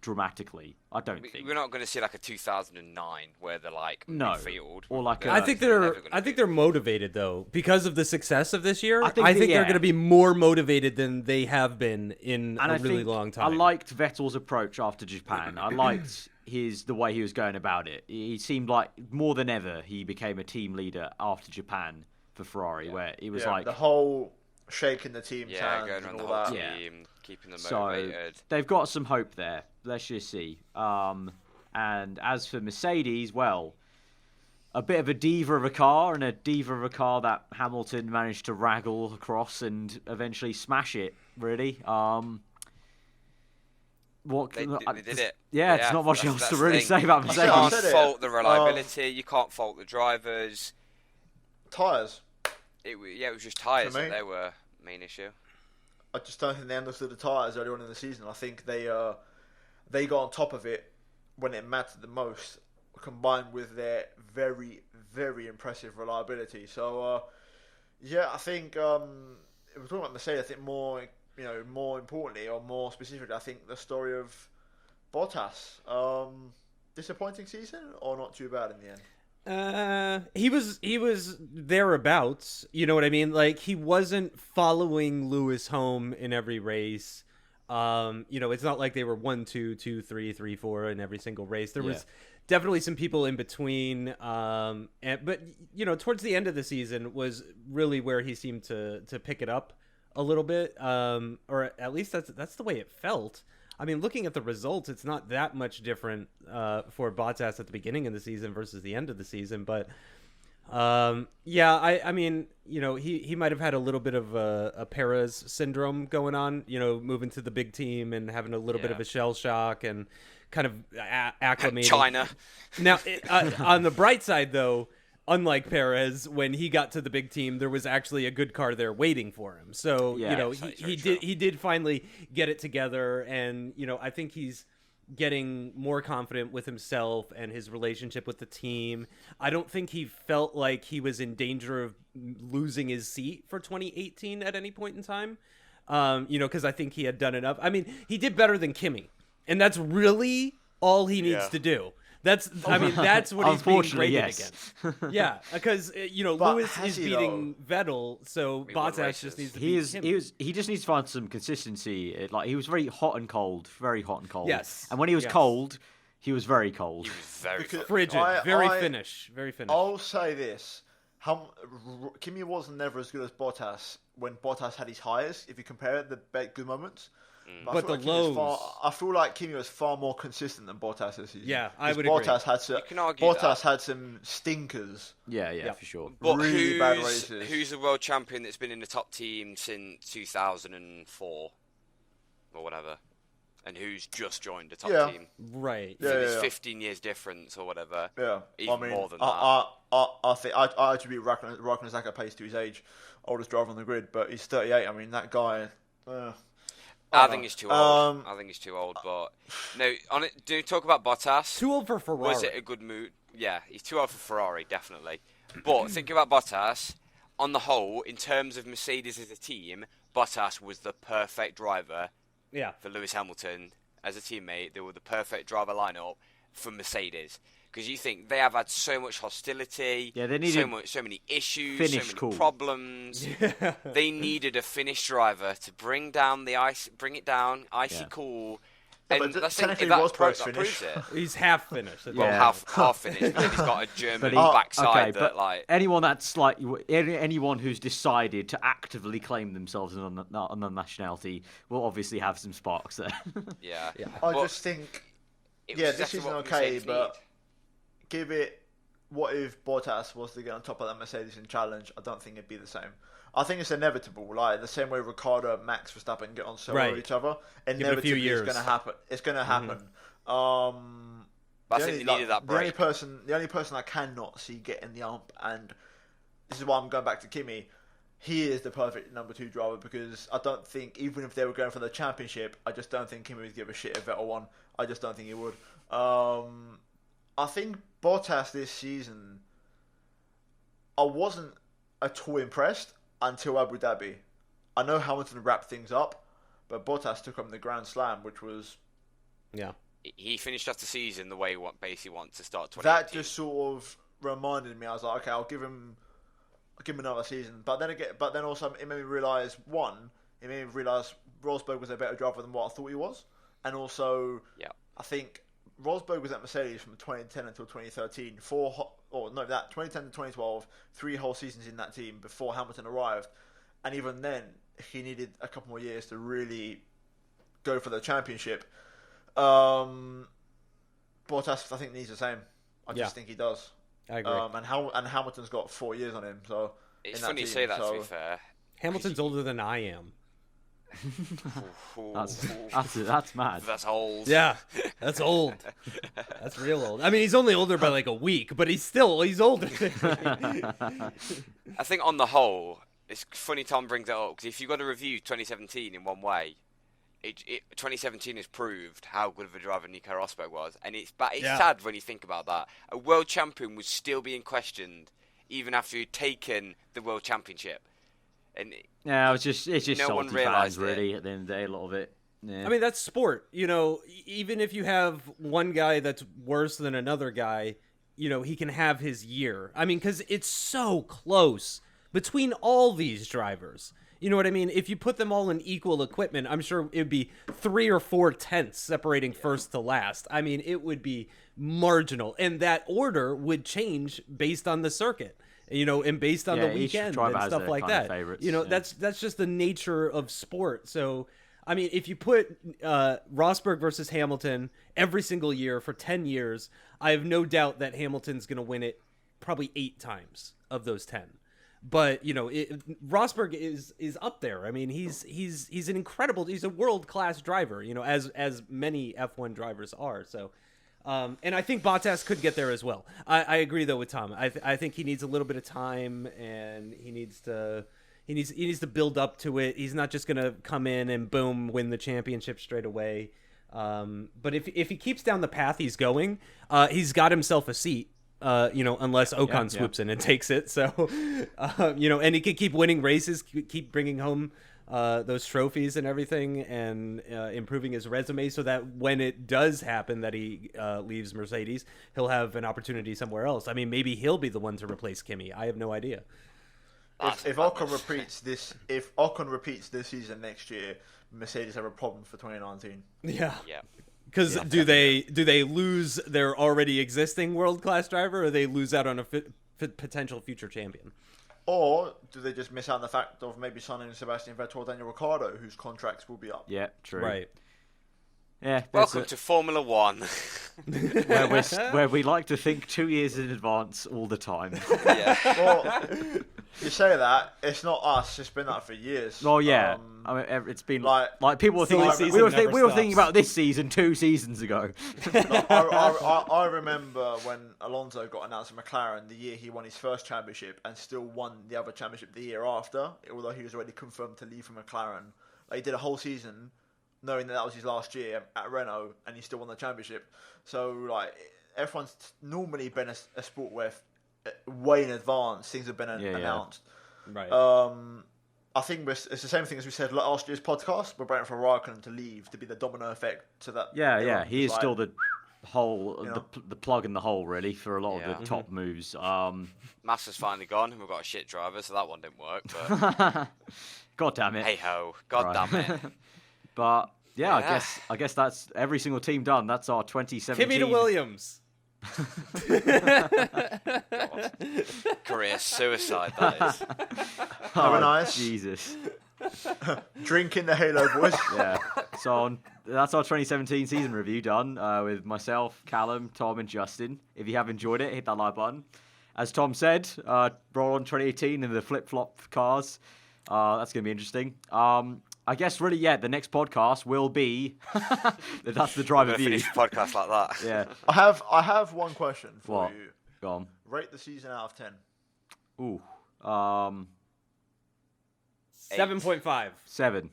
[SPEAKER 1] dramatically. I don't think.
[SPEAKER 2] We're not going to see like a 2009 where they're like
[SPEAKER 1] No.
[SPEAKER 2] midfield.
[SPEAKER 1] Or like
[SPEAKER 3] I think they're motivated though because of the success of this year. I think they're going to be more motivated than they have been in a really long time.
[SPEAKER 1] I liked Vettel's approach after Japan. I liked the way he was going about it. He seemed like more than ever he became a team leader after Japan for Ferrari, where it was like
[SPEAKER 4] the whole shaking the team's hands
[SPEAKER 2] going
[SPEAKER 4] and
[SPEAKER 2] around the
[SPEAKER 4] all
[SPEAKER 2] whole
[SPEAKER 4] that.
[SPEAKER 2] team, keeping them
[SPEAKER 1] so
[SPEAKER 2] motivated.
[SPEAKER 1] they've got some hope there. Let's just see. And as for Mercedes, well, a bit of a diva of a car, and a diva of a car that Hamilton managed to wraggle across and eventually smash it, really.
[SPEAKER 2] They did it.
[SPEAKER 1] Yeah, it's not much else
[SPEAKER 2] that's
[SPEAKER 1] to
[SPEAKER 2] the
[SPEAKER 1] really
[SPEAKER 2] thing.
[SPEAKER 1] say about
[SPEAKER 2] You
[SPEAKER 1] Mercedes.
[SPEAKER 2] can't
[SPEAKER 4] said it.
[SPEAKER 2] fault the reliability. You can't fault the drivers.
[SPEAKER 4] Tyres.
[SPEAKER 2] It was just tyres
[SPEAKER 4] For me-
[SPEAKER 2] that they were main issue.
[SPEAKER 4] I just don't think they understood the tyres early on in the season. I think they got on top of it when it mattered the most, combined with their very, very impressive reliability. So, I think if we're talking about Mercedes, I think more importantly or more specifically, I think the story of Bottas. Disappointing season or not too bad in the end?
[SPEAKER 3] He was thereabouts. You know what I mean? Like, he wasn't following Lewis home in every race. It's not like they were 1, 2, 2, 3, 3, 4 in every single race. There was definitely some people in between. But towards the end of the season was really where he seemed to pick it up a little bit. Or at least that's the way it felt. I mean, looking at the results, it's not that much different for Bottas at the beginning of the season versus the end of the season. But I mean, he might have had a little bit of a Perez syndrome going on. Moving to the big team and having a little bit of a shell shock and kind of acclimating.
[SPEAKER 2] China.
[SPEAKER 3] Now, on the bright side, though, unlike Perez, when he got to the big team, there was actually a good car there waiting for him. So, he did finally get it together. And, I think he's getting more confident with himself and his relationship with the team. I don't think he felt like he was in danger of losing his seat for 2018 at any point in time. Because I think he had done enough. I mean, he did better than Kimi. And that's really all he needs to do. That's what he's being graded against. Yeah, because Lewis is beating Vettel, so Bottas just needs to beat him.
[SPEAKER 1] He just needs to find some consistency. He was very hot and cold, very hot and cold.
[SPEAKER 3] Yes,
[SPEAKER 1] and when he was cold, he was very cold.
[SPEAKER 2] He was very
[SPEAKER 3] frigid, very Finnish.
[SPEAKER 4] I'll say this: Kimi was never as good as Bottas when Bottas had his highs. If you compare it, the good moments.
[SPEAKER 3] But the lows.
[SPEAKER 4] I feel like Kimi was far more consistent than Bottas this season.
[SPEAKER 3] Yeah, I would
[SPEAKER 4] agree.
[SPEAKER 3] You
[SPEAKER 2] can argue
[SPEAKER 4] Bottas
[SPEAKER 2] that.
[SPEAKER 4] had some stinkers.
[SPEAKER 1] Yeah, for sure.
[SPEAKER 2] But
[SPEAKER 4] really bad races.
[SPEAKER 2] Who's the world champion that's been in the top team since 2004 or whatever? And who's just joined the top team?
[SPEAKER 3] Right.
[SPEAKER 2] So there's 15 years difference or whatever.
[SPEAKER 4] Yeah.
[SPEAKER 2] Even more than that.
[SPEAKER 4] I think I attribute Raikkonen's pace to his age. Oldest driver on the grid, but he's 38. I mean, that guy...
[SPEAKER 2] I think he's too old. But no, do you talk about Bottas?
[SPEAKER 3] Too old for Ferrari.
[SPEAKER 2] Was it a good move? Yeah, he's too old for Ferrari, definitely. But thinking about Bottas, on the whole, in terms of Mercedes as a team, Bottas was the perfect driver for Lewis Hamilton as a teammate. They were the perfect driver lineup for Mercedes. Because you think they have had so much hostility,
[SPEAKER 1] they needed
[SPEAKER 2] so many issues,
[SPEAKER 1] Finnish
[SPEAKER 2] problems. They needed a Finnish driver to bring it down, icy cool. And
[SPEAKER 4] but
[SPEAKER 2] that's
[SPEAKER 4] technically
[SPEAKER 2] that
[SPEAKER 4] proves
[SPEAKER 2] it.
[SPEAKER 3] He's half Finnish.
[SPEAKER 2] Well, half Finnish, but he's got a German backside
[SPEAKER 1] anyone who's decided to actively claim themselves as a nationality will obviously have some sparks there.
[SPEAKER 2] Yeah.
[SPEAKER 4] I just think, this isn't okay, but give it. What if Bottas was to get on top of that Mercedes in challenge? I don't think it'd be the same. I think it's inevitable, like the same way Ricciardo, Max Verstappen get on so well with each other. Inevitably, it's going to happen. It's going to happen.
[SPEAKER 2] But I think they needed that break.
[SPEAKER 4] The only person I cannot see getting the ump, and this is why I'm going back to Kimi. He is the perfect number 2 driver because I don't think, even if they were going for the championship, I just don't think Kimi would give a shit if Vettel won. I just don't think he would. I think Bottas this season, I wasn't at all impressed until Abu Dhabi. I know Hamilton wrapped things up, but Bottas took him the Grand Slam, which was...
[SPEAKER 3] Yeah.
[SPEAKER 2] He finished off the season the way he basically wants to start 2018.
[SPEAKER 4] That just sort of reminded me. I was like, okay, I'll give him another season. But then also it made me realise, Rosberg was a better driver than what I thought he was. And also, I think Rosberg was at Mercedes from 2010 until 2013. 2010 to 2012, 3 whole seasons in that team before Hamilton arrived. And even then, he needed a couple more years to really go for the championship. Bottas, I think, needs the same. I just think he does.
[SPEAKER 3] I agree.
[SPEAKER 4] And Hamilton's got 4 years on him. So
[SPEAKER 2] it's funny you say that. To be fair,
[SPEAKER 3] Hamilton's older than I am.
[SPEAKER 1] That's mad.
[SPEAKER 2] That's old.
[SPEAKER 3] Yeah, that's old. That's real old. I mean, he's only older by like a week, but he's older.
[SPEAKER 2] I think on the whole, it's funny Tom brings it up because if you've got to review 2017 in one way, 2017 has proved how good of a driver Nico Rosberg was, and it's sad when you think about that. A world champion was still being questioned even after he'd taken the world championship. And
[SPEAKER 1] it's just
[SPEAKER 2] no
[SPEAKER 1] salty
[SPEAKER 2] one realised
[SPEAKER 1] fans, really, at the end of the day, a lot of it. Yeah.
[SPEAKER 3] I mean, that's sport. Even if you have one guy that's worse than another guy, he can have his year. I mean, because it's so close between all these drivers. You know what I mean? If you put them all in equal equipment, I'm sure it would be 3 or 4 tenths separating first to last. I mean, it would be marginal. And that order would change based on the circuit, and based on the weekend and stuff like that. That's just the nature of sport. So, I mean, if you put Rosberg versus Hamilton every single year for 10 years, I have no doubt that Hamilton's going to win it probably 8 times of those 10. But Rosberg is up there. I mean, he's an incredible. He's a world-class driver. As many F1 drivers are. So, and I think Bottas could get there as well. I agree though with Tom. I think he needs a little bit of time, and he needs to build up to it. He's not just gonna come in and boom win the championship straight away. But if he keeps down the path he's going, he's got himself a seat. Unless Ocon swoops in and takes it. So, and he can keep winning races, keep bringing home those trophies and everything, and improving his resume so that when it does happen that he leaves Mercedes, he'll have an opportunity somewhere else. I mean, maybe he'll be the one to replace Kimi. I have no idea.
[SPEAKER 4] If Ocon repeats this season next year, Mercedes have a problem for 2019.
[SPEAKER 3] Yeah. Because do they lose their already existing world-class driver, or they lose out on a potential future champion?
[SPEAKER 4] Or do they just miss out on the fact of maybe signing Sebastian Vettel or Daniel Ricciardo, whose contracts will be up?
[SPEAKER 1] Yeah, true.
[SPEAKER 3] Right.
[SPEAKER 1] Yeah.
[SPEAKER 2] Welcome to Formula One,
[SPEAKER 1] where we like to think 2 years in advance all the time.
[SPEAKER 2] Yeah.
[SPEAKER 4] Well, you say that, it's not us. It's been that for years.
[SPEAKER 1] Oh yeah, I mean, it's been like people were thinking. We were thinking about this season 2 seasons ago.
[SPEAKER 4] I remember when Alonso got announced in McLaren the year he won his first championship and still won the other championship the year after, although he was already confirmed to leave for McLaren. Like, he did a whole season knowing that was his last year at Renault, and he still won the championship. So, like, F1's normally been a sport where way in advance things have been announced.
[SPEAKER 3] Right.
[SPEAKER 4] I think it's the same thing as we said last year's podcast. We're waiting for Raikkonen to leave to be the domino effect to that.
[SPEAKER 1] Yeah. He is still the hole, the plug in the hole, really, for a lot of the top moves.
[SPEAKER 2] Massa's finally gone, and we've got a shit driver, so that one didn't work. But
[SPEAKER 1] God damn it.
[SPEAKER 2] Hey ho, God damn it.
[SPEAKER 1] But I guess that's every single team done. That's our 2017.
[SPEAKER 3] Kimi to Williams.
[SPEAKER 2] Career suicide, that is.
[SPEAKER 4] Have a nice.
[SPEAKER 1] Jesus.
[SPEAKER 4] Drinking the Halo, boys.
[SPEAKER 1] Yeah. So that's our 2017 season review done with myself, Callum, Tom, and Justin. If you have enjoyed it, hit that like button. As Tom said, roll on 2018 in the flip-flop cars. That's going to be interesting. I guess really, the next podcast will be that's the driver view.
[SPEAKER 2] Finish the podcast like that.
[SPEAKER 1] Yeah.
[SPEAKER 4] I have one question for you.
[SPEAKER 1] Go on.
[SPEAKER 4] Rate the season out of 10.
[SPEAKER 1] Ooh.
[SPEAKER 3] 7.5.
[SPEAKER 1] 7.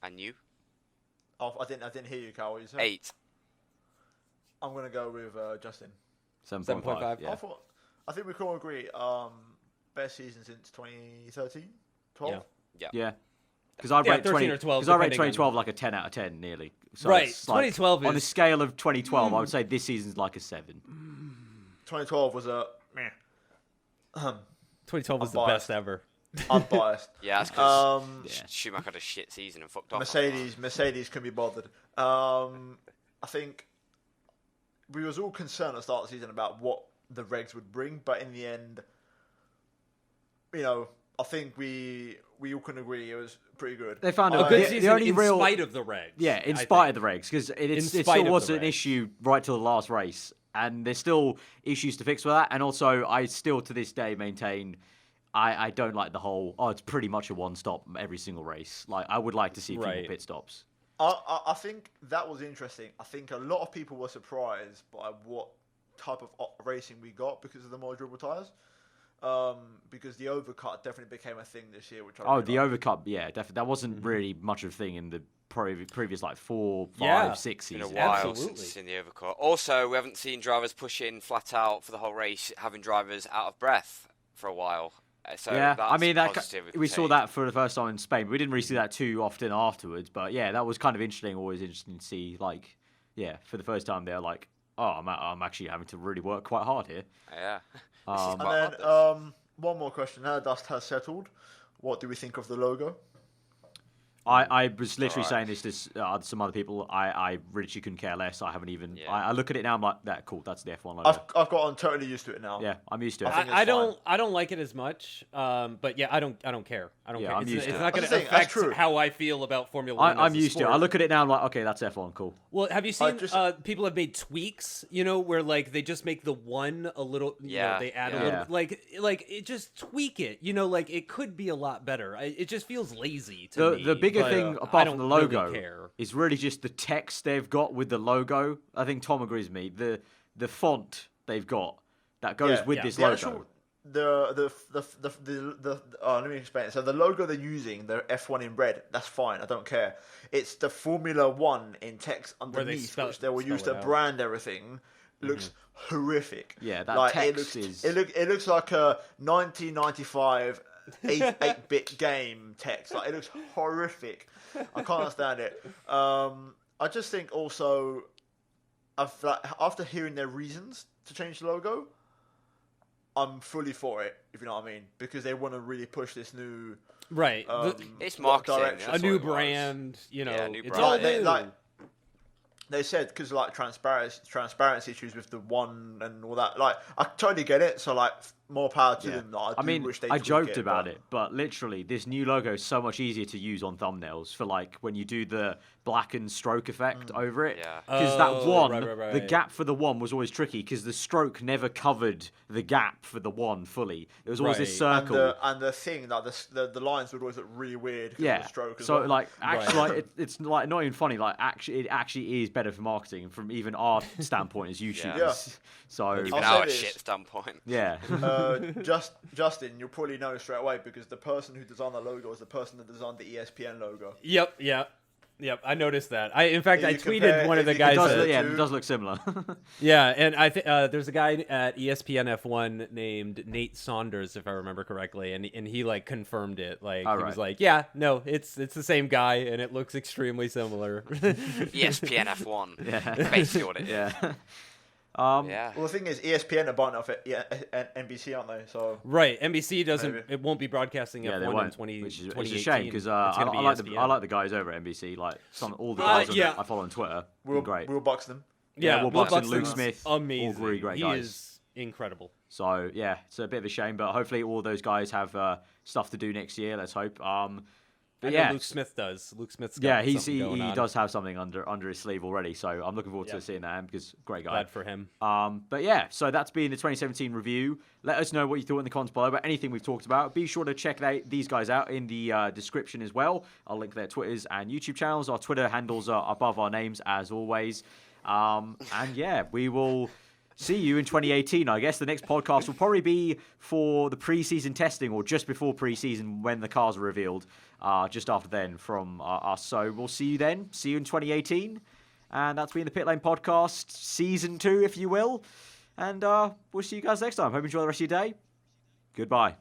[SPEAKER 2] And you?
[SPEAKER 4] Oh, I didn't hear you, Carl. What you said?
[SPEAKER 2] 8.
[SPEAKER 4] I'm gonna go with Justin.
[SPEAKER 1] 7.5. Yeah.
[SPEAKER 4] I think we can all agree. Best season since 2013, 12.
[SPEAKER 1] Yeah. Because I rate
[SPEAKER 3] 13 or 12.
[SPEAKER 1] Because I rate 2012 like a 10 out of 10, nearly. So
[SPEAKER 3] right.
[SPEAKER 1] it's like,
[SPEAKER 3] 2012
[SPEAKER 1] on a scale of 2012, I would say this season's like a 7.
[SPEAKER 4] 2012 was a meh.
[SPEAKER 3] 2012 was the best ever.
[SPEAKER 4] Unbiased.
[SPEAKER 2] Yeah, that's because Schumacher had a shit season and fucked off.
[SPEAKER 4] Mercedes can be bothered. I think we was all concerned at the start of the season about what the regs would bring, but in the end, I think we all can agree it was pretty good.
[SPEAKER 1] They found
[SPEAKER 3] a good season in spite of the regs.
[SPEAKER 1] Yeah, in spite of the regs, because it still was an issue right till the last race, and there's still issues to fix with that. And also, I still to this day maintain I don't like the whole it's pretty much a one-stop every single race. Like, I would like to see a few more pit stops.
[SPEAKER 4] I think that was interesting. I think a lot of people were surprised by what type of racing we got because of the more durable tyres. Because the overcut definitely became a thing this year.
[SPEAKER 1] The overcut, definitely. That wasn't really much of a thing in the previous 4, 5, 6 seasons.
[SPEAKER 2] Been a while since in the overcut. Also, we haven't seen drivers push in flat out for the whole race, having drivers out of breath for a while. So
[SPEAKER 1] Yeah,
[SPEAKER 2] that's
[SPEAKER 1] I mean
[SPEAKER 2] positive with
[SPEAKER 1] we saw
[SPEAKER 2] Petit.
[SPEAKER 1] that for the first time in Spain. We didn't really see that too often afterwards, but yeah, that was kind of interesting. Always interesting to see, like, yeah, for the first time they're like, oh, I'm actually having to really work quite hard here.
[SPEAKER 2] Yeah.
[SPEAKER 4] And then one more question. Now dust has settled, what do we think of the logo?
[SPEAKER 1] I was literally
[SPEAKER 2] alright.
[SPEAKER 1] saying this to some other people. I literally couldn't care less. I haven't even.
[SPEAKER 2] Yeah.
[SPEAKER 1] I look at it now. I'm like, that cool. That's the F1 logo.
[SPEAKER 4] I've gotten totally used to it now.
[SPEAKER 1] Yeah, I'm used to it.
[SPEAKER 4] I think it's
[SPEAKER 3] I
[SPEAKER 4] fine.
[SPEAKER 3] don't like it as much, but yeah, I don't care. I don't
[SPEAKER 1] Yeah,
[SPEAKER 3] care.
[SPEAKER 1] I'm used to
[SPEAKER 3] It's
[SPEAKER 1] it.
[SPEAKER 3] not going
[SPEAKER 4] That's
[SPEAKER 3] to
[SPEAKER 4] the thing, that's
[SPEAKER 3] affect
[SPEAKER 4] true.
[SPEAKER 3] how I feel about Formula One.
[SPEAKER 1] I'm
[SPEAKER 3] as a
[SPEAKER 1] used to it.
[SPEAKER 3] sport.
[SPEAKER 1] I look at it now. I'm like, okay, that's F1. Cool.
[SPEAKER 3] Well, have you seen
[SPEAKER 4] just-
[SPEAKER 3] people have made tweaks, where like they just make the one a little,
[SPEAKER 2] Yeah,
[SPEAKER 3] they add a
[SPEAKER 2] yeah.
[SPEAKER 3] little, like it just tweak it, like it could be a lot better. It just feels lazy to me.
[SPEAKER 1] The bigger
[SPEAKER 3] but
[SPEAKER 1] thing
[SPEAKER 3] I
[SPEAKER 1] apart
[SPEAKER 3] don't
[SPEAKER 1] from the logo
[SPEAKER 3] really care.
[SPEAKER 1] is really just the text they've got with the logo. I think Tom agrees with me. The font they've got that goes with this
[SPEAKER 4] the
[SPEAKER 1] logo.
[SPEAKER 4] actual, let me explain it. So the logo they're using, the F1 in red, that's fine. I don't care. It's the Formula One in text underneath, which they will use
[SPEAKER 3] spell
[SPEAKER 4] to
[SPEAKER 3] it out.
[SPEAKER 4] brand everything. Looks horrific.
[SPEAKER 1] Yeah, that
[SPEAKER 4] like,
[SPEAKER 1] text
[SPEAKER 4] it looks like a 1995 8-bit game text. Like, it looks horrific. I can't stand it. I just think also, after hearing their reasons to change the logo, I'm fully for it, if you know what I mean, because they want to really push this new
[SPEAKER 3] Right.
[SPEAKER 2] It's marketing.
[SPEAKER 4] direction.
[SPEAKER 3] A
[SPEAKER 2] That's
[SPEAKER 3] new
[SPEAKER 2] what it was.
[SPEAKER 3] brand,
[SPEAKER 2] Yeah, new
[SPEAKER 3] it's
[SPEAKER 2] brand.
[SPEAKER 3] all
[SPEAKER 4] Like,
[SPEAKER 3] new.
[SPEAKER 4] they said because like transparency issues with the one and all that. Like, I totally get it. So like, more power to them. Like,
[SPEAKER 1] I mean,
[SPEAKER 4] wish they
[SPEAKER 1] I
[SPEAKER 4] tweak
[SPEAKER 1] joked
[SPEAKER 4] it,
[SPEAKER 1] about
[SPEAKER 4] but-
[SPEAKER 1] it, but literally, this new logo is so much easier to use on thumbnails for like when you do the blackened stroke effect over it.
[SPEAKER 2] Yeah.
[SPEAKER 1] Because that
[SPEAKER 3] Oh,
[SPEAKER 1] one,
[SPEAKER 3] right.
[SPEAKER 1] the gap for the one was always tricky because the stroke never covered the gap for the one fully. It was always this
[SPEAKER 3] Right.
[SPEAKER 1] circle.
[SPEAKER 4] And the thing, like the lines would always look really weird because of
[SPEAKER 1] Yeah.
[SPEAKER 4] the stroke as
[SPEAKER 1] So
[SPEAKER 4] well.
[SPEAKER 1] like actually,
[SPEAKER 3] Right.
[SPEAKER 1] like it's like not even funny. Like it actually is better for marketing from even our standpoint as YouTubers.
[SPEAKER 4] Yeah.
[SPEAKER 1] So
[SPEAKER 2] Even
[SPEAKER 4] I'll say
[SPEAKER 2] our
[SPEAKER 4] this.
[SPEAKER 2] shit standpoint.
[SPEAKER 1] yeah.
[SPEAKER 4] Justin, you'll probably know straight away because the person who designed the logo is the person that designed the ESPN logo.
[SPEAKER 3] Yep. I noticed that. In fact,
[SPEAKER 4] If
[SPEAKER 3] I
[SPEAKER 4] you
[SPEAKER 3] tweeted
[SPEAKER 4] compare-
[SPEAKER 3] one of
[SPEAKER 4] if
[SPEAKER 3] the
[SPEAKER 4] you
[SPEAKER 3] guys.
[SPEAKER 4] compare
[SPEAKER 1] Does,
[SPEAKER 4] the
[SPEAKER 1] yeah,
[SPEAKER 4] two-
[SPEAKER 1] it does look similar.
[SPEAKER 3] Yeah, and I think there's a guy at ESPN F1 named Nate Saunders, if I remember correctly, and he like confirmed it. Like
[SPEAKER 1] All
[SPEAKER 3] he
[SPEAKER 1] right.
[SPEAKER 3] was like, yeah, no, it's the same guy, and it looks extremely similar.
[SPEAKER 2] ESPN F1.
[SPEAKER 1] Yeah.
[SPEAKER 2] Basically what it is.
[SPEAKER 1] yeah.
[SPEAKER 2] Yeah.
[SPEAKER 4] Well, the thing is, ESPN are buying off it, NBC, aren't they? So
[SPEAKER 3] Right, NBC doesn't.
[SPEAKER 4] Maybe.
[SPEAKER 3] It won't be broadcasting
[SPEAKER 1] Yeah, they
[SPEAKER 3] F1 in
[SPEAKER 1] won't,
[SPEAKER 3] 20,
[SPEAKER 1] which is
[SPEAKER 3] 2018.
[SPEAKER 1] a shame because I
[SPEAKER 3] It's gonna be E
[SPEAKER 1] like
[SPEAKER 3] ESPN.
[SPEAKER 1] I like the guys over at NBC, like all the guys
[SPEAKER 3] yeah.
[SPEAKER 1] I follow on Twitter.
[SPEAKER 4] we'll
[SPEAKER 1] Great.
[SPEAKER 4] Will Buxton.
[SPEAKER 3] Yeah,
[SPEAKER 1] Will
[SPEAKER 3] Will
[SPEAKER 1] Buxton, Luke
[SPEAKER 3] Buxton's
[SPEAKER 1] Smith,
[SPEAKER 3] amazing.
[SPEAKER 1] all really great
[SPEAKER 3] he
[SPEAKER 1] guys.
[SPEAKER 3] is incredible.
[SPEAKER 1] So yeah, it's a bit of a shame, but hopefully all those guys have stuff to do next year. Let's hope. But
[SPEAKER 3] I know
[SPEAKER 1] yeah,
[SPEAKER 3] Luke Smith does. Luke Smith's got
[SPEAKER 1] yeah,
[SPEAKER 3] something going
[SPEAKER 1] he
[SPEAKER 3] on.
[SPEAKER 1] does have something under his sleeve already. So I'm looking forward
[SPEAKER 3] Yeah.
[SPEAKER 1] to seeing that because great guy.
[SPEAKER 3] Glad for him.
[SPEAKER 1] But yeah, so that's been the 2017 review. Let us know what you thought in the comments below about anything we've talked about. Be sure to check these guys out in the description as well. I'll link their Twitters and YouTube channels. Our Twitter handles are above our names as always. And yeah, we will see you in 2018. I guess the next podcast will probably be for the pre-season testing or just before pre-season when the cars are revealed. Just after then from us. So we'll see you then. See you in 2018. And that's been the Pitlane Podcast, Season 2, if you will. And we'll see you guys next time. Hope you enjoy the rest of your day. Goodbye.